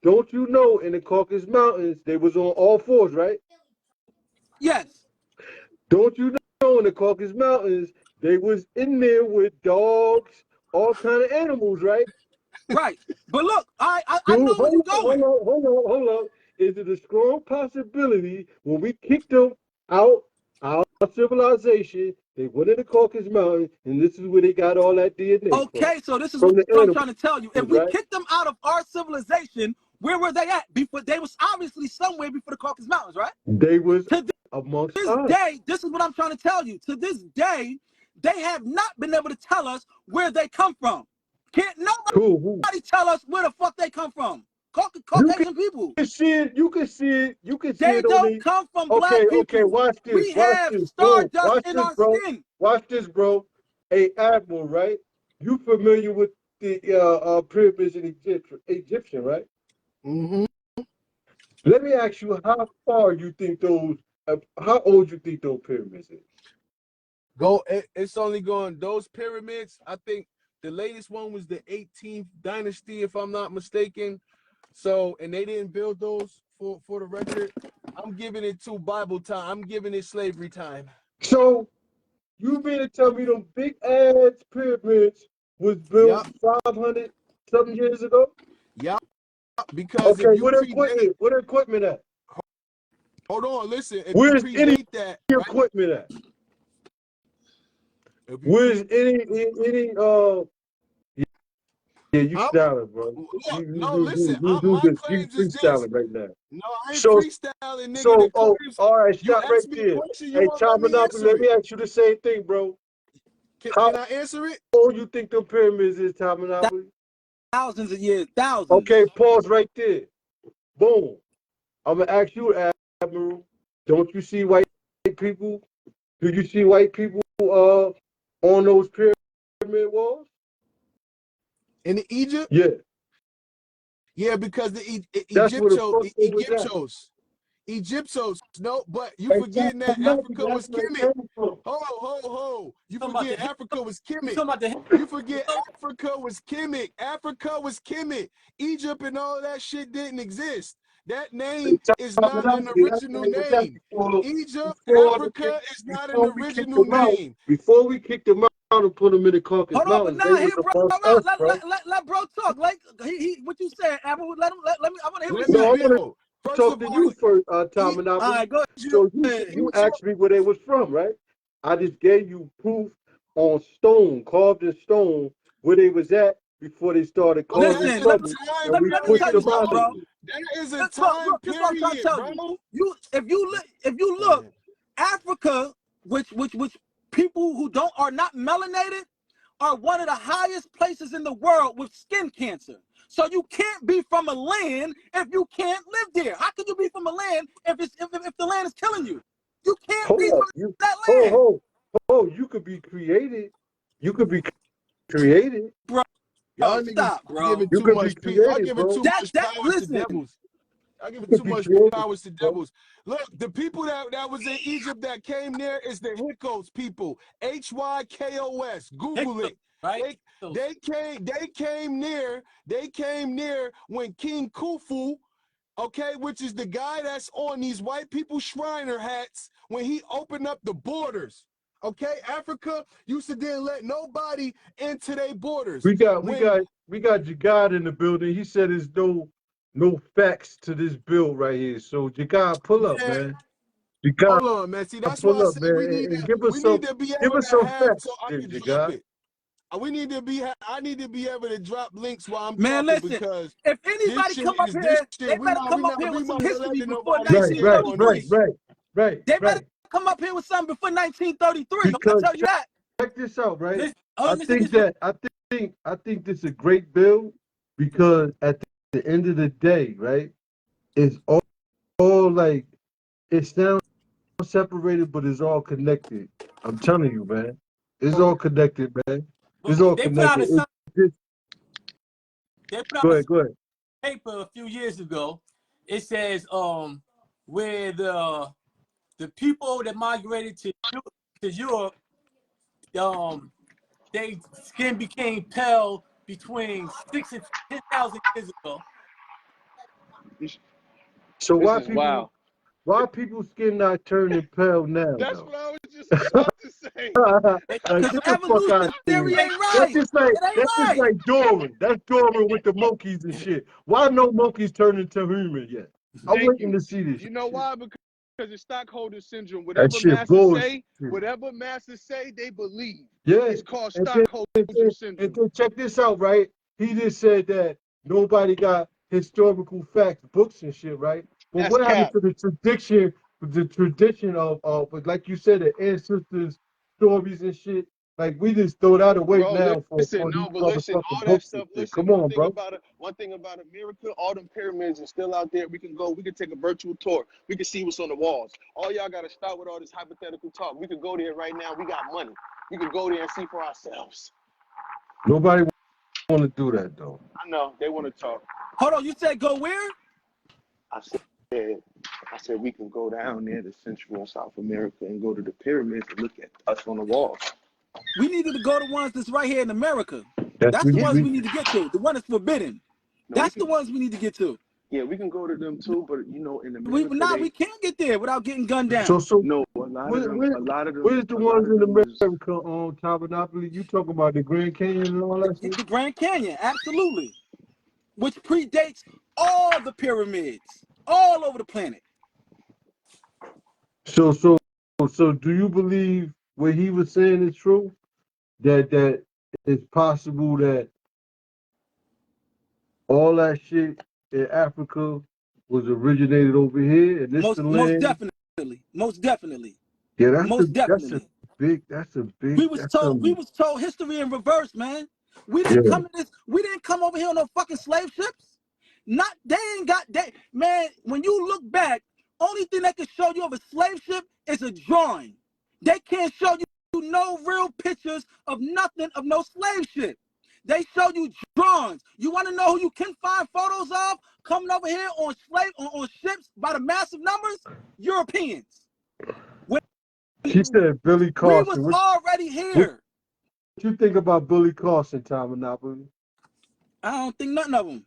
Don't you know in the Caucasus Mountains, they was on all fours, right? yes, Don't you know in the Caucasus Mountains, they was in there with dogs, all kind of animals, right? right. But look, I Dude, know where you're going. hold on. Is it a strong possibility when we kicked them out our civilization, they went in the Caucasus Mountains, and this is where they got all that DNA from? Okay, so this is From what the I'm animals, trying to tell you. If we right? kicked them out of our civilization, where were they at? Before they was obviously somewhere before the Caucasus Mountains, right? They was To amongst this us. day, this is what I'm trying to tell you. To this day, they have not been able to tell us where they come from. Can't Cool. Who? nobody tell us where the fuck they come from. You Caucasian people. can see it. You can see it. You can see They it on don't the. come from Okay, black okay. people. Watch this. We Watch have this. Boom. stardust Watch in this, our bro. skin. Watch this, bro. Hey, Admiral, right? You familiar with the pyramids in Egyptian, right? Mm-hmm. Let me ask you, how far you think those? How old you think those pyramids is? It's only going, those pyramids, I think the latest one was the 18th dynasty, if I'm not mistaken. So, and they didn't build those for the record. I'm giving it to Bible time. I'm giving it slavery time. So you mean to tell me them big ass pyramids was built Yep. 500 something years ago? Yep. Because Okay, if you what predate, equipment? What equipment at? hold on, listen, if you Where's any predate that, right? equipment at? If you Where's any yeah, you I'm, styling, bro. look, no, listen, You do my this. You claims is this. freestyling right now. No, I ain't So freestyling, nigga. The oh, claims, all right, you stop right asked me a there. question, you Hey, won't let Tom me Monopoly, answer let it. me ask you the same thing, bro. How Can I answer it? old you think the pyramids is, Tom Monopoly? Thousands of years, thousands. Okay, pause right there. Boom. I'm gonna ask you, Admiral. Don't you see white people? Do you see white people on those pyramid walls? In Egypt? Yeah. Yeah, because the That's where the fuck they was at. Egyptios. No, but you Hey, forgetting that Maybe Africa was that's where it Kemet. came from. Ho. You Talking about forget the Africa was You Kemet. talking about the You forget Africa was Kemet. Africa was Kemet. Egypt and all that shit didn't exist. That name is not an original name. Egypt, Africa is not an original name. Before we kicked them out and put them in the Caucasus Hold on, but Mountains, now they here, was bro, amongst us, bro. let bro talk. Like he what you said, Apple. Let me. I want to hear what Let he me No, I said. want build. to First talk of to all, you first, All Tamanaba. right, go So ahead. you asked me where they was from, right? I just gave you proof on stone, carved in stone, where they was at before they started well, causing Listen, trouble, and time we let me pushed tell you them period, out something, of bro. bro. here. That is a Look, time this is what I'm trying to period, tell bro. you. If you look, Africa, which people who are not melanated, are one of the highest places in the world with skin cancer. So you can't be from a land if you can't live there. How can you be from a land if the land is killing you? You can't be Hold up, from that land, you could be created. You could be created. bro. Y'all niggas Stop, bro. giving You too could be much. Y'all created, giving bro. too That much that power to listen. devils. Y'all giving You too could be much created, powers to bro. devils. Look, the people that was in Egypt that came there is the Hyksos people. Hykos. Google it. right? They came near when King Khufu, okay, which is the guy that's on these white people Shriner hats, when he opened up the borders. Okay, Africa used to didn't let nobody into their borders. We got Jagad in the building. He said there's no facts to this bill right here. So Jagad, pull up, man. Jagad, Hold on, man. See, that's why pull I up, said man, we need and give us to be able to some have facts, so I can drop Jagad. it. I need to be able to drop links while I'm Man, talking, listen. because If this anybody shit come up is here, they we better come up not here with some letting history before nobody Right, scare on 1933. this. They better right. come up here with something before 1933. I'm gonna Because tell you that. check this out, right? Listen, I think this is a great bill because at the end of the day, right, it's all like it sounds separated, but it's all connected. I'm telling you, man. It's all connected, man. It's all they put out connected. a they put out a Go ahead. paper a few years ago. It says where the people that migrated to Europe, they skin became pale between 6 and 10,000 years ago. So This is wild. why people skin not turning pale now, That's though? what I was just about to say. Like, Because get the fuck out evolution of theory here. ain't right. That's just like Darwin. That's Darwin with the monkeys and shit. Why no monkeys turn into human yet? I'm Thank waiting you. to see this. You know shit. why? Because it's stockholder syndrome. That Whatever shit masters bullshit. say, they believe. Yeah. It's called And stockholder and syndrome. then check this out, right? He just said that nobody got historical facts, books and shit, right? But That's what happened cap. to the tradition of like you said, the ancestors' stories and shit? Like we just throw that away Bro, now for listen, these no, but listen, motherfucking all that books and stuff, shit. listen, Come on, bro. one thing about America, all them pyramids are still out there. We can take a virtual tour. We can see what's on the walls. All y'all gotta stop with all this hypothetical talk. We could go there right now. We got money. We could go there and see for ourselves. Nobody want to do that though. I know, they want to talk. Hold on, you said go where? I said we can go down there to Central and South America and go to the pyramids and look at us on the walls. We needed to go to ones that's right here in America. That's That's the ones we need to get to. The one that's forbidden. That's the ones we need to get to. Yeah, we can go to them too, but you know, in We America, can't get there without getting gunned down. no, a lot of them, where's the ones in America on Tabernacle? You talking about the Grand Canyon and all that shit? The Grand Canyon, absolutely. Which predates all the pyramids, all over the planet. So do you believe what he was saying is true? That it's possible that all that shit in Africa was originated over here and this the land? Most definitely. Yeah, that's a big We was told history in reverse, man. We didn't come over here on no fucking slave ships. Man, when you look back, only thing that can show you of a slave ship is a drawing. They can't show you no real pictures of nothing, of no slave ship. They show you drawings. You want to know who you can find photos of coming over here on on ships by the massive numbers? Europeans. She said Billy We Carson. was already here. What you think about Billy Carson, Tom Monopoly? I don't think nothing of them.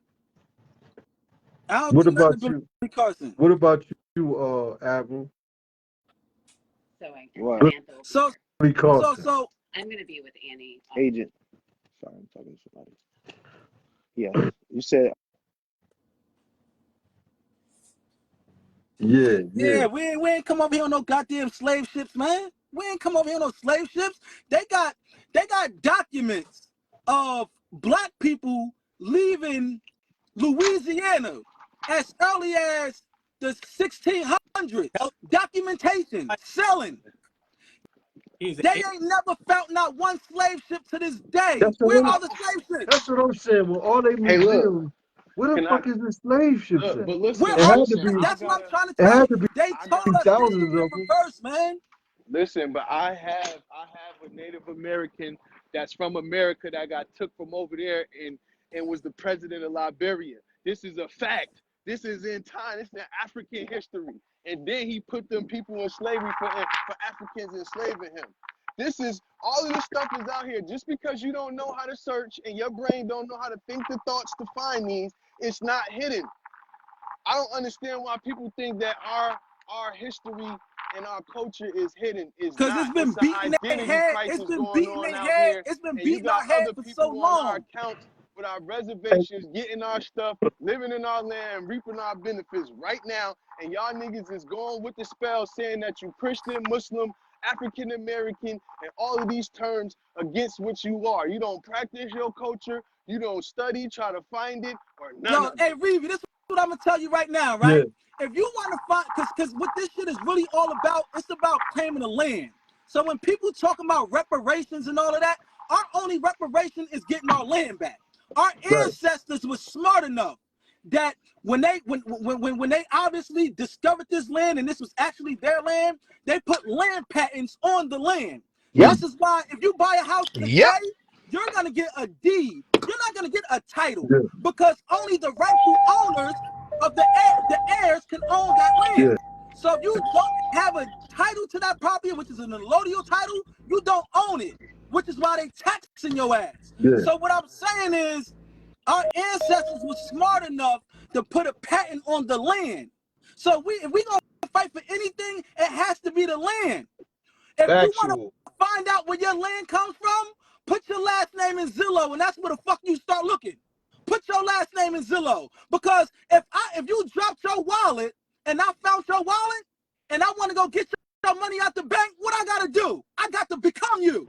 I don't What think nothing about of you? Billy Carson. What about you, Admiral? What? So Billy Carson. I'm gonna be with Annie. Agent. Sorry, I'm talking to somebody. Yeah. You said Yeah. we ain't come over here on no goddamn slave ships, man. We ain't come over here on no slave ships. They got documents of black people leaving Louisiana as early as the 1600s. Documentation, selling. They ain't never found not one slave ship to this day. Where are the slave ships? That's what I'm saying. Well, all they museums, where the fuck is the slave ships at? But listen, Where It had are to be. that's what I'm trying to It tell had you. to be They told us thousands history in of them. reverse, man. listen, but I have a Native American that's from America that got took from over there and was the president of Liberia. This is a fact. This is in time. This is African history. And then he put them people in slavery for Africans enslaving him. This is all of this stuff is out here. Just because you don't know how to search and your brain don't know how to think the thoughts to find these, it's not hidden. I don't understand why people think that our history and our culture is hidden. Because it's been beating their head. It's been beating their head. It's been beating our head for so long. Our accounts with our reservations, getting our stuff, living in our land, reaping our benefits right now, and y'all niggas is going with the spell saying that you Christian, Muslim, African American, and all of these terms against what you are. You don't practice your culture, you don't study, try to find it, or none of it. Hey, Reevy, this is what I'm gonna tell you right now, right? Yeah. If you want to find, because what this shit is really all about, it's about claiming the land. So when people talking about reparations and all of that, our only reparation is getting our land back. Our ancestors were smart enough that when they obviously discovered this land and this was actually their land, they put land patents on the land. Yep. This is why if you buy a house today, you're gonna get a deed. You're not gonna get a title because only the rightful owners of the heirs can own that land. So if you don't have a title to that property, which is an allodial title, you don't own it, which is why they taxing your ass. So what I'm saying is our ancestors were smart enough to put a patent on the land. So if we gonna fight for anything, it has to be the land. If you want to find out where your land comes from, put your last name in Zillow, and that's where the fuck you start looking. Put your last name in Zillow, because if you dropped your wallet and I found your wallet and I want to go get your money out the bank, what I gotta do? I got to become you.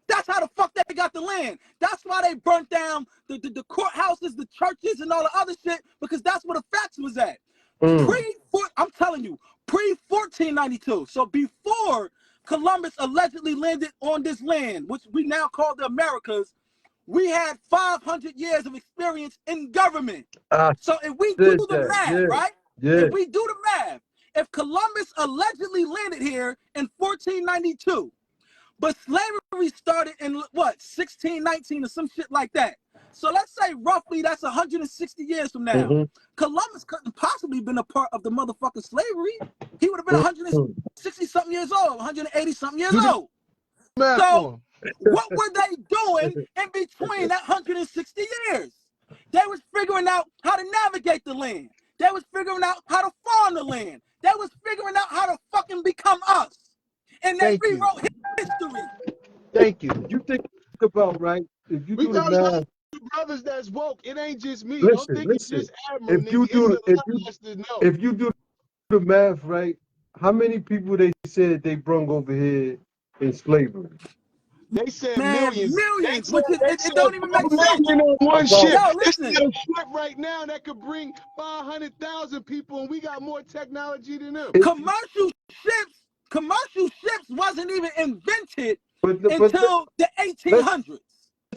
That's how the fuck they got the land. That's why they burnt down the courthouses, the churches, and all the other shit, because that's where the facts was at. I'm telling you, pre-1492. So before Columbus allegedly landed on this land, which we now call the Americas, we had 500 years of experience in government. So if we do the math, right? If we do the math, if Columbus allegedly landed here in 1492, but slavery started in what, 1619 or some shit like that. So let's say roughly that's 160 years from now. Columbus couldn't possibly been a part of the motherfucking slavery. He would have been 160 something years old, 180 something years old. So what were they doing in between that 160 years? They was figuring out how to navigate the land. They was figuring out how to farm the land. They was figuring out how to fucking become us. And they rewrote history. Thank you. You think about, right? If you do the math, brothers that's woke, it ain't just me. Listen, Don't think it's just Admiral, if you do the math, right? How many people they said they brung over here in slavery? They said millions. Millions, which it don't even make sense. On one ship. Yo, listen. There's a ship right now that could bring 500,000 people, and we got more technology than them. Commercial ships wasn't even invented until the 1800s.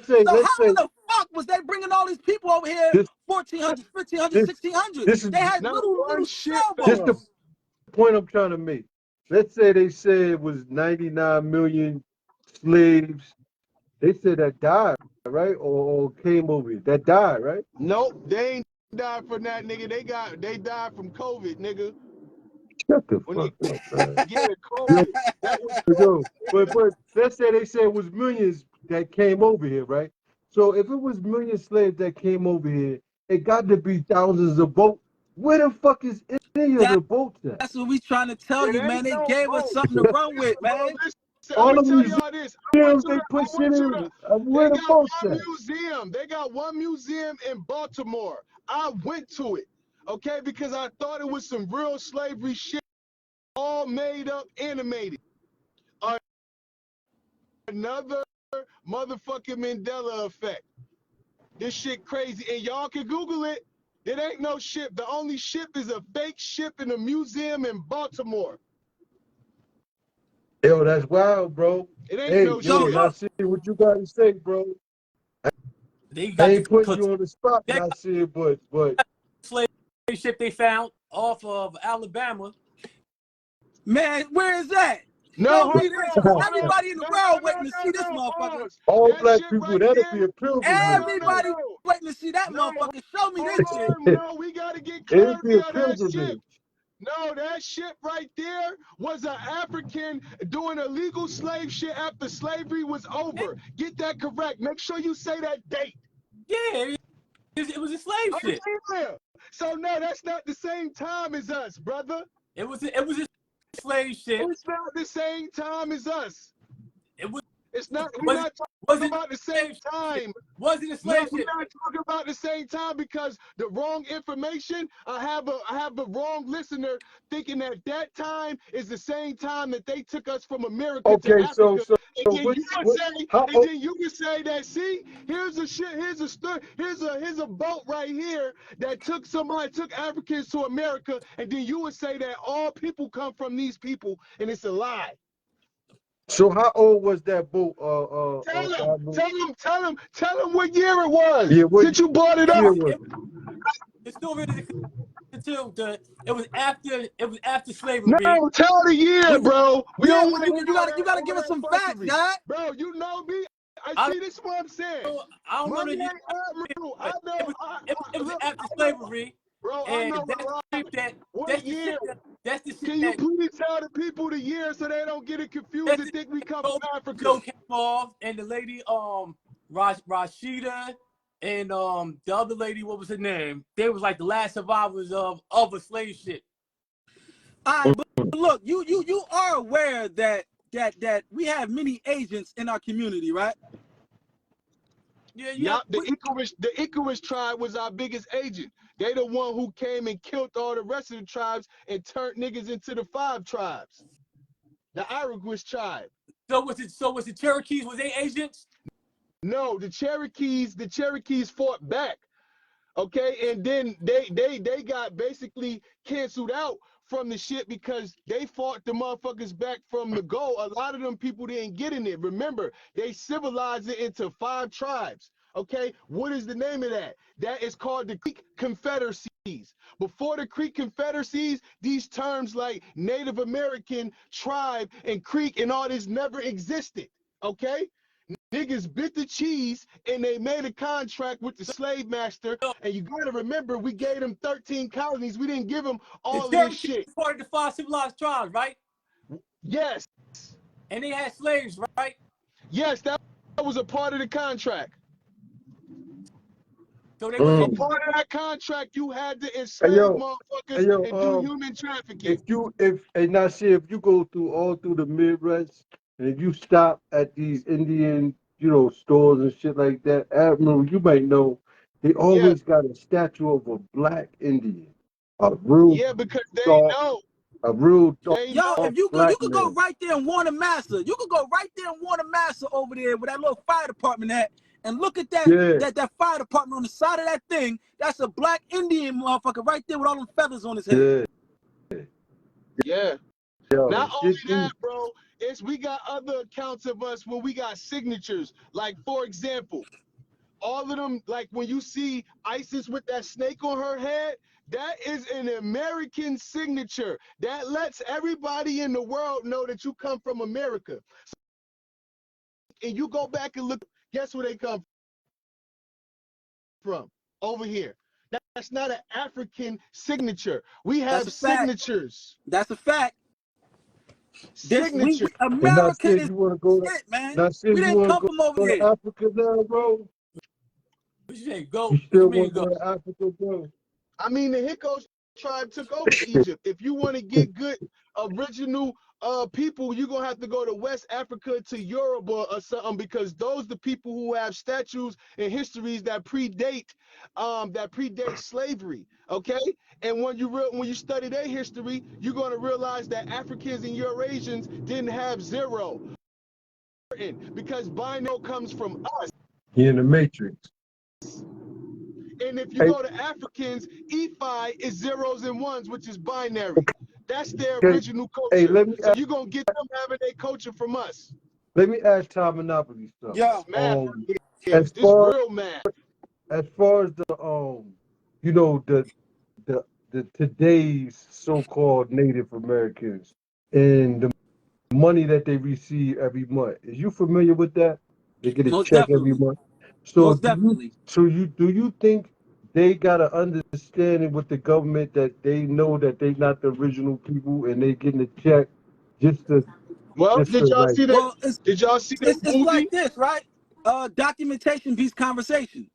So how in the fuck was they bringing all these people over here 1400s, 1500s, 1600s? They had little sailboats. This is the point I'm trying to make. let's say they said it was 99 million slaves. They said that died, right? Or came over here. That died, right? Nope, they ain't died from that, nigga. They died from COVID, nigga. Shut the When fuck up, man. yeah, Yo, COVID. That was yo, but let's say they said it was millions that came over here, right? So if it was million slaves that came over here, it got to be thousands of boats. Where the fuck is any of the boats at? That's what we trying to tell it you, ain't man. They no gave us boat. something to run with, Bro, man. listen, let All me the tell y'all this. museums they put shit in. Where They the got boats one at? museum. They got one museum in Baltimore. I went to it, okay, because I thought it was some real slavery shit, all made up, animated. Another motherfucking Mandela effect. This shit crazy, and y'all can Google it. It ain't no ship. The only ship is a fake ship in a museum in Baltimore. Yo, that's wild, bro. It ain't Hey, no yo, ship. Nasir, what you got to say, bro? They I got ain't putting the you on the spot, that Nasir, but slave ship they found off of Alabama. Man, where is that? No, Show hold me this, on, because hold on. everybody in the No, world no, waiting to no, see this no, motherfucker. pause. all That black shit people, right that'll there. be a pilgrimage. Everybody No. waiting to see that No, motherfucker. Show me hold this shit. on, bro. We gotta get It'll be clarity a of that shit. pilgrimage. No, that shit right there was an African doing illegal slave shit after slavery was over. Get that correct. Make sure you say that date. Yeah, it was a slave ship. Yeah. So no, that's not the same time as us, brother. It was a slave ship. It's not the same time as us. It was It's not. We're was not was talking it about the a same slave ship? time. Was it a No, slave we're ship? not talking about the same time because the wrong information. I have a wrong listener thinking that time is the same time that they took us from America to Okay, so Africa. And then what, you would what say, how and then you would say that, see, here's a boat right here that took Africans to America, and then you would say that all people come from these people, and it's a lie. so how old was that boat? Tell him what year it was. Yeah, what Since you brought it year up. was it? The story is it was after slavery. No, tell the year, bro. We Yeah, don't well, want to you hear gotta give us some facts, fuckery. guy. Bro, you know me. I I see this is what I'm saying. don't know Money the year, ain't admirable. I but know. it was Look, after I know. slavery, Bro, I know and a lot. What year? that's the ship Can you that please tell the people the year so they don't get it confused and think we come from Africa? Joe came off, and the lady Rashida and the other lady, what was her name? They was like the last survivors of a slave ship. All right, but look, you are aware that we have many agents in our community, right? Yeah, Yup, the Icarus tribe was our biggest agent. They the one who came and killed all the rest of the tribes and turned niggas into the 5 tribes. The Iroquois tribe. So was the Cherokees, was they agents? No, the Cherokees fought back. Okay, and then they got basically canceled out from the shit because they fought the motherfuckers back from the go. A lot of them people didn't get in it. Remember, they civilized it into 5 tribes. Okay, what is the name of that? That is called the Creek Confederacies. Before the Creek Confederacies, these terms like Native American, tribe, and Creek and all this never existed. Okay? Niggas bit the cheese and they made a contract with the slave master. And you gotta remember, we gave them 13 colonies. We didn't give them all The of this Cherokees shit. were part of the 5 civilized tribes, right? Yes. And they had slaves, right? Yes, that was a part of the contract. So they A wasn't. part of that contract, you had to enslave motherfuckers and do human trafficking. And Nasir, if you go all through the Midwest and if you stop at these Indian, stores and shit like that, Admiral, you might know they always got a statue of a black Indian. A real Because they dark, know. a real dark Yo, if you black could man. go right there and Warner Massa. You could go right there and Warner Massa over there where that little fire department at, and look at that that fire department on the side of that thing. That's a black Indian motherfucker right there with all them feathers on his head. Yeah. Yo, Not only that, bro, we got other accounts of us where we got signatures. Like, for example, all of them, like when you see ISIS with that snake on her head, that is an American signature. That lets everybody in the world know that you come from America. And you go back and look, guess where they come from? Over here. That's not an African signature. We That's have a fact. signatures. That's a fact. Signatures. And not America saying is you want to go to, it, man. not saying We you didn't want come to from over go to there. Africa now, bro. What you say? Go. You What still you mean want to go? go to Africa, bro? I mean, the Hyksos tribe took over Egypt. If you want to get good original people, you're gonna have to go to West Africa, to Yoruba or something, because those the people who have statues and histories that predate slavery. Okay, and when you study their history, you're gonna realize that Africans and Eurasians didn't have zero, because binary comes from us. He in the Matrix. And if you Hey, go to Africans, EFI is zeros and ones, which is binary. That's their okay. original Hey, culture. So you're going to get them having their culture from us. let me ask Tom Monopoly something. Yeah. Math. As This far real math. as far as the you know, the today's so-called Native Americans and the money that they receive every month, is you familiar with that? They get a Most check every definitely. month. So Most definitely. do you think they got an understanding with the government that they know that they not the original people and they getting a check just to Well, did y'all like see that? Well, Did y'all see that it's movie? like this, right? Documentation beats conversation.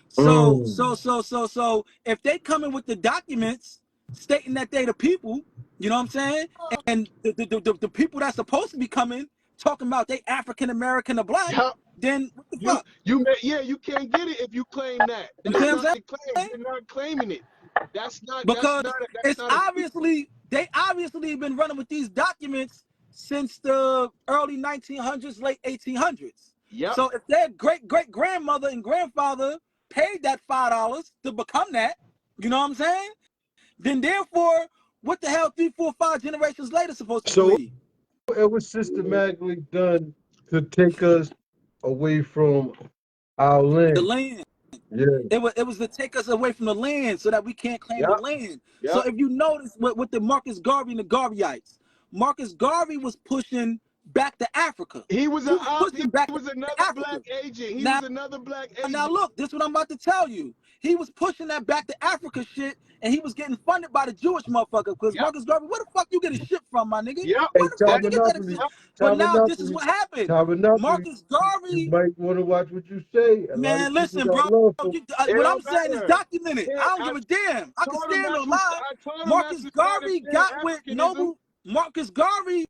So mm. if they come in with the documents stating that they the people, you know what I'm saying? And the people that's supposed to be coming talking about they African American or black, Yeah. then what the fuck? You can't get it if you claim that. You That's know what I'm not saying? the claim. You're not claiming it. That's Because it's not a obviously they obviously been running with these documents since the early 1900s, late 1800s. Yep. So if their great grandmother and grandfather paid that $5 to become that, you know what I'm saying? Then therefore, what the hell 3, 4, 5 generations later supposed to So believe? it was systematically done to take us away from our The land. land. Yeah. It was to take us away from the land so that we can't claim the Yep. land. Yep. So if you notice with the Marcus Garvey and the Garveyites, Marcus Garvey was pushing back to Africa. He was pushing back another to Africa. black agent. He Now, was another black agent. Now look, this is what I'm about to tell you. He was pushing that back to Africa shit, and he was getting funded by the Jewish motherfucker. Because Yep. Marcus Garvey, where the fuck you get his shit from, my nigga? Yep. Where the fuck you get that Monopoly. shit? But now this is what happened. Marcus You Garvey, might want to watch what you say. A lot man, of people listen, got bro. love for What I'm saying is documented. Yeah, I don't give a damn. I can told him stand that's on what- live. I told him Marcus that's what Garvey started got with Africanism. Noble. Marcus Garvey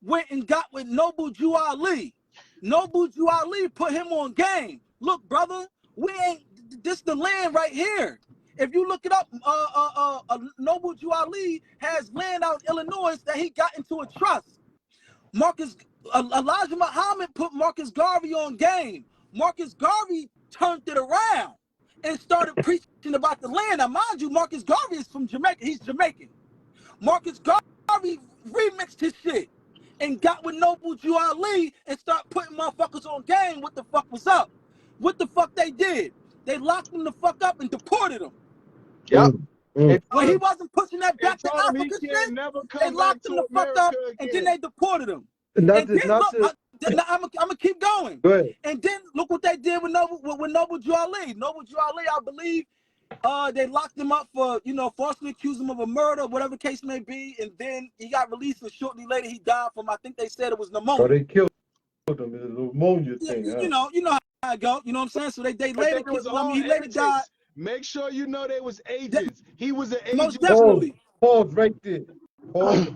went and got with Noble Jew Ali. Noble Jew Ali put him on game. Look, brother, we ain't this the land right here. If you look it up, Noble Jew Ali has land out in Illinois that he got into a trust. Elijah Muhammad put Marcus Garvey on game. Marcus Garvey turned it around and started preaching about the land. Now, mind you, Marcus Garvey is from Jamaica. He's Jamaican. Marcus Garvey remixed his shit and got with Noble Jew Ali and start putting motherfuckers on game. What the fuck was up? What the fuck they did? They locked him the fuck up and deported him. Yep. When he wasn't pushing that back to told him he Africa can't shit, never they come back locked him to the fuck up America and then again. they deported him. And And then look, I'm gonna keep going. Go ahead. And then look what they did with Noble Jew Ali. Noble Jew Ali, I believe, they locked him up for, falsely accused him of a murder, whatever the case may be, and then he got released, and shortly later he died from, I think they said it was pneumonia. Oh, they killed him. It's a pneumonia thing. You know how it go. You know what I'm saying? So they But later they was killed him. all He later agents. died. Make sure you know they was agents. He was an agent. Most definitely. Pause right there. Pause.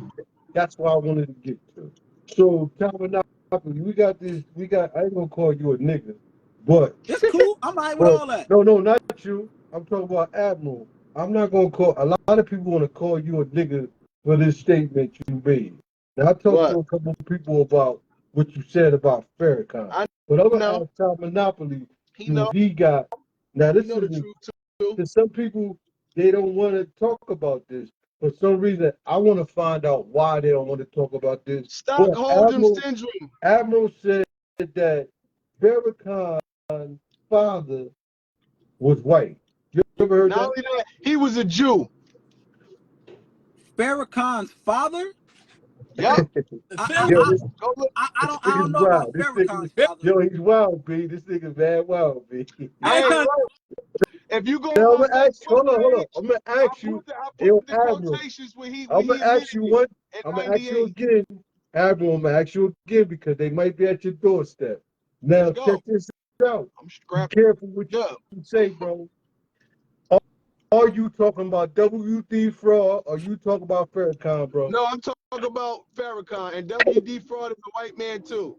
That's what I wanted to get to. So, Tabernacle, we got, I ain't gonna call you a nigga, but. It's cool. I'm all right with all that. No, not you. I'm talking about Admiral. I'm not gonna call, a lot of people want to call you a nigga for this statement you made. Now, I talked to a couple of people about what you said about Farrakhan. But I'm gonna ask Tom Monopoly, he got, now this is the truth too. To some people, they don't want to talk about this. For some reason, I want to find out why they don't want to talk about this. Stockholm syndrome. Admiral said that Farrakhan's father was white. You ever heard Not that? only that, he was a Jew. Farrakhan's father? Yup. Yo, I, this I nigga's don't know about wild. This nigga, Farrakhan's father. yo, he's wild, B. This nigga's mad wild, B. Hey, Farrakhan, look, if you go Now I'm by gonna that ask you, book hold on. page, I'm gonna I ask you, put yo, the Admiral. quotations when he I'm gonna admitted ask you it one. in I'm gonna ask you 98. again, Admiral. I'm gonna ask you again because they might be at your doorstep. Now Let's go. check this out. I'm Be scrapping careful what you up. say, bro. Are you talking about WD Fraud or you talking about Farrakhan, bro? No, I'm talking about Farrakhan, and WD Fraud is a white man too.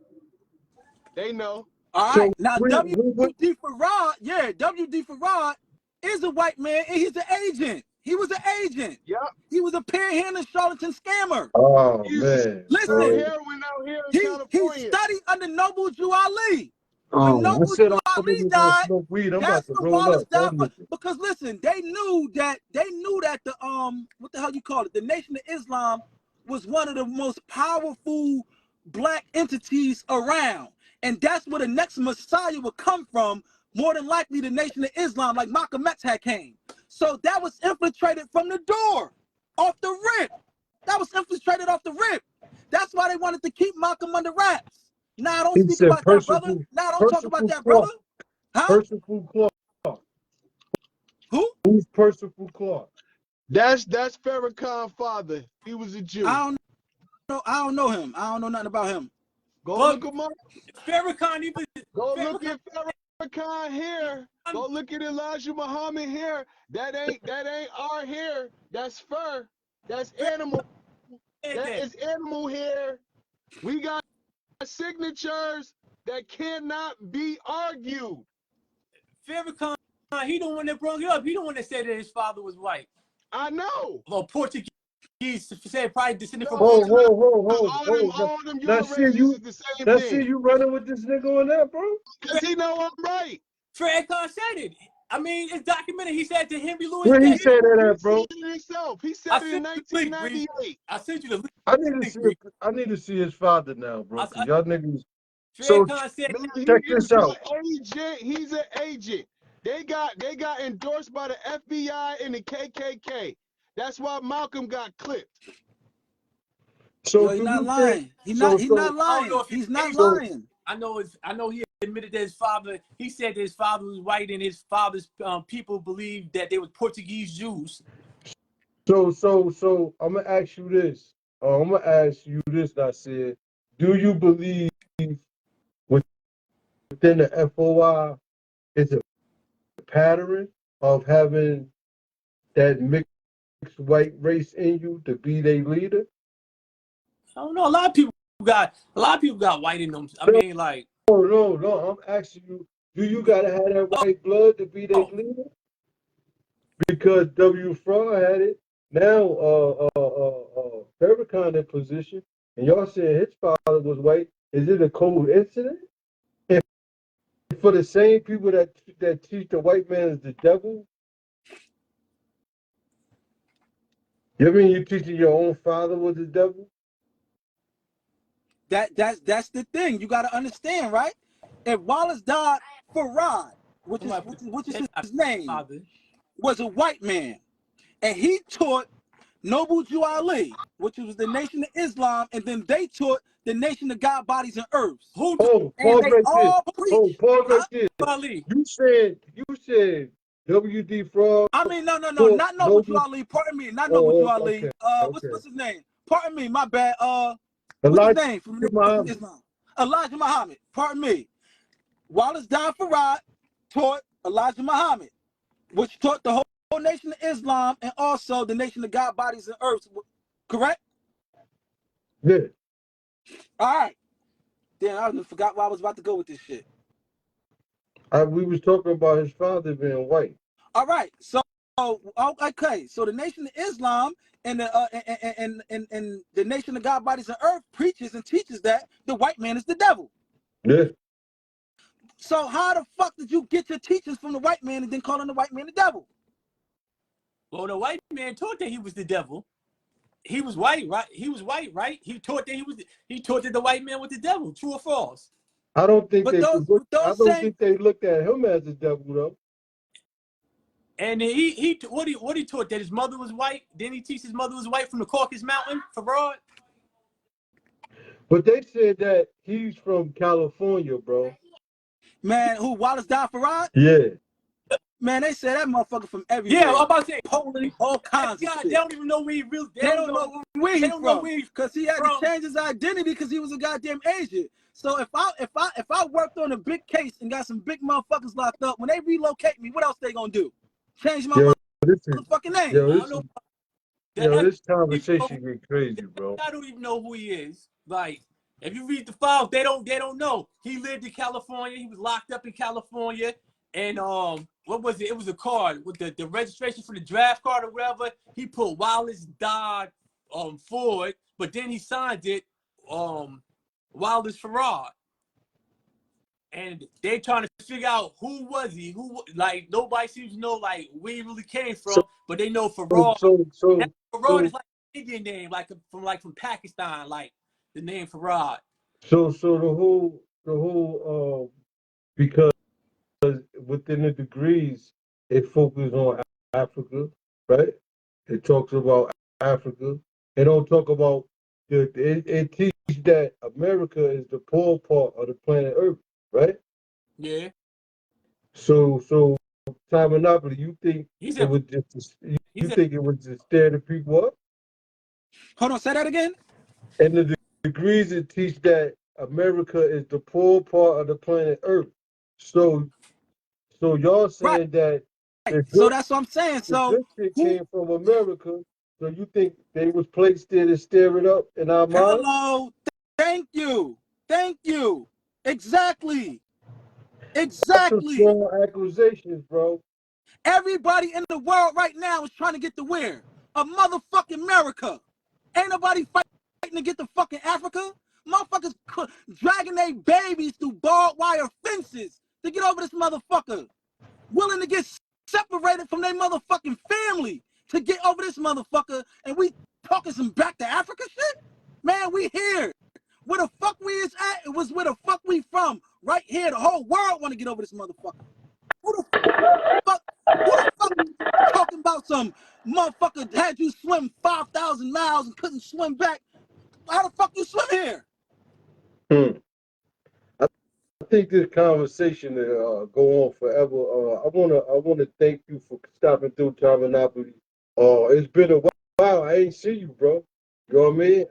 They know. all So right. Now, we WD Farad, yeah, WD Farad is a white man, and he's an agent. He was an agent. Yep. He was a panhandle charlatan scammer. oh He used to man. sell Listen, heroin out here in he California. studied under Noble Jew Ali. When I Noble said Jew I'm Ali gonna died, smoke weed. I'm about that's to when roll Wallace up. died. That nigga. Because listen, they knew that the what the hell you call it? The Nation of Islam was one of the most powerful black entities around. And that's where the next Messiah would come from, more than likely the Nation of Islam, like Malcolm X had came. So that was infiltrated from the door, off the rip. That was infiltrated off the rip. That's why they wanted to keep Malcolm under wraps. Nah, don't He speak said about that, brother. Nah, don't talk about Percival that, brother. Clark. Huh? Percival Clark. Who? Who's Percival Clark? That's Farrakhan's father. He was a Jew. I don't know him. I don't know nothing about him. Go But look him up. Farrakhan, he was Go Farrakhan, look at Farrakhan here. Go look at Elijah Muhammad here. That ain't our hair. That's fur. That's animal. That is animal hair. We got signatures that cannot be argued. Farrakhan, he the one that brought you up. He the one that said that his father was white. I know. Or Portuguese, said probably descended from Ho, Portugal. All them Now Euro see races you. is the same Now see thing. you running with this nigga on that, bro. Because he know I'm right. Farrakhan said it. I mean, it's documented. He said to Henry Louis Where he Gates. said that He at, bro? said it himself. He said I it in sent you the link, Bree. 1998. I sent you the link. I need to see his father now, bro. Cause y'all niggas. So Farrakhan said, Man, check this out. Agent. He's an agent. They got endorsed by the FBI and the KKK. That's why Malcolm got clipped. So Yo, he's do not you lying. think? He's So not I don't lying. know if He's not so lying. I know he admitted that his father, he said that his father was white and his father's people believed that they were Portuguese Jews. so I'm gonna ask you this. I'm gonna ask you this. I said, do you believe within the FOI is a pattern of having that mixed white race in you to be their leader? I don't know. A lot of people got white in them. I mean, like, No. I'm asking you, do you gotta have that white blood to be their leader? Because W. Fraud had it. Now, Farrakhan in position, and y'all saying his father was white. Is it a coincidence? If for the same people that teach the white man is the devil, you mean you teaching your own father was the devil? That's the thing. You got to understand, right? If Wallace died Farad, which is his name, father. was a white man, and he taught Noble Jew Ali, which was the Nation of Islam, and then they taught the Nation of God, Bodies, and Herbs. Who Oh, And pause they right there. all preach. Oh, pause right there. Ali? You said W.D. Fraud. I mean, no, taught not Noble Jew Noble. Ali. Pardon me, not Noble Jew Ali. Okay. What's his name? Pardon me, my bad. What's his Elijah name from the Nation of Muhammad. Islam? Elijah Muhammad. Pardon me. Wallace died Farad taught Elijah Muhammad, which taught the whole Nation of Islam and also the Nation of God, Bodies, and Earths. Correct? Yeah. All right. Then I forgot where I was about to go with this shit. We was talking about his father being white. All right. So okay. So the Nation of Islam and the Nation of God, Bodies, and Earth preaches and teaches that the white man is the devil. Yeah. So how the fuck did you get your teachings from the white man and then calling the white man the devil? Well, the white man taught that he was the devil. He was white, right? He was white, right? He taught that the white man was the devil. True or false? I don't think But they those I don't same think they looked at him as the devil though. And then he what he taught that his mother was white. Then he teach his mother was white from the Caucasus Mountain, Farad. But they said that he's from California, bro. Man, who Wallace died Farad? Yeah. Man, they said that motherfucker from everywhere. Yeah, I'm about to say Poland, all kinds of God, shit. they don't even know where he really. They don't know where he's from because he had from. to change his identity because he was a goddamn Asian. So if I worked on a big case and got some big motherfuckers locked up, when they relocate me, what else they gonna do? Change my motherfucking name? This conversation get crazy, bro. I don't even know who he is. Like, if you read the files, they don't know. He lived in California. He was locked up in California. And what was it? It was a card with the registration for the draft card or whatever. He put Wallace Dodd Ford, but then he signed it Wallace Farad. And they trying to figure out who was he, like nobody seems to know like where he really came from, but they know Farad. Farad is like an Indian name, like from Pakistan, like the name Farad. So the whole because within the degrees it focuses on Africa, right? It talks about Africa. It don't talk about it teaches that America is the poor part of the planet Earth, right? Yeah. So Time Monopoly, you think it was just stir the people up? Hold on, say that again. And the degrees it teach that America is the poor part of the planet Earth. So y'all saying that so that's what I'm saying. So this shit came from America. So you think they was placed there to stir it up in our minds? Hello. Thank you. Exactly. That's some strong accusations, bro. Everybody in the world right now is trying to get to where? A motherfucking America. Ain't nobody fighting to get to fucking Africa. Motherfuckers dragging their babies through barbed wire fences to get over this motherfucker. Willing to get separated from their motherfucking family to get over this motherfucker. And we talking some back to Africa shit? Man, we here. Where the fuck we is at, it was where the fuck we from. Right here, the whole world want to get over this motherfucker. Who the fuck talking about some motherfucker had you swim 5,000 miles and couldn't swim back? How the fuck you swim here? I think this conversation will go on forever. I wanna thank you for stopping through Time Monopoly. It's been a while. I ain't see you, bro. You know what I mean?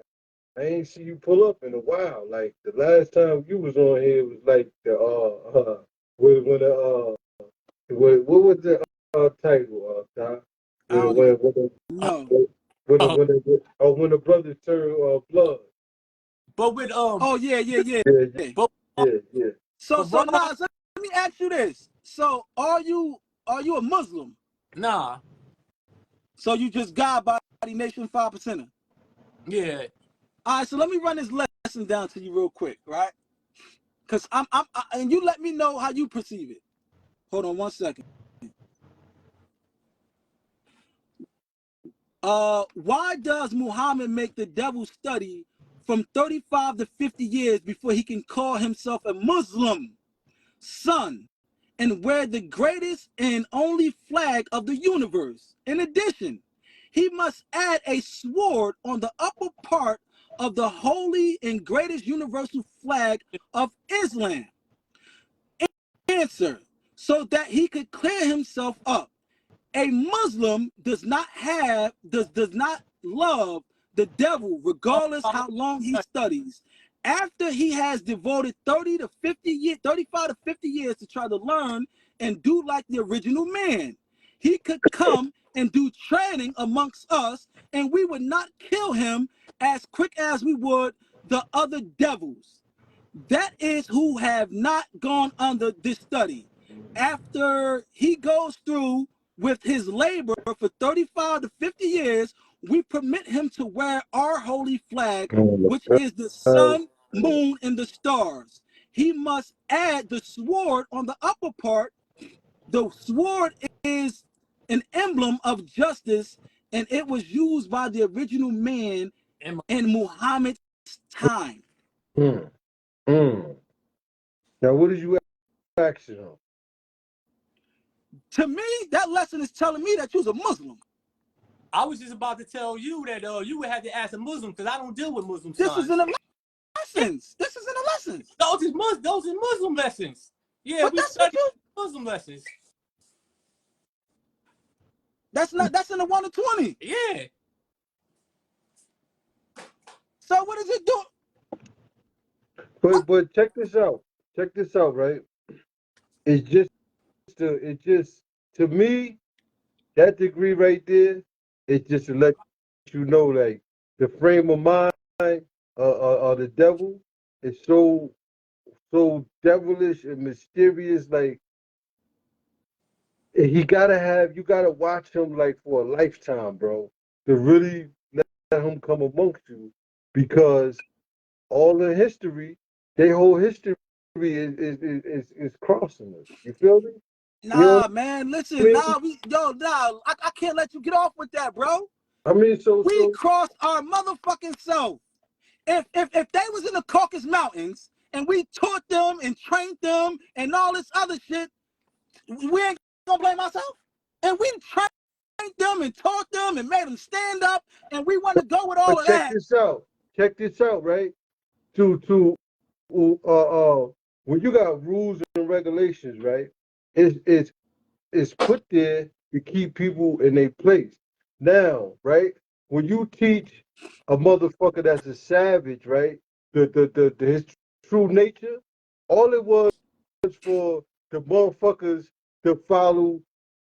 I ain't see you pull up in a while. Like the last time you was on here was like what was the title, Tom? When the brothers turn blood. But with Oh yeah. Yeah. So Nas, let me ask you this. So are you a Muslim? Nah. So you just God Body Nation 5%er? Yeah. All right, so let me run this lesson down to you real quick, right? Because and you let me know how you perceive it. Hold on 1 second. Why does Muhammad make the devil study from 35 to 50 years before he can call himself a Muslim son and wear the greatest and only flag of the universe? In addition, he must add a sword on the upper part of the holy and greatest universal flag of Islam. Answer: so that he could clear himself up. A Muslim does not love the devil, regardless how long he studies. After he has devoted 35 to 50 years to try to learn and do like the original man, he could come and do training amongst us, and we would not kill him as quick as we would the other devils. That is who have not gone under this study. After he goes through with his labor for 35 to 50 years, we permit him to wear our holy flag, which is the sun, moon, and the stars. He must add the sword on the upper part. The sword is an emblem of justice, and it was used by the original man in Muhammad's time. Now, what did you action on? To me, that lesson is telling me that you're a Muslim. I was just about to tell you that you would have to ask a Muslim because I don't deal with Muslim This sons. is in the lessons. This is in the lessons. Those is Muslim lessons. Yeah, But we that's what study you. Muslim lessons. That's in the 1 to 20. Yeah. So what does it do? But check this out. Check this out, right? It's just to me, that degree right there, it's just to let you know, like, the frame of mind of the devil is so devilish and mysterious. Like, you gotta watch him like for a lifetime, bro, to really let him come amongst you, because all the history, their whole history is crossing us. You feel me? Nah, man, listen, mean? I can't let you get off with that, bro. I mean, We crossed our motherfucking self. If they was in the Caucasus Mountains and we taught them and trained them and all this other shit, we ain't gonna blame ourselves. And we trained them and taught them and made them stand up, and we want to go with all of that. Check this out, right? When you got rules and regulations, right? It's put there to keep people in their place. Now, right? When you teach a motherfucker that's a savage, right? His true nature, all it was for the motherfuckers to follow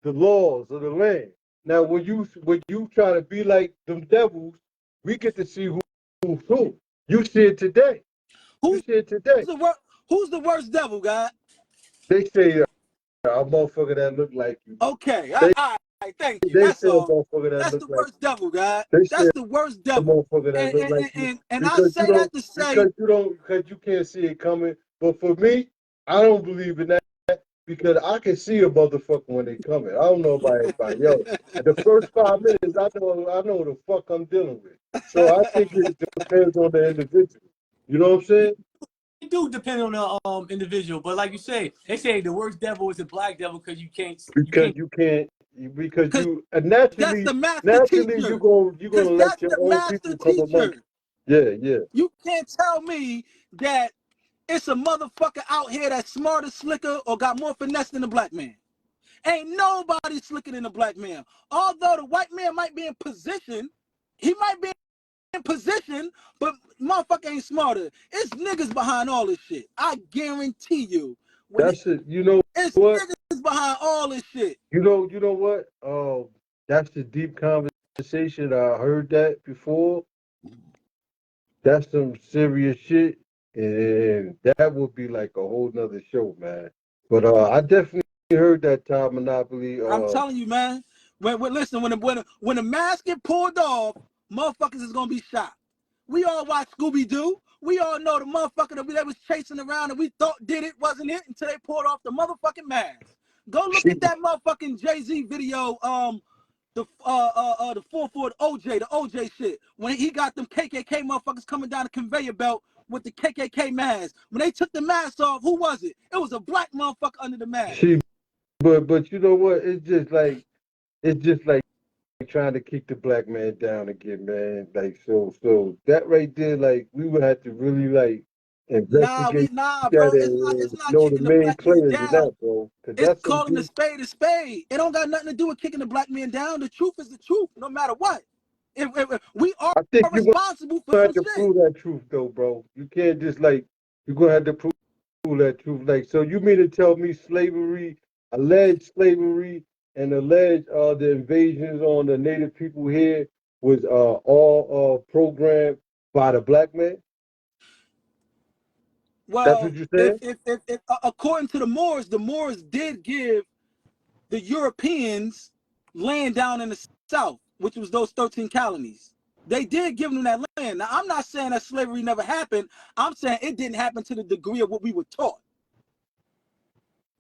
the laws of the land. Now, when you try to be like them devils, we get to see who's who. You see it today. Who's the worst devil, God? They say a motherfucker that look like you. Okay, all right, thank you. That's all. That's the worst devil, God. That's the worst devil. And I say that to say because you can't see it coming. But for me, I don't believe in that, because I can see a motherfucker when they coming. I don't know about everybody else. The first 5 minutes, I know the fuck I'm dealing with. So I think it depends on the individual. You know what I'm saying? It do depend on the individual, but like you say, they say the worst devil is the black devil because you can't naturally you're gonna let your own people come among you. Yeah. You can't tell me that it's a motherfucker out here that's smarter, slicker, or got more finesse than the black man. Ain't nobody slicker than the black man. Although the white man might be in position, but motherfucker ain't smarter. It's niggas behind all this shit. I guarantee you. That's it. You know it's what? Niggas behind all this shit. You know what? That's the deep conversation. I heard that before. That's some serious shit, and that would be like a whole nother show, man. But I definitely heard that Time Monopoly. I'm telling you, man. Listen, when the mask get pulled off, motherfuckers is gonna be shot. We all watch Scooby Doo. We all know the motherfucker that they was chasing around and we thought did it, wasn't it, until they pulled off the motherfucking mask. Go look at that motherfucking Jay-Z video, the 4-4 OJ, the OJ shit. When he got them KKK motherfuckers coming down the conveyor belt with the KKK mask. When they took the mask off, who was it? It was a black motherfucker under the mask. But you know what? It's just like trying to kick the black man down again, man. Like so that right there, like we would have to really like investigate bro. It's not know kicking the main black players man in down. that, bro. It's calling a spade a spade. It don't got nothing to do with kicking the black man down. The truth is the truth, no matter what. If we are responsible for some shit. Prove that truth, though, bro. You can't just like you're gonna have to prove that truth. Like, so you mean to tell me alleged slavery, and alleged the invasions on the native people here was all programmed by the black man? Well, that's what you said? If according to the Moors did give the Europeans land down in the South, which was those 13 colonies. They did give them that land. Now, I'm not saying that slavery never happened. I'm saying it didn't happen to the degree of what we were taught.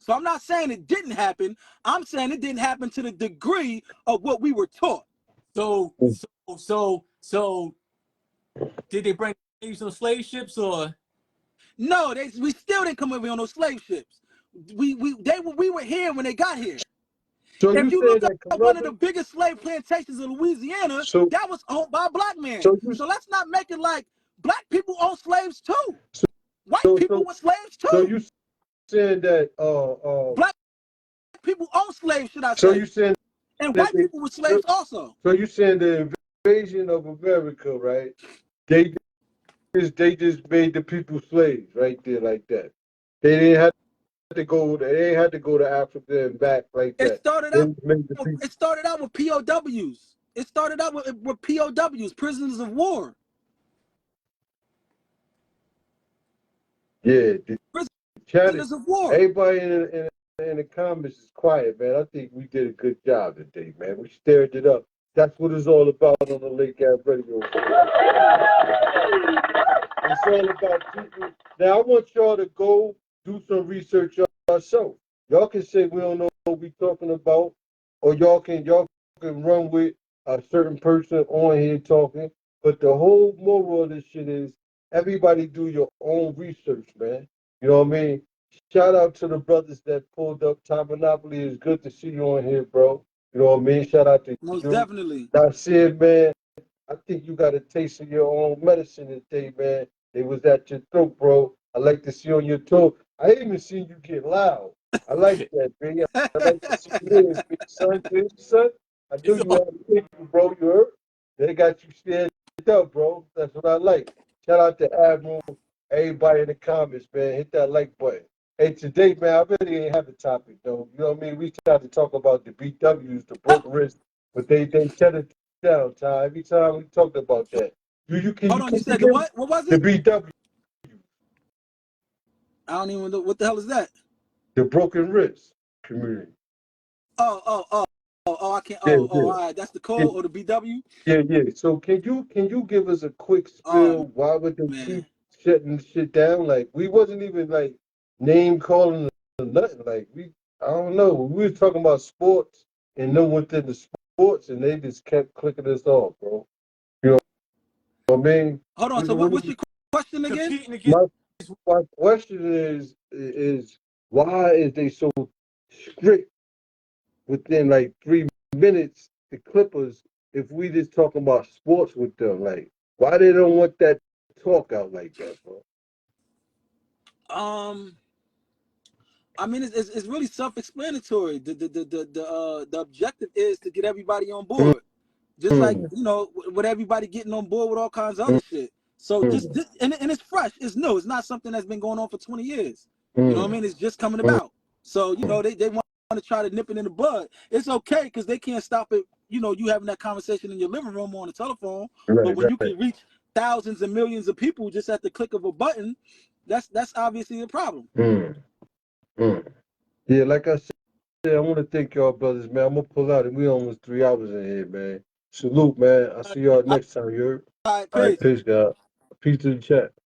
So I'm not saying it didn't happen. I'm saying it didn't happen to the degree of what we were taught. So did they bring slaves on slave ships or? No, we still didn't come over on those slave ships. We were here when they got here. So If you you said look that at one of the Columbus. biggest slave plantations in Louisiana, So that was owned by a black man. so you So let's not make it like black people own slaves too. so White so people so, were slaves so too. you saying that Black people own slaves, should I so you say? saying And that white people were slaves also. so you saying the invasion of America, right? They they just made the people slaves right there like that. They didn't have to go. They didn't have to go to Africa and back like It that. started They out. just made the people. It started out with POWs. It started out with POWs, prisoners of war. Yeah, the chat. Prisoners of war. Everybody in the comments is quiet, man. I think we did a good job today, man. We stirred it up. That's what it's all about on the Lake Ave Radio. It's all about people. Now I want y'all to go do some research yourself. Y'all can say we don't know what we're talking about, or y'all can run with a certain person on here talking. But the whole moral of this shit is everybody do your own research, man. You know what I mean? Shout out to the brothers that pulled up. Top Monopoly, it's good to see you on here, bro. You know what I mean? Shout out to Most you. definitely. That's it, man. I think you got a taste of your own medicine today, man. It was at your throat, bro. I like to see on your throat. I even seen you get loud. I like that, man. I like to see you, big son. Big son. I knew It's you all, had a people, bro. You heard? They got you stand up, bro. That's what I like. Shout out to Admiral. Everybody in the comments, man. Hit that like button. Hey, today, man, I really ain't have a topic, though. You know what I mean? We tried to talk about the BWs, the broken wrist, but they shut it down, Ty. Every time we talked about that. Can hold you on, you come said the again? what? What was The it? BW, I don't even know. What the hell is that? the broken wrist community. Oh, I can't. Yeah, All right. That's the yeah, code or the BW? yeah. So can you give us a quick Oh, spill? Why would they man. keep shutting shit down? Like we wasn't even like name calling or nothing. Like I don't know. We was talking about sports and no one did the sports, and they just kept clicking us off, bro. You know what I mean? Hold on. So what's your question again? Competing against My question is why is they so strict within like 3 minutes the Clippers if we just talking about sports with them? Like why they don't want that talk out like that, bro? I mean, it's really self-explanatory. The objective is to get everybody on board, just like Mm, with everybody getting on board with all kinds of other shit. So mm, and it's fresh, it's new, it's not something that's been going on for 20 years. You know what I mm, mean? It's just coming mm, about. So they want to try to nip it in the bud. It's okay because they can't stop it. You having that conversation in your living room or on the telephone, but right, when you right. can reach thousands and millions of people just at the click of a button, that's obviously a problem. Mm, mm. Yeah, like I said, I want to thank y'all brothers, man. I'm gonna pull out and we almost 3 hours in here, man. Salute, man. I'll see y'all next time, you heard? All right, All right, peace. peace, God. Peace to the chat.